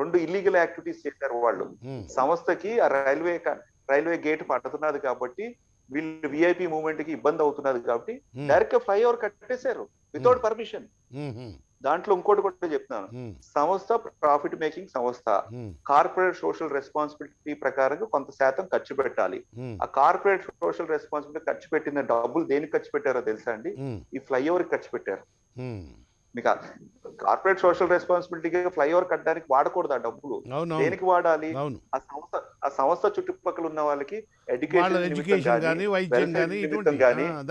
2 ఇల్లీగల్ యాక్టివిటీస్ చేశారు వాళ్ళు. సంస్థకి ఆ రైల్వే గేట్ పడుతున్నది కాబట్టి, వీళ్ళు విఐపి మూవ్మెంట్ కి ఇబ్బంది అవుతున్నది కాబట్టి డైరెక్ట్ గా ఫ్లైఓవర్ కట్టేశారు వితౌట్ పర్మిషన్. దాంట్లో ఇంకోటి కూడా చెప్తున్నాను, సంస్థ ప్రాఫిట్ మేకింగ్ సంస్థ, కార్పొరేట్ సోషల్ రెస్పాన్సిబిలిటీ ప్రకారంగా కొంత శాతం ఖర్చు పెట్టాలి. ఆ కార్పొరేట్ సోషల్ రెస్పాన్సిబిలిటీ ఖర్చు పెట్టిన డబ్బులు దేనికి ఖర్చు పెట్టారో తెలుసా అండి? ఈ ఫ్లైఓవర్ ఖర్చు పెట్టారు. మీకు కార్పొరేట్ సోషల్ రెస్పాన్సిబిలిటీగా ఫ్లైఓవర్ కట్టడానికి వాడకూడదు ఆ డబ్బులు. అవును దేనికి వాడాలి? అవును ఆ సంస్థ చుట్టుపక్కల ఉన్న వాళ్ళకి వాళ్ళ ఎడ్యుకేషన్ కానీ వైద్యం కానీ ఇటువంటి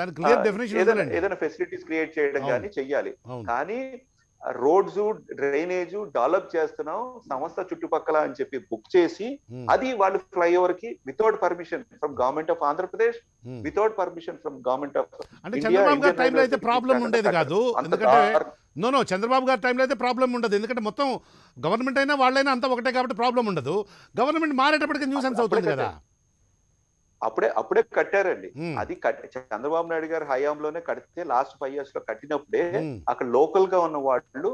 దాని క్లియర్ డెఫినేషన్ ఏదైనా ఫెసిలిటీస్ క్రియేట్ చేయడం అవును. కానీ చెయ్యాలి. అవును కానీ రోడ్స్, డ్రైనేజ్ డెవలప్ చేస్తున్నాం సంస్థ చుట్టుపక్కల అని చెప్పి బుక్ చేసి అది వాళ్ళు ఫ్లైఓవర్ కి without permission from government of Andhra Pradesh, without permission from government of అంటే చంద్రబాబు గారి టైంలో అయితే ప్రాబ్లం ఉండేది కాదు. ఎందుకంటే నో చంద్రబాబు గారి టైంలో అయితే ప్రాబ్లం ఉండదు. ఎందుకంటే మొత్తం గవర్నమెంట్ అయినా వాళ్ళైనా అంతా ఒకటే కాబట్టి ప్రాబ్లం ఉండదు. గవర్నమెంట్ మారేటప్పటికి న్యూసెన్స్ అవుతుంది కదా. అప్పుడే కట్టారండి. అది చంద్రబాబు నాయుడు గారి హయాంలోనే కడితే లాస్ట్ 5 years లో కట్టినప్పుడే అక్కడ లోకల్ గా ఉన్న వాళ్ళు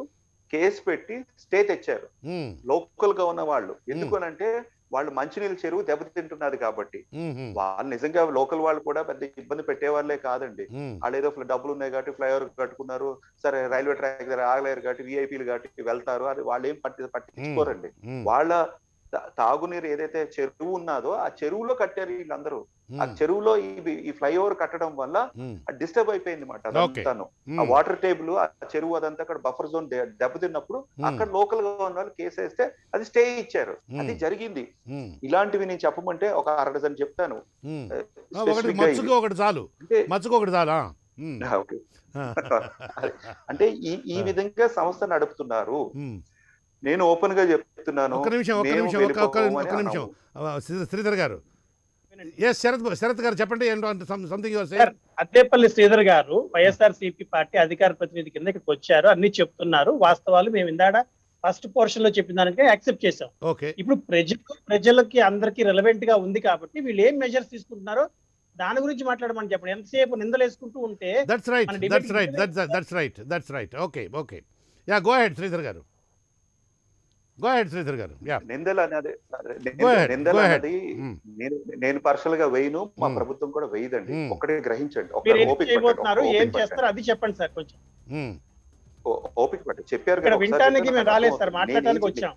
కేసు పెట్టి స్టే తెచ్చారు. లోకల్ గా ఉన్న వాళ్ళు ఎందుకనంటే వాళ్ళు మంచినీళ్ళ చెరువు దెబ్బతింటున్నారు కాబట్టి. వాళ్ళు నిజంగా లోకల్ వాళ్ళు కూడా పెద్ద ఇబ్బంది పెట్టే వాళ్ళే కాదండి. వాళ్ళు ఏదో డబ్బులు ఉన్నాయి కాబట్టి ఫ్లైఓవర్ కట్టుకున్నారు, సరే రైల్వే ట్రాక్ దగ్గర ఆగలేరు కాబట్టి విఐపీలు కాబట్టి వెళ్తారు, అది వాళ్ళు ఏం పట్టించుకోరండి. వాళ్ళ తాగునీరు ఏదైతే చెరువు ఉన్నదో ఆ చెరువులో కట్టారు వీళ్ళందరూ. ఆ చెరువులో ఈ ఫ్లైఓవర్ కట్టడం వల్ల డిస్టర్బ్ అయిపోయింది మాట అదంతాను. ఆ వాటర్ టేబుల్, ఆ చెరువు అదంతా అక్కడ బఫర్ జోన్ దెబ్బతిన్నప్పుడు అక్కడ లోకల్ గా ఉన్న వాళ్ళు కేసు వేస్తే అది స్టే ఇచ్చారు. అది జరిగింది. ఇలాంటివి నేను చెప్పమంటే ఒక 6 డజన్ చెప్తాను. అంటే ఈ విధంగా సంస్థ నడుపుతున్నారు. నేను ఓపెన్ గా చెప్తున్నాను. శ్రీధర్ గారు, శరత్ గారు చెప్పండి. అద్దేపల్లి శ్రీధర్ గారు వైఎస్ఆర్సీపీ పార్టీ అధికార ప్రతినిధి కింద ఇక్కడికి వచ్చారు, అన్ని చెప్తున్నారు. వాస్తవాలు మేము ఇందాక ఫస్ట్ పోర్షన్ లో చెప్పిన దానికి యాక్సెప్ట్ చేసాం. ఇప్పుడు ప్రజలకి అందరికి రెలవెంట్ గా ఉంది కాబట్టి వీళ్ళు ఏం మెజర్స్ తీసుకుంటున్నారో దాని గురించి మాట్లాడమని చెప్పండి. ఎంతసేపు నిందలు వేసుకుంటూ ఉంటే నిందలు అనేది నేను పర్సనల్ గా వేయను, మా ప్రభుత్వం కూడా వేయదండి. ఒక్కటే గ్రహించండి. ఏం చేస్తారు అది చెప్పండి సార్. కొంచెం ఓపిక పట్టి చెప్పారు కదా, వినటానికి మేము రాలేదు సార్, మాట్లాడడానికి వచ్చాం.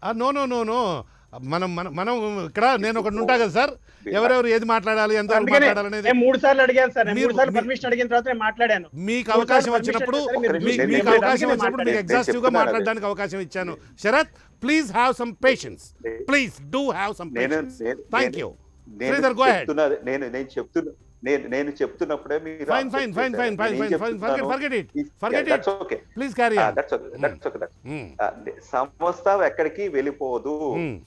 మనం ఇక్కడ నేను ఒకటి ఉంటా కదా సార్, ఎవరెవరు ఏది మాట్లాడాలి, ఎంత మాట్లాడాలి 3 సార్లు అడిగాను సార్. 3 సార్లు పర్మిషన్ అడిగిన తర్వాత మాట్లాడాను. మీకు అవకాశం వచ్చినప్పుడు మీకు ఎగ్జాస్టివ్ గా మాట్లాడడానికి అవకాశం ఇచ్చాను. Sarath, please have some patience. Please do have some patience. Thank you. Sridhar, go ahead. నేను చెప్తున్నప్పుడే మీరు ప్లీజ్ క్యారీ ఆన్. సంస్థ ఎక్కడికి వెళ్ళిపోదు,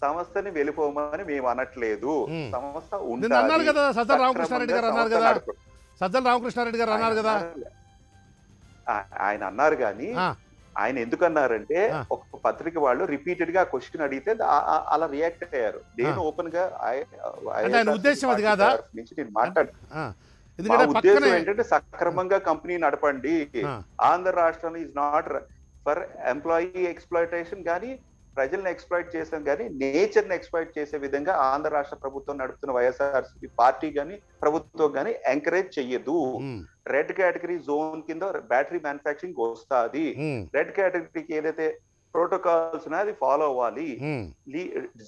సంస్థని వెళ్ళిపోమని మేము అనట్లేదు. సంస్థ అన్నారు కదా, సజ్జల రామకృష్ణారెడ్డి గారు అన్నారు కదా, సజ్జల రామకృష్ణారెడ్డి గారు అన్నారు కదా. ఆయన అన్నారు కానీ ఆయన ఎందుకన్నారంటే ఒక పత్రిక వాళ్ళు రిపీటెడ్ గా క్వశ్చన్ అడిగితే అలా రియాక్ట్ అయ్యారు. నేను ఓపెన్ గా ఉద్దేశం అది కాదా నుంచి నేను మాట్లాడు ఉద్దేశం ఏంటంటే సక్రమంగా కంపెనీ నడపండి. ఆంధ్ర రాష్ట్రం is not for employee exploitation కానీ ప్రజల్ని ఎక్స్ప్లాయిట్ చేసాం కానీ నేచర్ ని ఎక్స్ప్లాయిట్ చేసే విధంగా ఆంధ్ర రాష్ట్ర ప్రభుత్వం నడుపుతున్న వైఎస్ఆర్సీపీ పార్టీ గాని ప్రభుత్వం గాని ఎంకరేజ్ చెయ్యదు. రెడ్ కేటగిరీ జోన్ కింద బ్యాటరీ మ్యానుఫ్యాక్చరింగ్ వస్తుంది. రెడ్ కేటగిరీకి ఏదైతే ప్రోటోకాల్స్ అది ఫాలో అవ్వాలి.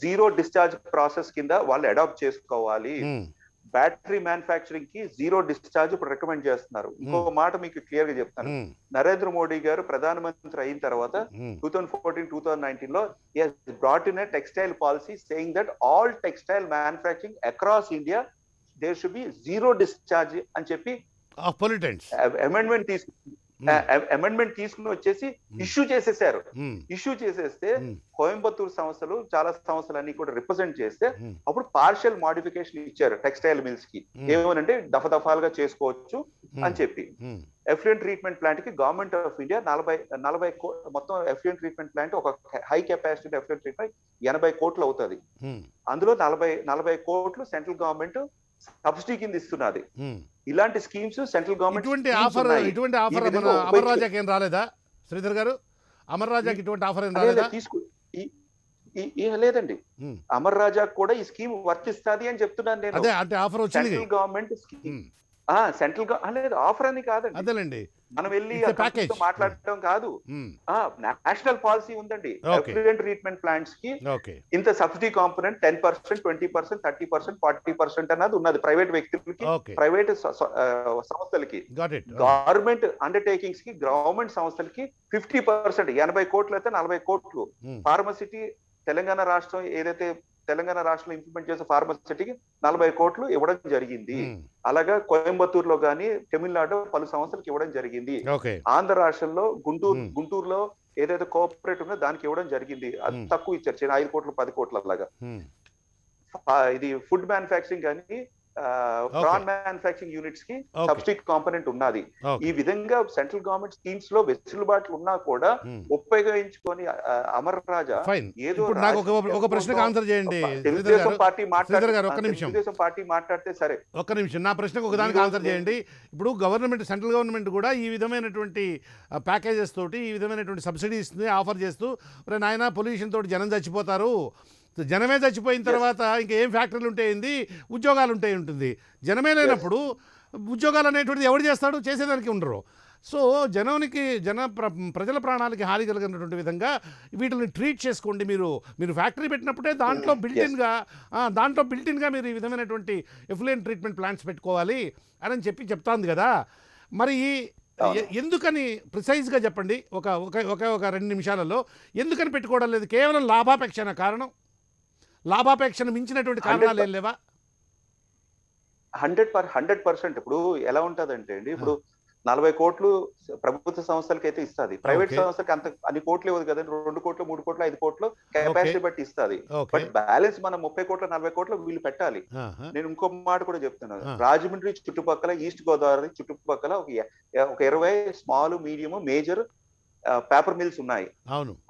జీరో డిశ్చార్జ్ ప్రాసెస్ కింద వాళ్ళు అడాప్ట్ చేసుకోవాలి. బ్యాటరీ మ్యానుఫ్యాక్చరింగ్ కి జీరో డిశ్చార్జ్ ఇప్పుడు రికమెండ్ చేస్తున్నారు. ఇంకొక మాట మీకు క్లియర్ గా చెప్తాను. నరేంద్ర మోడీ గారు ప్రధానమంత్రి అయిన తర్వాత 2014-2019 లో brought in textile policy saying that all textile manufacturing across India there should be zero discharge అని చెప్పి అమెండ్మెంట్ తీసుకుని వచ్చేసి ఇష్యూ చేసేసారు. ఇష్యూ చేసేస్తే కోయంబత్తూరు సంస్థలు చాలా సంస్థలు అన్ని కూడా రిప్రజెంట్ చేస్తే అప్పుడు పార్షియల్ మోడిఫికేషన్ ఇచ్చారు టెక్స్టైల్ మిల్స్ కి. ఏమనంటే దఫాలుగా చేసుకోవచ్చు అని చెప్పి. ఎఫ్లూయెంట్ ట్రీట్మెంట్ ప్లాంట్ కి గవర్నమెంట్ ఆఫ్ ఇండియా 40 మొత్తం ఎఫ్లూయెంట్ ట్రీట్మెంట్ ప్లాంట్ ఒక హై కెపాసిటీ ఎఫ్లూయెంట్ ట్రీట్మెంట్ 80 కోట్లు అవుతుంది. అందులో 40 కోట్లు సెంట్రల్ గవర్నమెంట్ సబ్సిడీ కింద ఇస్తున్నది. ఇలాంటి స్కీమ్స్ సెంట్రల్ గవర్నమెంట్ ఇటువంటి ఆఫర్ అమర్ రాజాకి ఏం రాలేదా శ్రీధర్ గారు? అమర్ రాజాకి ఇటువంటి ఆఫర్ ఏం రాలేదా? లేదండి, అమర్ రాజా కూడా ఈ స్కీమ్ వర్తిస్తుంది అని చెప్తున్నాను నేను. అదే అంటే ఆఫర్ వచ్చింది సెంట్రల్ గవర్నమెంట్ స్కీమ్. సెంట్రల్ లేదు ఆఫర్ అని కాదండి, అదేలేండి. మనం వెళ్ళి It's a ఆ company తో package. మాట్లాడటం కాదు. ఉమ్, నేషనల్ పాలసీ ఉందండి. Okay. ఎఫ్లూయెంట్ ట్రీట్మెంట్ ప్లాంట్స్ కి ఓకే. ఇంత సబ్సిడీ కాంపోనెంట్ 10%, 20%, 30%, 40% అన్నది ఉన్నది ప్రైవేట్ వ్యక్తులకి, ఓకే. ప్రైవేట్ సంస్థలకి. Got it. గవర్నమెంట్ అండర్టేకింగ్స్ కి, గవర్నమెంట్ సంస్థలకి 50%, 80 కోట్లు అయితే 40 కోట్లు. ఫార్మసిటీ తెలంగాణ రాష్ట్రం ఏదైతే తెలంగాణ రాష్ట్రంలో ఇంప్లిమెంట్ చేసే ఫార్మసిటీకి 40 కోట్లు ఇవ్వడం జరిగింది. అలాగా కోయంబత్తూరులో కానీ తమిళనాడు పలు సంస్థలకు ఇవ్వడం జరిగింది. ఓకే. ఆంధ్ర రాష్ట్రంలో గుంటూరులో ఏదైతే కోఆపరేట్ ఉందో దానికి ఇవ్వడం జరిగింది. అది తక్కువ ఇచ్చారు, 5 కోట్లు 10 కోట్ల లాగా. ఇది ఫుడ్ మ్యానుఫ్యాక్చరింగ్ కానీ ప్రాన్ మ్యానుఫ్యాక్చరింగ్ యూనిట్స్ కి సబ్సిడీ కాంపోనెంట్ ఉన్నది. ఈ విధంగా సెంట్రల్ గవర్నమెంట్ స్కీమ్స్ లో వెసులుబాట్లు ఉన్నా కూడా ఉపయోగించుకొని అమర్ రాజా ఏదో ఒక ప్రశ్నకు ఆన్సర్ చేయండి. తెలుగుదేశం పార్టీ మాట్లాడితే సరే, ఒక్క నిమిషం, నా ప్రశ్నకు ఒకదానికి ఆన్సర్ చేయండి. ఇప్పుడు గవర్నమెంట్, సెంట్రల్ గవర్నమెంట్ కూడా ఈ విధమైనటువంటి ప్యాకేజెస్ తోటి, ఈ విధమైనటువంటి సబ్సిడీస్ ఆఫర్ చేస్తూ, నాయన పొల్యూషన్ తోటి జనం చచ్చిపోతారు, జనమే చచ్చిపోయిన తర్వాత ఇంకా ఏం ఫ్యాక్టరీలు ఉంటాయింది, ఉద్యోగాలు ఉంటాయి ఉంటుంది. జనమే లేనప్పుడు ఉద్యోగాలు అనేటువంటిది ఎవరు చేస్తాడు, చేసేదానికి ఉండరు. సో ప్రజల ప్రాణాలకి హాని కలిగినటువంటి విధంగా వీటిని ట్రీట్ చేసుకోండి. మీరు ఫ్యాక్టరీ పెట్టినప్పుడే దాంట్లో బిల్టిన్గా మీరు ఈ విధమైనటువంటి ఎఫ్లూయెంట్ ట్రీట్మెంట్ ప్లాంట్స్ పెట్టుకోవాలి అని చెప్తాంది కదా. మరి ఎందుకని ప్రిసైజ్గా చెప్పండి, ఒక 2 నిమిషాలలో ఎందుకని పెట్టుకోవడం లేదు? కేవలం లాభాపేక్షణ కారణం? లాభాపేక్షను మించినటువంటి కారణాలు ఏం లేవా? 100%. ఇప్పుడు ఎలా ఉంటదంటే అండి, ఇప్పుడు 40 కోట్లు ప్రభుత్వ సంస్థలకి అయితే ఇస్తుంది, ప్రైవేట్ సంస్థలకి అన్ని కోట్లు ఇవ్వదు కదండి. 2 కోట్లు, 3 కోట్లు, 5 కోట్లు కెపాసిటీ బట్టి ఇస్తుంది. బట్ బ్యాలెన్స్ మనం 30 కోట్లు 40 కోట్లు వీళ్ళు పెట్టాలి. నేను ఇంకో మాట కూడా చెప్తున్నాను. రాజమండ్రి చుట్టుపక్కల, ఈస్ట్ గోదావరి చుట్టుపక్కల ఒక 20 small, medium, major paper mills ఉన్నాయి.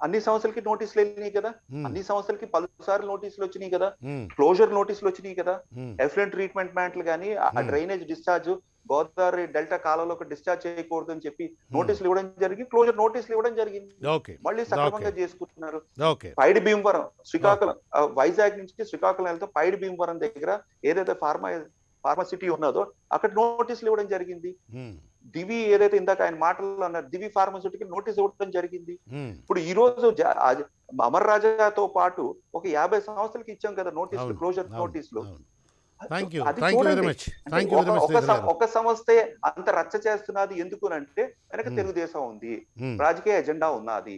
అన్ని సంస్థలకి నోటీసులు వెళ్ళినాయి కదా, అన్ని సంస్థలకి పలుసార్లు నోటీసులు వచ్చినాయి కదా, క్లోజర్ నోటీసులు వచ్చినాయి కదా. ఎఫ్లూయెంట్ ట్రీట్మెంట్ ప్లాంట్లు కానీ ఆ డ్రైనేజ్ డిశ్చార్జ్ గోదావరి డెల్టా కాలంలోకి డిశ్చార్జ్ చేయకూడదు అని చెప్పి నోటీసులు ఇవ్వడం జరిగింది, క్లోజర్ నోటీసులు ఇవ్వడం జరిగింది. మళ్ళీ సక్రమంగా చేసుకుంటున్నారు. పైడి భీమవరం, శ్రీకాకుళం, వైజాగ్ నుంచి శ్రీకాకుళం వెళ్తే పైడి భీమవరం దగ్గర ఏదైతే ఫార్మసిటీ ఉన్నదో అక్కడ నోటీసులు ఇవ్వడం జరిగింది. దివి ఏదైతే ఇందాక ఆయన మాటల్లో అన్నారు, దివి ఫార్మస్యూటికల్ నోటీస్ ఇవ్వడం జరిగింది. ఇప్పుడు ఈ రోజు అమర్ రాజాతో పాటు ఒక 50 సంస్థలకి ఇచ్చాం కదా నోటీసులు, క్లోజర్ నోటీసులు. ఒక సంస్థే అంత రచ్చ చేస్తున్నది ఎందుకు అంటే వెనక తెలుగుదేశం ఉంది, రాజకీయ ఎజెండా ఉన్నది,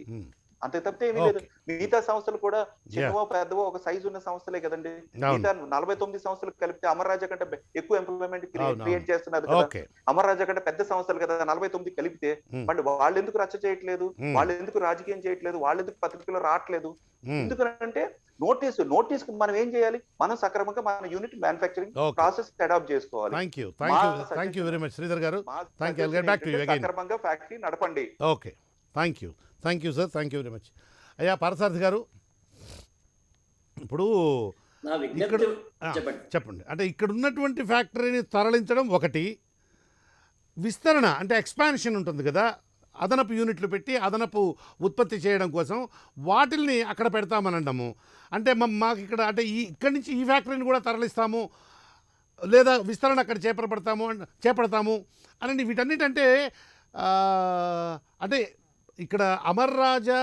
అంతే తప్పితే ఏమీ లేదు. మిగతా సంస్థలు కూడా చిన్నవో పెద్దవో ఒక సైజు ఉన్న సంస్థలే కదండి. మిగతా 49 సంస్థలు కలిపితే అమర్ రాజా కంటే ఎక్కువ ఎంప్లాయ్మెంట్ క్రియేట్ చేస్తున్నారు కదా. అమర్ రాజా కంటే పెద్ద సంస్థలు కదా 49 కలిపితే. మళ్ళీ వాళ్ళు ఎందుకు రచ్చ చేయట్లేదు, వాళ్ళు ఎందుకు రాజకీయం చేయట్లేదు, వాళ్ళు ఎందుకు పత్రికలో రావట్లేదు? ఎందుకంటే నోటీస్ మనం ఏం చేయాలి, మనం సక్రమంగా మన యూనిట్ మ్యానుఫ్యాక్చరింగ్ ప్రాసెస్ అడాప్ట్ చేసుకోవాలి. సక్రమంగా ఫ్యాక్టరీ నడపండి. Thank you sir, thank you very much. అయ్యా పార్థసారథి గారు, ఇప్పుడు చెప్పండి, అంటే ఇక్కడ ఉన్నటువంటి ఫ్యాక్టరీని తరలించడం ఒకటి, విస్తరణ అంటే ఎక్స్పాన్షన్ ఉంటుంది కదా, అదనపు యూనిట్లు పెట్టి అదనపు ఉత్పత్తి చేయడం కోసం వాటిల్ని అక్కడ పెడతామని అంటాము. అంటే మాకు ఇక్కడ అంటే ఇక్కడి నుంచి ఈ ఫ్యాక్టరీని కూడా తరలిస్తాము, లేదా విస్తరణ అక్కడ చేపడతాము అని వీటన్నిటంటే అంటే ఇక్కడ అమర్ రాజా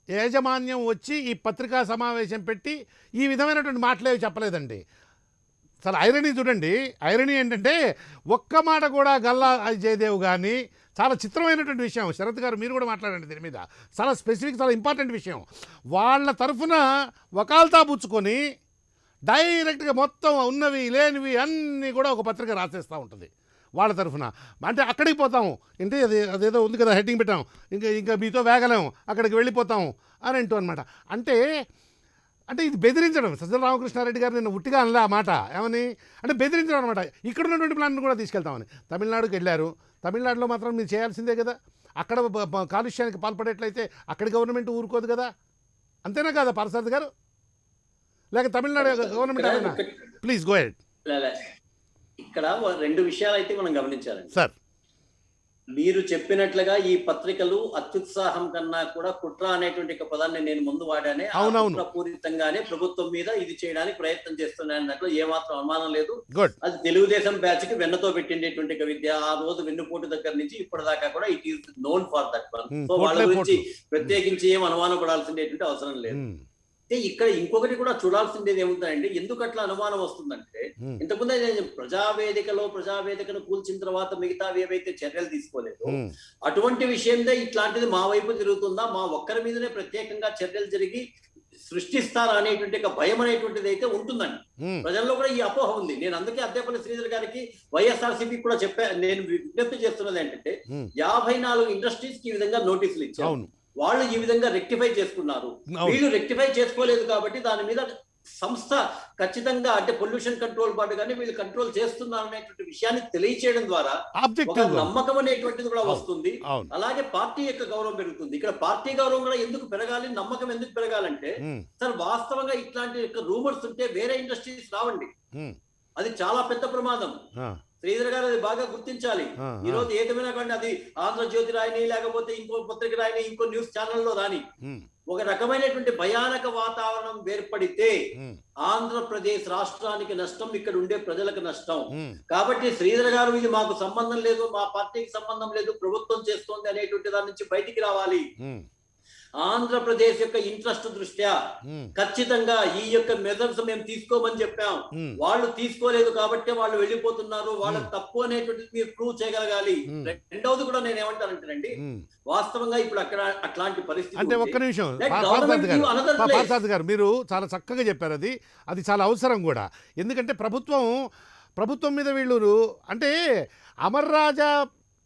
యాజమాన్యం వచ్చి ఈ పత్రికా సమావేశం పెట్టి ఈ విధమైనటువంటి మాటలేవి చెప్పలేదండి. అసలు ఐరనీ చూడండి, ఐరనీ ఏంటంటే ఒక్క మాట కూడా గల్లా జయదేవ్ కానీ, చాలా చిత్రమైనటువంటి విషయం. శరత్ గారు మీరు కూడా మాట్లాడండి దీని మీద, చాలా స్పెసిఫిక్, చాలా ఇంపార్టెంట్ విషయం. వాళ్ళ తరఫున వకాల్తా పుచ్చుకొని డైరెక్ట్గా మొత్తం ఉన్నవి లేనివి అన్నీ కూడా ఒక పత్రిక రాసేస్తూ ఉంటుంది వాళ్ళ తరఫున. అంటే అక్కడికి పోతాము, అంటే అదేదో ఉంది కదా, హెడ్డింగ్ పెట్టాం, ఇంకా మీతో వేగలేము, అక్కడికి వెళ్ళిపోతాము అని అంటూ అనమాట. అంటే ఇది బెదిరించడం. సజ్జల రామకృష్ణారెడ్డి గారు నిన్న ఉట్టిగా అనలే ఆ మాట, ఏమని అంటే బెదిరించడం అనమాట. ఇక్కడ ఉన్నటువంటి ప్లాన్ కూడా తీసుకెళ్తామని. తమిళనాడుకి వెళ్ళారు, తమిళనాడులో మాత్రం మీరు చేయాల్సిందే కదా, అక్కడ కాలుష్యానికి పాల్పడేట్లయితే అక్కడి గవర్నమెంట్ ఊరుకోదు కదా, అంతేనా కదా పార్థసారథి గారు? లేక Tamil Nadu government? Please go head. ఇక్కడ 2 విషయాలు అయితే మనం గమనించాలండి సార్. మీరు చెప్పినట్లుగా ఈ పత్రికలు అత్యుత్సాహం కన్నా కూడా కుట్ర అనేటువంటి ఒక పదాన్ని నేను ముందు వాడానే. ఆ అవునవును. కుట్ర పూరితంగానే ప్రభుత్వం మీద ఇది చేయడానికి ప్రయత్నం చేస్తున్నాయని దాంట్లో ఏమాత్రం అనుమానం లేదు. గుడ్. అది తెలుగుదేశం బ్యాచ్ కి వెన్నతో పెట్టిండేటువంటి ఒక విద్య. ఆ రోజు వెన్నుపోటు దగ్గర నుంచి ఇప్పటిదాకా కూడా it is known for that one. So వాళ్ళ గురించి ప్రత్యేకించి ఏం అనుమానం పడాల్సినటువంటి అవసరం లేదు. అయితే ఇక్కడ ఇంకొకటి కూడా చూడాల్సిందేది ఏముందంటే, ఎందుకు అట్లా అనుమానం వస్తుందంటే, ఇంతకుముందే నేను ప్రజావేదికను కూల్చిన తర్వాత మిగతావి ఏవైతే చర్యలు తీసుకోలేదు, అటువంటి విషయంలో ఇట్లాంటిది మా వైపు జరుగుతుందా, మా ఒక్కరి మీదనే ప్రత్యేకంగా చర్యలు జరిగి సృష్టిస్తారా అనేటువంటి ఒక భయం అనేటువంటిది అయితే ఉంటుందండి. ప్రజల్లో కూడా ఈ అపోహ ఉంది. నేను అందుకే అద్దేపల్లి శ్రీధర్ గారికి వైఎస్ఆర్సీపీ కూడా నేను విజ్ఞప్తి చేస్తున్నది ఏంటంటే, 54 ఇండస్ట్రీస్ కి ఈ విధంగా నోటీసులు ఇచ్చారు. వాళ్ళు ఈ విధంగా రెక్టిఫై చేసుకున్నారు. వీళ్ళు రెక్టిఫై చేసుకోలేదు కాబట్టి దాని మీద సంస్థ ఖచ్చితంగా అంటే పొల్యూషన్ కంట్రోల్ బోర్డు కానీ వీళ్ళు కంట్రోల్ చేస్తున్నారు అనేటువంటి విషయాన్ని తెలియచేయడం ద్వారా ఒక నమ్మకం అనేటువంటిది కూడా వస్తుంది. అలాగే పార్టీ యొక్క గౌరవం పెరుగుతుంది. ఇక్కడ పార్టీ గౌరవం కూడా ఎందుకు పెరగాలి, నమ్మకం ఎందుకు పెరగాలంటే, సార్ వాస్తవంగా ఇట్లాంటి రూమర్స్ ఉంటే వేరే ఇండస్ట్రీస్ రావండి. అది చాలా పెద్ద ప్రమాదం. శ్రీధర్ గారు అది బాగా గుర్తించాలి. ఈ రోజు ఏదైనా కానీ అది ఆంధ్రజ్యోతి రాయని, లేకపోతే ఇంకో పత్రిక రాయని, ఇంకో న్యూస్ ఛానల్లో రాని, ఒక రకమైనటువంటి భయానక వాతావరణం ఏర్పడితే ఆంధ్రప్రదేశ్ రాష్ట్రానికి నష్టం, ఇక్కడ ఉండే ప్రజలకు నష్టం. కాబట్టి శ్రీధర్ గారు ఇది మాకు సంబంధం లేదు, మా పార్టీకి సంబంధం లేదు, ప్రభుత్వం చేస్తోంది అనేటువంటి దాని నుంచి బయటికి రావాలి. ఆంధ్రప్రదేశ్ యొక్క ఇంట్రెస్ట్ దృష్ట్యా ఖచ్చితంగా ఈ యొక్క మెజర్స్ మేము తీసుకోమని చెప్పాం. వాళ్ళు తీసుకోలేదు కాబట్టి వాళ్ళు వెళ్ళిపోతున్నారు, వాళ్ళకి తప్పు అనేటువంటిది మీరు ప్రూవ్ చేయగలగాలి. రెండవది కూడా నేను ఏమంటానంటేనండి, వాస్తవంగా ఇప్పుడు అక్కడ అట్లాంటి పరిస్థితి అంటే ఒక్క నిమిషం పార్థసారథి గారు మీరు చాలా చక్కగా చెప్పారు. అది చాలా అవసరం కూడా. ఎందుకంటే ప్రభుత్వం మీద వీళ్ళు అంటే అమర్ రాజా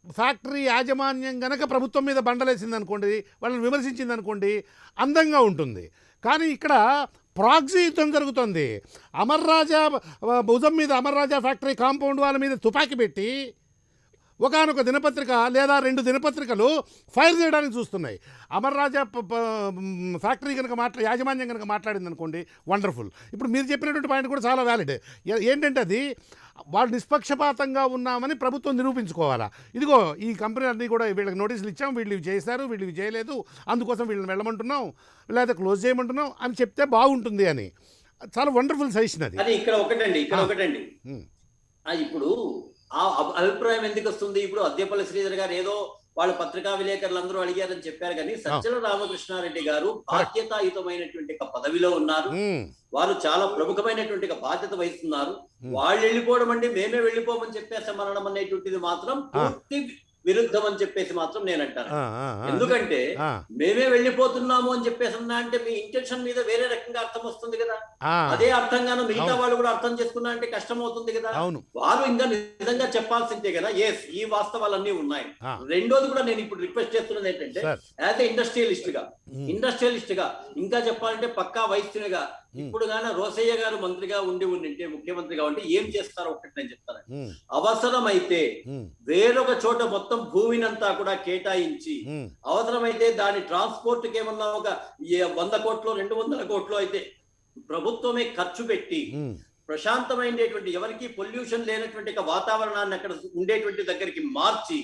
ఫ్యాక్టరీ యాజమాన్యం గనక ప్రభుత్వం మీద బండలేసింది అనుకోండి, వాళ్ళని విమర్శించింది అనుకోండి, అందంగా ఉంటుంది. కానీ ఇక్కడ ప్రాక్సీ యుద్ధం జరుగుతుంది. అమర్ రాజా భుజం మీద అమర్ రాజా ఫ్యాక్టరీ కాంపౌండ్ వాళ్ళ మీద తుపాకీ పెట్టి ఒకానొక దినపత్రిక లేదా 2 దినపత్రికలు ఫైర్ చేయడానికి చూస్తున్నాయి. అమర్ రాజా ఫ్యాక్టరీ కనుక యాజమాన్యం కనుక మాట్లాడింది అనుకోండి, వండర్ఫుల్. ఇప్పుడు మీరు చెప్పినటువంటి పాయింట్ కూడా చాలా వ్యాలిడ్. ఏంటంటే అది వాళ్ళు నిష్పక్షపాతంగా ఉన్నామని ప్రభుత్వం నిరూపించుకోవాలా. ఇదిగో ఈ కంపెనీ అన్నీ కూడా వీళ్ళకి నోటీసులు ఇచ్చాం, వీళ్ళు ఇవి చేశారు, వీళ్ళు ఇవి చేయలేదు, అందుకోసం వీళ్ళని వెళ్ళమంటున్నాం లేదా క్లోజ్ చేయమంటున్నాం అని చెప్తే బాగుంటుంది అని. చాలా వండర్ఫుల్ సజెషన్ అది. ఇక్కడ ఒకటండి ఇప్పుడు ఆ అభిప్రాయం ఎందుకు వస్తుంది? ఇప్పుడు అద్దేపల్లి శ్రీధర్ గారు ఏదో వాళ్ళ పత్రికా విలేకరులు అందరూ అడిగారని చెప్పారు, కానీ సజ్జల రామకృష్ణారెడ్డి గారు బాధ్యతాయుతమైనటువంటి పదవిలో ఉన్నారు. వారు చాలా ప్రముఖమైనటువంటి బాధ్యత వహిస్తున్నారు. వాళ్ళు వెళ్ళిపోవడం అంటే మేమే వెళ్ళిపోమని చెప్పేసామనడం అనేటువంటిది మాత్రం పూర్తి విరుద్ధం అని చెప్పేసి మాత్రం నేను అంటాను. ఎందుకంటే మేమే వెళ్ళిపోతున్నాము అని చెప్పేసి అంటే మీ ఇంటెన్షన్ మీద వేరే రకంగా అర్థం వస్తుంది కదా. అదే అర్థంగాను మిగతా వాళ్ళు కూడా అర్థం చేసుకున్నా అంటే కష్టం అవుతుంది కదా. వారు ఇంకా నిజంగా చెప్పాల్సిందే కదా, ఎస్ ఈ వాస్తవాలన్నీ ఉన్నాయి. రెండోది కూడా నేను ఇప్పుడు రిక్వెస్ట్ చేస్తున్నది ఏంటంటే, యాజ్ ఏ ఇండస్ట్రియలిస్ట్ గా ఇంకా చెప్పాలంటే పక్కా వైశ్యునిగా ఇప్పుడు గాన రోసయ్య గారు మంత్రిగా ఉండింటే ముఖ్యమంత్రిగా ఉంటే ఏం చేస్తారో ఒకటి నేను చెప్తాను. అవసరమైతే వేరొక చోట మొత్తం భూమినంతా కూడా కేటాయించి అవసరమైతే దాని ట్రాన్స్పోర్ట్ కి ఏమన్నా ఒక 100 కోట్లు 200 కోట్లు అయితే ప్రభుత్వమే ఖర్చు పెట్టి ప్రశాంతమైనటువంటి ఎవరికి పొల్యూషన్ లేనటువంటి వాతావరణాన్ని అక్కడ ఉండేటువంటి దగ్గరికి మార్చి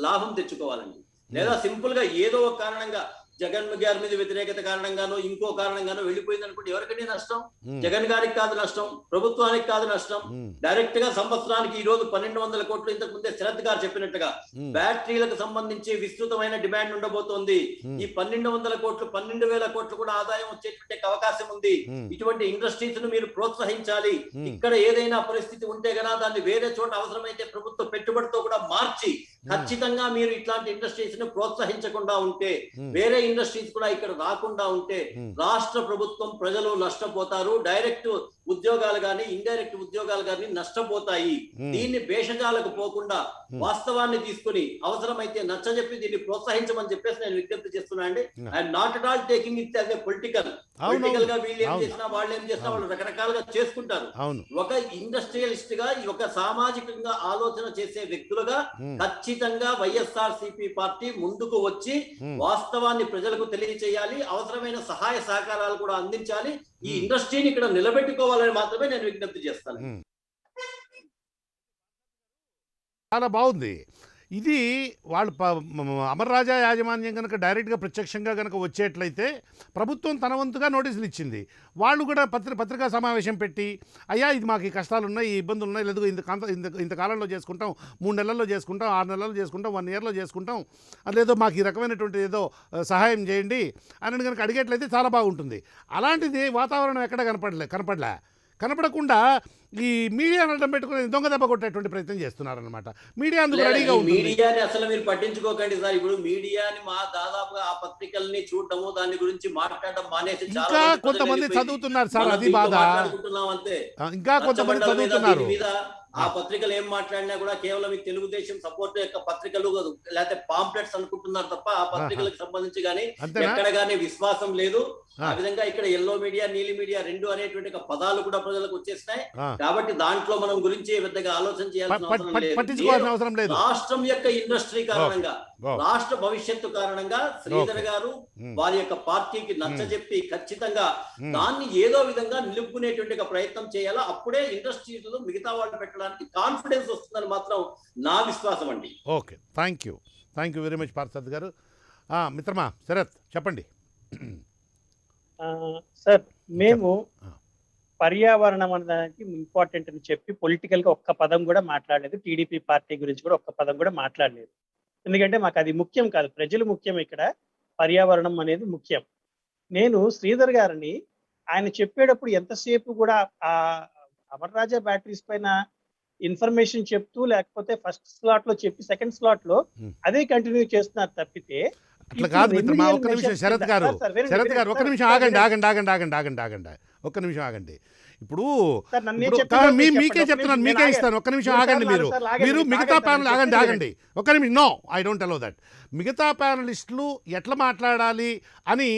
లాభం తెచ్చుకోవాలండి. లేదా సింపుల్ గా ఏదో ఒక కారణంగా జగన్ గారి మీద వ్యతిరేకత కారణంగానో ఇంకో కారణంగానో వెళ్ళిపోయింది అనుకోండి, ఎవరికైనా నష్టం? జగన్ గారికి కాదు నష్టం, ప్రభుత్వానికి కాదు నష్టం. డైరెక్ట్ గా సంవత్సరానికి ఈ రోజు 1200 కోట్లు ఇంతకు ముందే శరత్ గారు చెప్పినట్టుగా బ్యాటరీలకు సంబంధించి విస్తృతమైన డిమాండ్ ఉండబోతోంది. ఈ 1200 కోట్లు 12,000 కోట్లు కూడా ఆదాయం వచ్చేటువంటి అవకాశం ఉంది. ఇటువంటి ఇండస్ట్రీస్ ను మీరు ప్రోత్సహించాలి. ఇక్కడ ఏదైనా పరిస్థితి ఉంటే గనా దాన్ని వేరే చోట అవసరమైతే ప్రభుత్వ పెట్టుబడితో కూడా మార్చి ఖచ్చితంగా మీరు ఇట్లాంటి ఇండస్ట్రీస్ ను ప్రోత్సహించకుండా ఉంటే, వేరే ఇండస్ట్రీస్ కూడా ఇక్కడ రాకుండా ఉంటే రాష్ట్ర ప్రభుత్వం ప్రజలు నష్టపోతారు. డైరెక్ట్ ఉద్యోగాలు గాని ఇండైరెక్ట్ ఉద్యోగాలు గాని నష్టపోతాయి. దీన్ని భేషజాలకు పోకుండా వాస్తవాన్ని తీసుకుని అవసరమైతే నచ్చజెప్పి దీన్ని ప్రోత్సహించమని చెప్పేసి నేను విజ్ఞప్తి చేస్తున్నా అండి. I'm not at all taking it as a political గా వీళ్ళు ఏం చేసినా వాళ్ళు ఏం చేసినా వాళ్ళు రకరకాలుగా చేసుకుంటారు. ఒక ఇండస్ట్రియలిస్ట్ గా ఒక సామాజికంగా ఆలోచన చేసే వ్యక్తులుగా ఖచ్చితంగా వైఎస్ఆర్సీపీ పార్టీ ముందుకు వచ్చి వాస్తవాన్ని ప్రజలకు తెలియచేయాలి. అవసరమైన సహాయ సహకారాలు కూడా అందించాలి. ఈ ఇండస్ట్రీని ఇక్కడ నిలబెట్టుకోవాలని మాత్రమే నేను విజ్ఞప్తి చేస్తాను. చాలా బాగుంది. ఇది వాళ్ళు అమర్ రాజా యాజమాన్యం కనుక డైరెక్ట్గా ప్రత్యక్షంగా కనుక వచ్చేట్లయితే ప్రభుత్వం తన వంతుగా నోటీసులు ఇచ్చింది. వాళ్ళు కూడా పత్రికా సమావేశం పెట్టి అయ్యా ఇది మాకు ఈ కష్టాలు ఉన్నాయి, ఈ ఇబ్బందులు ఉన్నాయి, లేదు ఇంతకాలంలో చేసుకుంటాం, 3 నెలల్లో చేసుకుంటాం, 6 నెలల్లో చేసుకుంటాం, 1 ఇయర్లో చేసుకుంటాం, లేదో మాకు ఈ రకమైనటువంటి ఏదో సహాయం చేయండి అని కనుక అడిగేట్లయితే చాలా బాగుంటుంది. అలాంటిది వాతావరణం ఎక్కడ కనపడకుండా ఈ మీడియా అడ్డం పెట్టుకుని దొంగ దెబ్బ కొట్టేటువంటి ప్రయత్నం చేస్తున్నారనమాట. మీడియా అందుకు రెడీగా ఉంది. మీడియాని అసలు మీరు పట్టించుకోకండి సార్. ఇప్పుడు మీడియాని దాదాపుగా ఆ పత్రికల్ని చూడటము, దాని గురించి మాట్లాడడం మానేసి ఇంకా కొంతమంది చదువుతున్నారు సార్, అది బాధ. అంతే, ఇంకా కొంతమంది చదువుతున్నారు. ఆ పత్రికలు ఏం మాట్లాడినా కూడా కేవలం ఈ తెలుగుదేశం సపోర్ట్ యొక్క పత్రికలు లేకపోతే పాంప్లెట్స్ అనుకుంటున్నారు తప్ప ఆ పత్రికలకు సంబంధించి కానీ ఎక్కడ కానీ విశ్వాసం లేదు. ఆ విధంగా ఇక్కడ ఎల్లో మీడియా, నీలి మీడియా 2 అనేటువంటి పదాలు కూడా ప్రజలకు వచ్చేసినాయి. కాబట్టి దాంట్లో మనం గురించి పెద్దగా ఆలోచన చేయాల్సిన అవసరం లేదు. రాష్ట్రం యొక్క ఇండస్ట్రీ కారణంగా, రాష్ట్ర భవిష్యత్తు కారణంగా శ్రీధర్ గారు వారి యొక్క పార్టీకి నచ్చజెప్పి ఖచ్చితంగా దాన్ని ఏదో విధంగా నిలుపుకునేటువంటి ప్రయత్నం చేయాలా. అప్పుడే ఇండస్ట్రీలో మిగతా వాళ్ళు పెట్టడానికి కాన్ఫిడెన్స్ వస్తుందని మాత్రం నా విశ్వాసం అండి. Okay, thank you very much Parthasarathi గారు. మిత్రమా శరత్ చెప్పండి. సార్, మేము పర్యావరణం అనడానికి ఇంపార్టెంట్ అని చెప్పి పొలిటికల్ గా ఒక్క పదం కూడా మాట్లాడలేదు. టీడీపీ పార్టీ గురించి కూడా ఒక్క పదం కూడా మాట్లాడలేదు. ఎందుకంటే మాకు అది ముఖ్యం కాదు, ప్రజలు ముఖ్యం. ఇక్కడ పర్యావరణం అనేది ముఖ్యం. నేను శ్రీధర్ గారిని ఆయన చెప్పేటప్పుడు ఎంతసేపు కూడా ఆ అమర్ రాజా బ్యాటరీస్ పైన ఇన్ఫర్మేషన్ చెప్తూ, లేకపోతే ఫస్ట్ స్లాట్ లో చెప్పి సెకండ్ స్లాట్ లో అదే కంటిన్యూ చేస్తున్నారు తప్పితే అట్లా కాదు మిత్రమా. ఒక్క నిమిషం శరత్ గారు ఒక్క నిమిషం ఆగండి. ఇప్పుడు మీకే చెప్తున్నాను, మీకే ఇస్తాను. ఒక్క నిమిషం ఆగండి. మీరు మిగతా ప్యానల్ ఆగండి ఒక్క నిమిషం. No, I don't allow that. మిగతా ప్యానలిస్టులు ఎట్లా మాట్లాడాలి అని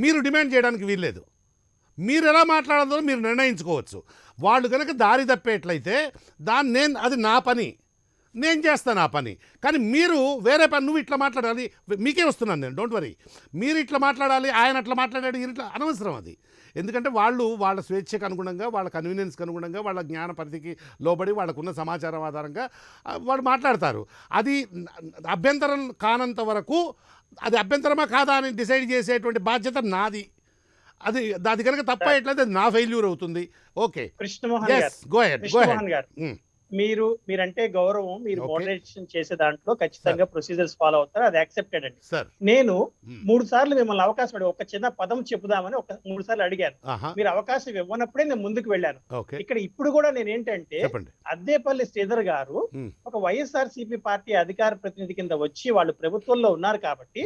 మీరు డిమాండ్ చేయడానికి వీల్లేదు. మీరు ఎలా మాట్లాడాలో మీరు నిర్ణయించుకోవచ్చు. వాళ్ళు కనుక దారి తప్పేట్లయితే అది నా పని, నేను చేస్తాను ఆ పని. కానీ మీరు వేరే పని, నువ్వు ఇట్లా మాట్లాడాలి, మీకే వస్తున్నాను నేను, డోంట్ వరీ. మీరు ఇట్లా మాట్లాడాలి, ఆయన అట్లా మాట్లాడాడు, ఇట్లా అనవసరం అది. ఎందుకంటే వాళ్ళ స్వేచ్ఛకు అనుగుణంగా, వాళ్ళ కన్వీనియన్స్కి అనుగుణంగా, వాళ్ళ జ్ఞాన పరిధికి లోబడి, వాళ్ళకున్న సమాచారం ఆధారంగా వాళ్ళు మాట్లాడతారు. అది అభ్యంతరం కానంత వరకు అది అభ్యంతరమా కాదా అని డిసైడ్ చేసేటువంటి బాధ్యత నాది. అది కనుక తప్ప ఎట్లయితే నా ఫెయిల్యూర్ అవుతుంది. ఓకే, కృష్ణమోహన్ గారు, మీరంటే గౌరవం, మీరు మోడరేషన్ చేసే దాంట్లో ఖచ్చితంగా ప్రొసీజర్స్ ఫాలో అవుతారు, అది యాక్సెప్టెడ్ అండి. నేను 3 సార్లు మిమ్మల్ని అవకాశం అడిగి ఒక చిన్న పదం చెబుదామని 3 సార్లు అడిగాను. మీరు అవకాశం ఇవ్వనప్పుడే నేను ముందుకు వెళ్ళాను. ఇక్కడ ఇప్పుడు కూడా నేను ఏంటంటే, అద్దేపల్లి శ్రీధర్ గారు ఒక వైఎస్ఆర్సీపీ పార్టీ అధికార ప్రతినిధి కింద వచ్చి వాళ్ళు ప్రభుత్వంలో ఉన్నారు కాబట్టి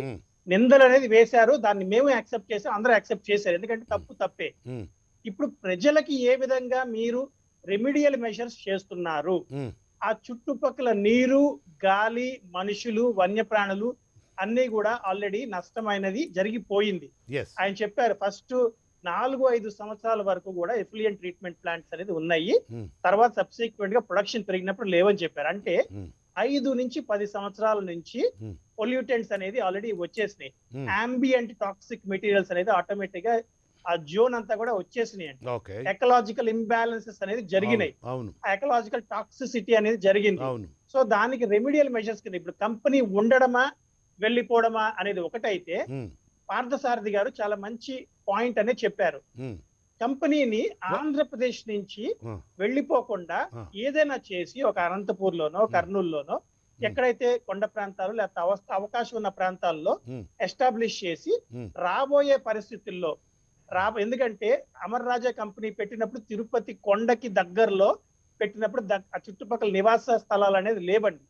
నిందలు అనేది వేశారు. దాన్ని మేము యాక్సెప్ట్ చేసాం, అందరూ యాక్సెప్ట్ చేశారు. ఎందుకంటే తప్పే. ఇప్పుడు ప్రజలకి ఏ విధంగా మీరు రెమిడియల్ మెషర్స్ చేస్తున్నారు, ఆ చుట్టుపక్కల నీరు, గాలి, మనుషులు, వన్యప్రాణులు అన్ని కూడా ఆల్రెడీ నష్టమైనది జరిగిపోయింది. ఆయన చెప్పారు ఫస్ట్ 4-5 సంవత్సరాల వరకు కూడా ఎఫ్లూయెంట్ ట్రీట్మెంట్ ప్లాంట్స్ అనేది ఉన్నాయి, తర్వాత సబ్సిక్వెంట్ గా ప్రొడక్షన్ పెరిగినప్పుడు లేవని చెప్పారు. అంటే 5 నుంచి 10 సంవత్సరాల నుంచి పొల్యూటెంట్స్ అనేది ఆల్రెడీ వచ్చేసినాయి. అంబియంట్ టాక్సిక్ మెటీరియల్స్ అనేది ఆటోమేటిక్ గా ఆ జోన్ అంతా కూడా వచ్చేసినాయి. ఎకలాజికల్ ఇంబ్యాలెన్సెస్ అనేది జరిగినాయి, ఎకలాజికల్ టాక్సిసిటీ అనేది జరిగింది. సో దానికి రెమిడియల్ మెజర్స్ కింద ఇప్పుడు కంపెనీ ఉండడమా వెళ్ళిపోవడమా అనేది ఒకటైతే, పార్థసారథి గారు చాలా మంచి పాయింట్ అనేది చెప్పారు. కంపెనీని ఆంధ్రప్రదేశ్ నుంచి వెళ్ళిపోకుండా ఏదైనా చేసి ఒక అనంతపూర్ లోనో, కర్నూలు లోనో, ఎక్కడైతే కొండ ప్రాంతాలు లేకపోతే అవకాశం ఉన్న ప్రాంతాల్లో ఎస్టాబ్లిష్ చేసి రాబోయే పరిస్థితుల్లో ఎందుకంటే అమర్ రాజా కంపెనీ పెట్టినప్పుడు తిరుపతి కొండకి దగ్గరలో పెట్టినప్పుడు ఆ చుట్టుపక్కల నివాస స్థలాలు అనేది లేవండి,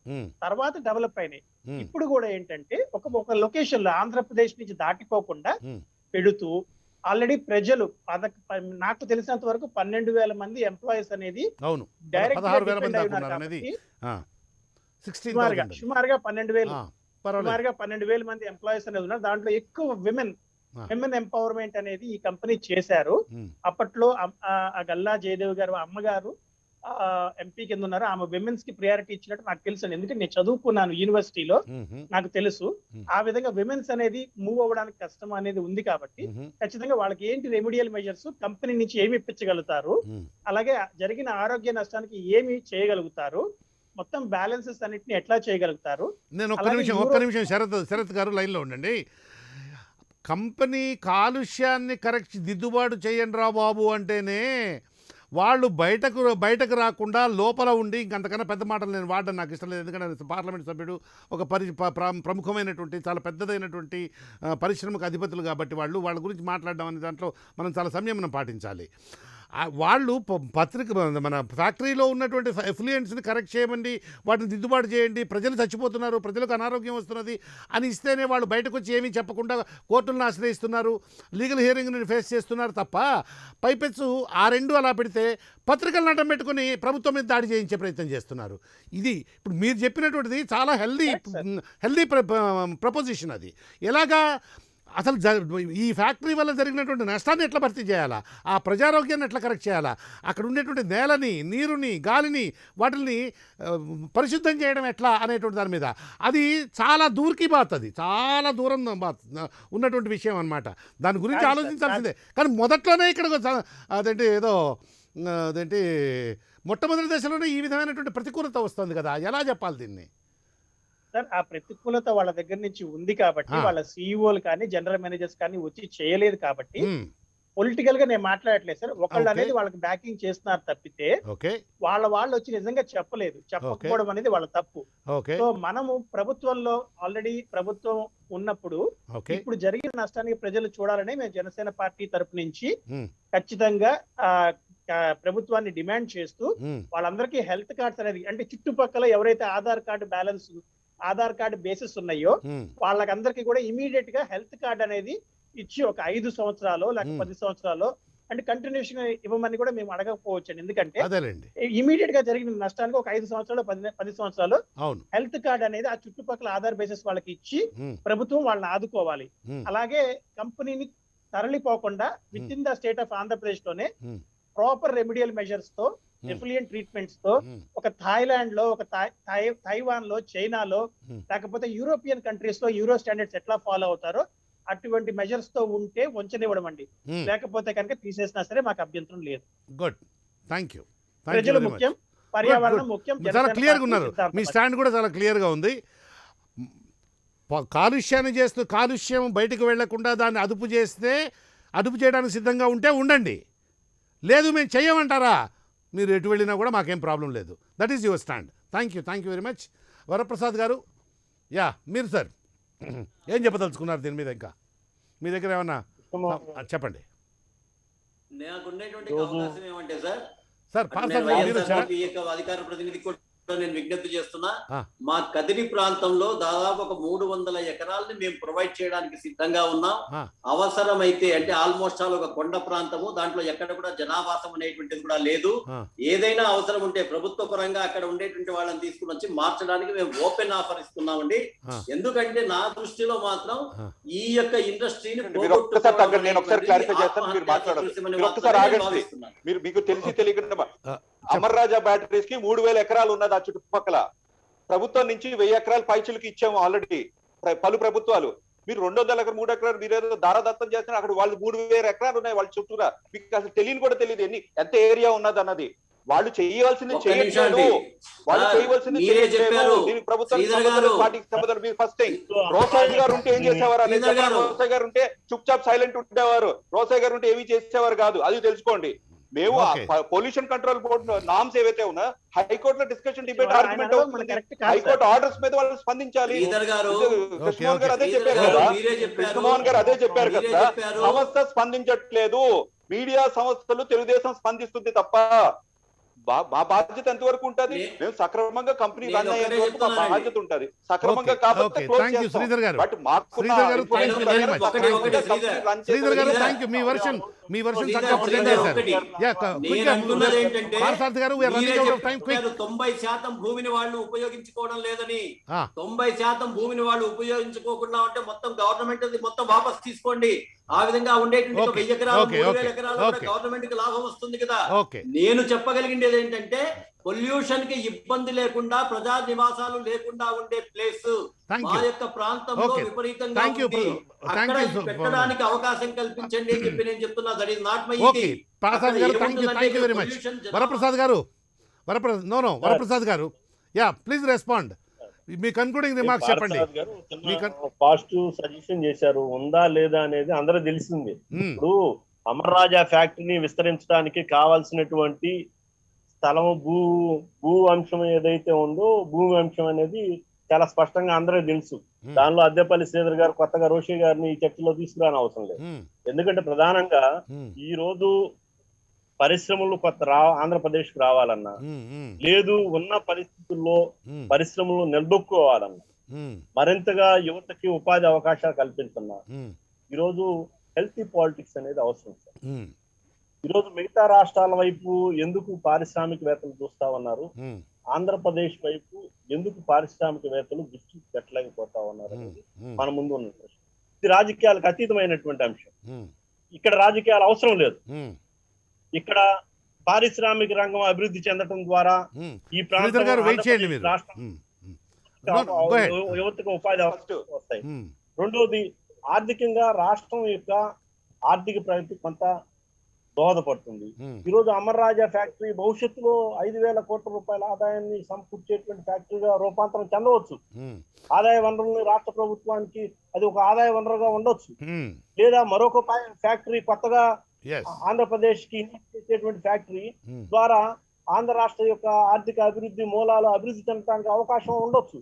తర్వాత డెవలప్ అయినాయి. ఇప్పుడు కూడా ఏంటంటే ఒక లొకేషన్ లో ఆంధ్రప్రదేశ్ నుంచి దాటిపోకుండా పెడుతూ ఆల్రెడీ ప్రజలు నాకు తెలిసినంత వరకు 12,000 మంది ఎంప్లాయీస్ అనేది డైరెక్ట్ సుమారుగా 12,000 మంది ఎంప్లాయీస్ అనేది ఉన్నారు. దాంట్లో ఎక్కువ విమెన్ ఎంపవర్మెంట్ అనేది ఈ కంపెనీ చేశారు. అప్పట్లో గల్లా జయదేవ్ గారు అమ్మగారు ఎంపీ కింద ఉన్నారు. ఆమె విమెన్స్ కి ప్రియారిటీ ఇచ్చినట్టు నాకు తెలుసు, ఎందుకంటే నేను చదువుకున్నాను యూనివర్సిటీలో, నాకు తెలుసు. ఆ విధంగా విమెన్స్ అనేది మూవ్ అవ్వడానికి కష్టం అనేది ఉంది కాబట్టి ఖచ్చితంగా వాళ్ళకి ఏంటి రెమిడియల్ మెజర్స్, కంపెనీ నుంచి ఏమి ఇప్పించగలుగుతారు, అలాగే జరిగిన ఆరోగ్య నష్టానికి ఏమి చేయగలుగుతారు, మొత్తం బ్యాలెన్సెస్ అన్నిటిని ఎట్లా చేయగలుగుతారు? నేను ఒక్క అలాగే నిమిషం శరత్ గారు లైన్లో ఉండండి. కంపెనీ కాలుష్యాన్ని దిద్దుబాటు చేయండి రా బాబు అంటేనే వాళ్ళు బయటకు రాకుండా లోపల ఉండి ఇంకంతకన్నా పెద్ద మాటలు నేను వాడడం నాకు ఇష్టం లేదు. ఎందుకంటే పార్లమెంట్ సభ్యుడు ఒక ప్రముఖమైనటువంటి చాలా పెద్దదైనటువంటి పరిశ్రమకు అధిపతులు కాబట్టి వాళ్ళ గురించి మాట్లాడడం అనే దాంట్లో మనం చాలా సంయమనం పాటించాలి. వాళ్ళు మన ఫ్యాక్టరీలో ఉన్నటువంటి ఎఫ్లూయెంట్స్ని కరెక్ట్ చేయమండి, వాటిని దిద్దుబాటు చేయండి, ప్రజలు చచ్చిపోతున్నారు, ప్రజలకు అనారోగ్యం వస్తున్నది అని ఇస్తేనే వాళ్ళు బయటకు వచ్చి ఏమీ చెప్పకుండా కోర్టులను ఆశ్రయిస్తున్నారు, లీగల్ హియరింగ్ని ఫేస్ చేస్తున్నారు తప్ప పైపెచ్చు ఆ రెండు అలా పెడితే పత్రికలను అడ్డం పెట్టుకుని ప్రభుత్వం మీద దాడి చేయించే ప్రయత్నం చేస్తున్నారు. ఇది ఇప్పుడు మీరు చెప్పినటువంటిది చాలా హెల్దీ ప్రపోజిషన్. అది ఎలాగా అసలు ఈ ఫ్యాక్టరీ వల్ల జరిగినటువంటి నష్టాన్ని ఎట్లా భర్తీ చేయాలా, ఆ ప్రజారోగ్యాన్ని ఎట్లా కరెక్ట్ చేయాలా, అక్కడ ఉండేటువంటి నేలని, నీరుని, గాలిని, వాటిని పరిశుద్ధం చేయడం ఎట్లా అనేటువంటి దాని మీద అది చాలా బాత్, అది చాలా దూరం ఉన్నటువంటి విషయం అన్నమాట. దాని గురించి ఆలోచించాల్సిందే. కానీ మొదట్లోనే ఇక్కడ అదేంటి మొట్టమొదటి దశలోనే ఈ విధమైనటువంటి ప్రతికూలత వస్తుంది కదా, ఎలా చెప్పాలి దీన్ని? సార్, ఆ ప్రతికూలత వాళ్ళ దగ్గర నుంచి ఉంది కాబట్టి వాళ్ళ సీఈఓలు కానీ జనరల్ మేనేజర్స్ కానీ వచ్చి చేయలేదు కాబట్టి పొలిటికల్ గా నేను మాట్లాడట్లేదు సార్. ఒకళ్ళు అనేది వాళ్ళకి బ్యాకింగ్ చేస్తున్నారు తప్పితే వాళ్ళు వచ్చి నిజంగా చెప్పకపోవడం అనేది వాళ్ళ తప్పు. సో మనము ప్రభుత్వంలో ఆల్రెడీ ప్రభుత్వం ఉన్నప్పుడు ఇప్పుడు జరిగిన నష్టానికి ప్రజలు చూడాలని మేము జనసేన పార్టీ తరపు నుంచి ఖచ్చితంగా ప్రభుత్వాన్ని డిమాండ్ చేస్తూ వాళ్ళందరికీ హెల్త్ కార్డ్స్ అనేది, అంటే చుట్టుపక్కల ఎవరైతే ఆధార్ కార్డు బేసిస్ ఉన్నాయో వాళ్ళకందరికీ కూడా ఇమీడియట్ గా హెల్త్ కార్డ్ అనేది ఇచ్చి ఒక 5 సంవత్సరాలు లేక 10 సంవత్సరాలు అంటే కంటిన్యూషన్ ఇవ్వమని కూడా మేము అడగకపోవచ్చు. ఎందుకంటే ఇమీడియట్ గా జరిగిన నష్టానికి ఒక 5 సంవత్సరాలు 10 సంవత్సరాలు హెల్త్ కార్డ్ అనేది ఆ చుట్టుపక్కల ఆధార్ బేసిస్ వాళ్ళకి ఇచ్చి ప్రభుత్వం వాళ్ళని ఆదుకోవాలి. అలాగే కంపెనీని తరలిపోకుండా within the state of Andhra Pradesh లోనే ప్రాపర్ రెమిడియల్ మెజర్స్ తో, ఎఫ్లియంట్ ట్రీట్మెంట్స్ తో ఒక థాయిలాండ్ లో, ఒక తైవాన్ లో, చైనాలో, లేకపోతే యూరోపియన్ కంట్రీస్ లో యూరో స్టాండర్డ్స్ ఎట్లా ఫాలో అవుతారో అటువంటి మెజర్స్ తో ఉంటే వంచనివ్వడం అండి. లేకపోతే కనుక తీసేసినా సరే మాకు అభ్యంతరం లేదు. Good, thank you. ప్రజలు ముఖ్యం, పర్యావరణం ముఖ్యం. చాలా క్లియర్గా ఉన్నారు, మీ స్టాండ్ కూడా చాలా క్లియర్గా ఉంది. కాలుష్యం బయటకు వెళ్లకుండా దాన్ని అదుపు చేయడానికి సిద్ధంగా ఉంటే ఉండండి, లేదు మేము చెయ్యమంటారా, మీరు ఎటు వెళ్ళినా కూడా మాకేం ప్రాబ్లం లేదు. That is your stand. Thank you very much. Varaprasad గారు, మీరు సార్ ఏం చెప్పదలుచుకున్నారు దీని మీద? ఇంకా మీ దగ్గర ఏమన్నా చెప్పండి. నాకున్నటువంటి అవకాశం ఏమంటే సార్ అధికార ప్రతినిధి కూడా నేను విజ్ఞప్తి చేస్తున్నా, మా కదిరి ప్రాంతంలో దాదాపు ఒక 300 ఎకరాలని మేము ప్రొవైడ్ చేయడానికి సిద్ధంగా ఉన్నాం. అవసరమైతే అంటే ఆల్మోస్ట్ ఆల్ ఒక కొండ ప్రాంతము, దాంట్లో ఎక్కడ కూడా జనావాసం అనేటువంటిది కూడా లేదు. ఏదైనా అవసరం ఉంటే ప్రభుత్వ పరంగా అక్కడ ఉండేటువంటి వాళ్ళని తీసుకుని వచ్చి మార్చడానికి మేము ఓపెన్ ఆఫర్ ఇస్తున్నామండి. ఎందుకంటే నా దృష్టిలో మాత్రం ఈ యొక్క ఇండస్ట్రీని మీకు తెలిసి తెలియకుండా అమర్ రాజా బ్యాటరీస్ కి 3000 ఎకరాలు ఉన్నది ఆ చుట్టుపక్కల. ప్రభుత్వం నుంచి 1000 ఎకరాలు పైచులకి ఇచ్చాము ఆల్రెడీ పలు ప్రభుత్వాలు. మీరు 200 ఎకరాలు 3 ఎకరాలు మీరేదో దారదత్తం చేస్తున్నారు. అక్కడ వాళ్ళు 3000 ఎకరాలు ఉన్నాయి వాళ్ళ చుట్టూరా. మీకు అసలు తెలియని కూడా తెలియదు ఎంత ఏరియా ఉన్నది అన్నది. వాళ్ళు చేయవలసింది చేయట్లేదు, వాళ్ళు చేయవలసింది చేయట్లేదు. దీనికి ప్రభుత్వం పార్టీకి సంబంధం. మీరు ఫస్ట్ థింగ్, రోసయ్య గారు ఉంటే ఏం చేసేవారు అనేది, రోసయ్య గారు ఉంటే చుప్ చాప్ సైలెంట్ ఉండేవారు, రోసయ్య గారు ఉంటే ఏమీ చేసేవారు కాదు, అది తెలుసుకోండి. మేము పొల్యూషన్ కంట్రోల్ బోర్డు నామ్స్ ఏవైతే ఉన్నా హైకోర్టులో డిస్కషన్ డిబేట్ ఆర్గ్యుమెంట్ అవుతుంది. హైకోర్టు ఆర్డర్స్ మీద వాళ్ళు స్పందించాలి. కృష్ణమోహన్ గారు అదే చెప్పారు కదా, కృష్ణమోహన్ గారు అదే చెప్పారు కదా, సంస్థ స్పందించట్లేదు, మీడియా సంస్థలు తెలుగుదేశం స్పందిస్తుంది తప్ప మా బాధ్యత ఎంతవరకు ఉంటది? మేము సక్రమంగా కంపెనీ రన్ అయ్యేంత వరకు మా బాధ్యత ఉంటది. సక్రమంగా కాకపోతే మీ వర్షన్ చక్కగా ప్రజెంట్ చేశారు. 90% భూమిని వాళ్ళు ఉపయోగించుకోవడం లేదని, 90% భూమిని వాళ్ళు ఉపయోగించుకోకుండా ఉంటే మొత్తం గవర్నమెంట్ మొత్తం వాపస్ తీసుకోండి. ఆ విధంగా ఉండేటువంటి 1000 ఎకరాలు 3000 ఎకరాలు గవర్నమెంట్ కి లాభం వస్తుంది కదా. నేను చెప్పగలిగిండేది ఏంటంటే పొల్యూషన్ కి ఇబ్బంది లేకుండా, ప్రజా నివాసాలు లేకుండా ఉండే ప్లేస్ మా యొక్క ప్రాంతంలో విపరీతంగా పెట్టడానికి అవకాశం కల్పించండి అని చెప్పి నేను చెప్తున్నా. That is not my Varaprasad గారు, వరప్రసాద్ గారు yeah please respond. Me concluding remarks చెప్పండి. పార్థసారథి గారు పాజిటివ్ సజెషన్ చేశారు, ఉందా లేదా అనేది అందరూ తెలిసింది. ఇప్పుడు అమర్ రాజా ఫ్యాక్టరీని విస్తరించడానికి కావాల్సినటువంటి స్థలం భూ అంశం ఏదైతే ఉందో, భూమి అంశం అనేది చాలా స్పష్టంగా అందరూ తెలుసు. దానిలో అద్దెపల్లి శ్రీధర్ గారు కొత్తగా రోషి గారిని ఈ చర్చలో తీసుకురాని అవసరం లేదు. ఎందుకంటే ప్రధానంగా ఈ రోజు పరిశ్రమలు ఆంధ్రప్రదేశ్ కు రావాలన్నా, లేదు ఉన్న పరిస్థితుల్లో పరిశ్రమలు నిలదొక్కుకోవాలన్నా, మరింతగా యువతకి ఉపాధి అవకాశాలు కల్పించన్నా ఈరోజు హెల్తీ పాలిటిక్స్ అనేది అవసరం. ఈరోజు మిగతా రాష్ట్రాల వైపు ఎందుకు పారిశ్రామికవేత్తలు చూస్తా ఉన్నారు, ఆంధ్రప్రదేశ్ వైపు ఎందుకు పారిశ్రామికవేత్తలు దృష్టి పెట్టలేకపోతా ఉన్నారు అనేది మన ముందు ఉన్న ప్రశ్న. ఇది రాజకీయాలకు అతీతమైనటువంటి అంశం. ఇక్కడ రాజకీయాలు అవసరం లేదు. ఇక్కడ పారిశ్రామిక రంగం అభివృద్ధి చెందడం ద్వారా ఈ ప్రాంతం యువతకు ఉపాధి అవకాశాలు వస్తాయి. రెండోది, ఆర్థికంగా రాష్ట్రం యొక్క ఆర్థిక ప్రగతి కొంత దోహదపడుతుంది. ఈరోజు అమర్ రాజా ఫ్యాక్టరీ భవిష్యత్తులో 5,000 కోట్ల రూపాయల ఆదాయాన్ని సమకూర్చేటువంటి ఫ్యాక్టరీగా రూపాంతరం చెందవచ్చు. ఆదాయ వనరుల్ని రాష్ట్ర ప్రభుత్వానికి అది ఒక ఆదాయ వనరుగా ఉండొచ్చు. లేదా మరొక ఫ్యాక్టరీ కొత్తగా ఆంధ్రప్రదేశ్ కి ఇన్వెస్ట్ చేసేటువంటి ఫ్యాక్టరీ ద్వారా ఆంధ్ర రాష్ట్ర యొక్క ఆర్థిక అభివృద్ధి మూలాలు అభివృద్ధి చెందడానికి అవకాశం ఉండొచ్చు.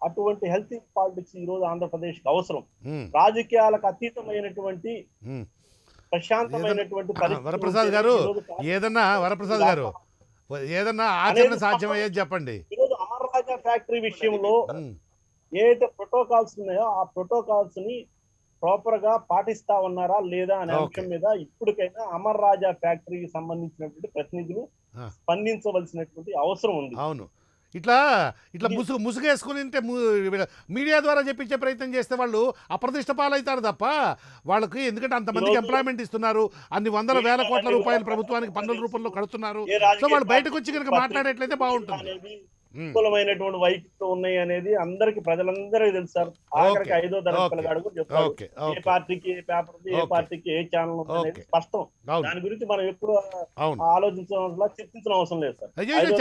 అటువంటి హెల్తీ పాలిటిక్స్ ఈ రోజు ఆంధ్రప్రదేశ్ కి అవసరం. రాజకీయాలకు అతీతమైనటువంటి ప్రశాంతమైనటువంటి వరప్రసాద్ గారు ఏదన్నా ఆచరణ సాధ్యమయ్యేది చెప్పండి. ఈరోజు అమర్ రాజా ఫ్యాక్టరీ విషయంలో ఏదైతే ప్రోటోకాల్స్ ఉన్నాయో ఆ ప్రోటోకాల్స్ ని ప్రాపర్ గా పాటిస్తా ఉన్నారా లేదా అనే అంశం మీద ఇప్పటికైనా అమర్ రాజా ఫ్యాక్టరీకి సంబంధించినటువంటి ప్రతినిధులు స్పందించవలసినటువంటి అవసరం ఉంది. అవును, ఇట్లా ముసుగేసుకుని మీడియా ద్వారా చెప్పించే ప్రయత్నం చేస్తే వాళ్ళు అప్రతిష్ట పాలవుతారు తప్ప వాళ్ళకి, ఎందుకంటే అంతమందికి ఎంప్లాయ్మెంట్ ఇస్తున్నారు, అన్ని వందల వేల కోట్ల రూపాయలు ప్రభుత్వానికి పన్నుల రూపంలో కడుతున్నారు. సో వాళ్ళు బయటకు వచ్చి కనుక మాట్లాడేట్లయితే బాగుంటుంది. అనుకూలమైనటువంటి వైఖరితో ఉన్నాయి అనేది అందరికి ప్రజలందరికీ తెలుసు సార్. ఆఖరికి 5వ తరగతి పిల్లగాడు కూడా చెప్తారు ఏ పార్టీకి ఏ పేపర్ ఉంది, ఏ పార్టీకి ఏ ఛానల్ ఉంది అనేది స్పష్టం. దాని గురించి మనం ఎప్పుడు ఆలోచించడం చర్చించిన అవసరం లేదు సార్.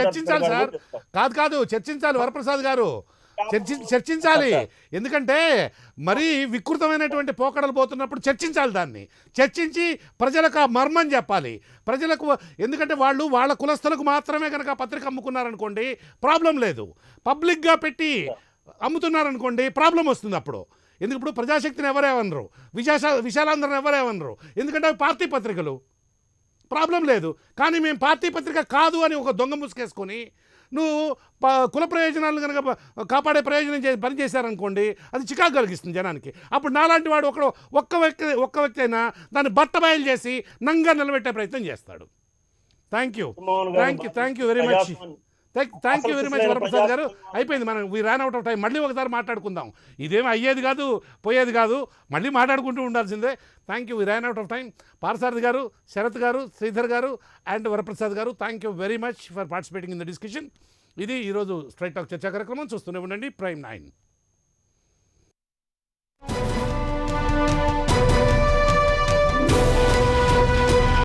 చర్చించాలి సార్, కాదు చర్చించాలి వరప్రసాద్ గారు, చర్చించాలి. ఎందుకంటే మరీ వికృతమైనటువంటి పోకడలు పోతున్నప్పుడు చర్చించాలి, దాన్ని చర్చించి ప్రజలకు ఆ మర్మం చెప్పాలి ప్రజలకు. ఎందుకంటే వాళ్ళు వాళ్ళ కులస్తులకు మాత్రమే కనుక పత్రిక అమ్ముకున్నారనుకోండి ప్రాబ్లం లేదు, పబ్లిక్గా పెట్టి అమ్ముతున్నారనుకోండి ప్రాబ్లం వస్తుంది అప్పుడు. ఎందుకు ఇప్పుడు ప్రజాశక్తిని ఎవరేమనరు, విశాలాంధ్రను ఎవరేమనరు, ఎందుకంటే అవి పార్టీ పత్రికలు, ప్రాబ్లం లేదు. కానీ మేము పార్టీ పత్రిక కాదు అని ఒక దొంగ ముసుకేసుకొని నువ్వు కుల ప్రయోజనాలు కనుక కాపాడే ప్రయోజనం పనిచేశారనుకోండి అది చికాకు కలిగిస్తుంది జనానికి. అప్పుడు నాలాంటి వాడు ఒక్క వ్యక్తి అయినా దాన్ని బట్టబయలు చేసి నంగా నిలబెట్టే ప్రయత్నం చేస్తాడు. Thank you very much. Thank you very much Varaprasad గారు. అయిపోయింది, మనం we ran out of time. మళ్ళీ ఒకసారి మాట్లాడుకుందాం, ఇదేమీ అయ్యేది కాదు పోయేది కాదు, మళ్ళీ మాట్లాడుకుంటూ ఉండాల్సిందే. Thank you, we ran out of time. Parthasarathi గారు, శరత్ గారు, శ్రీధర్ గారు అండ్ వరప్రసాద్ గారు, thank you very much for participating in the discussion. ఇది ఈరోజు స్ట్రైట్ టాక్ చర్చా కార్యక్రమం. చూస్తూనే ఉండండి Prime 9.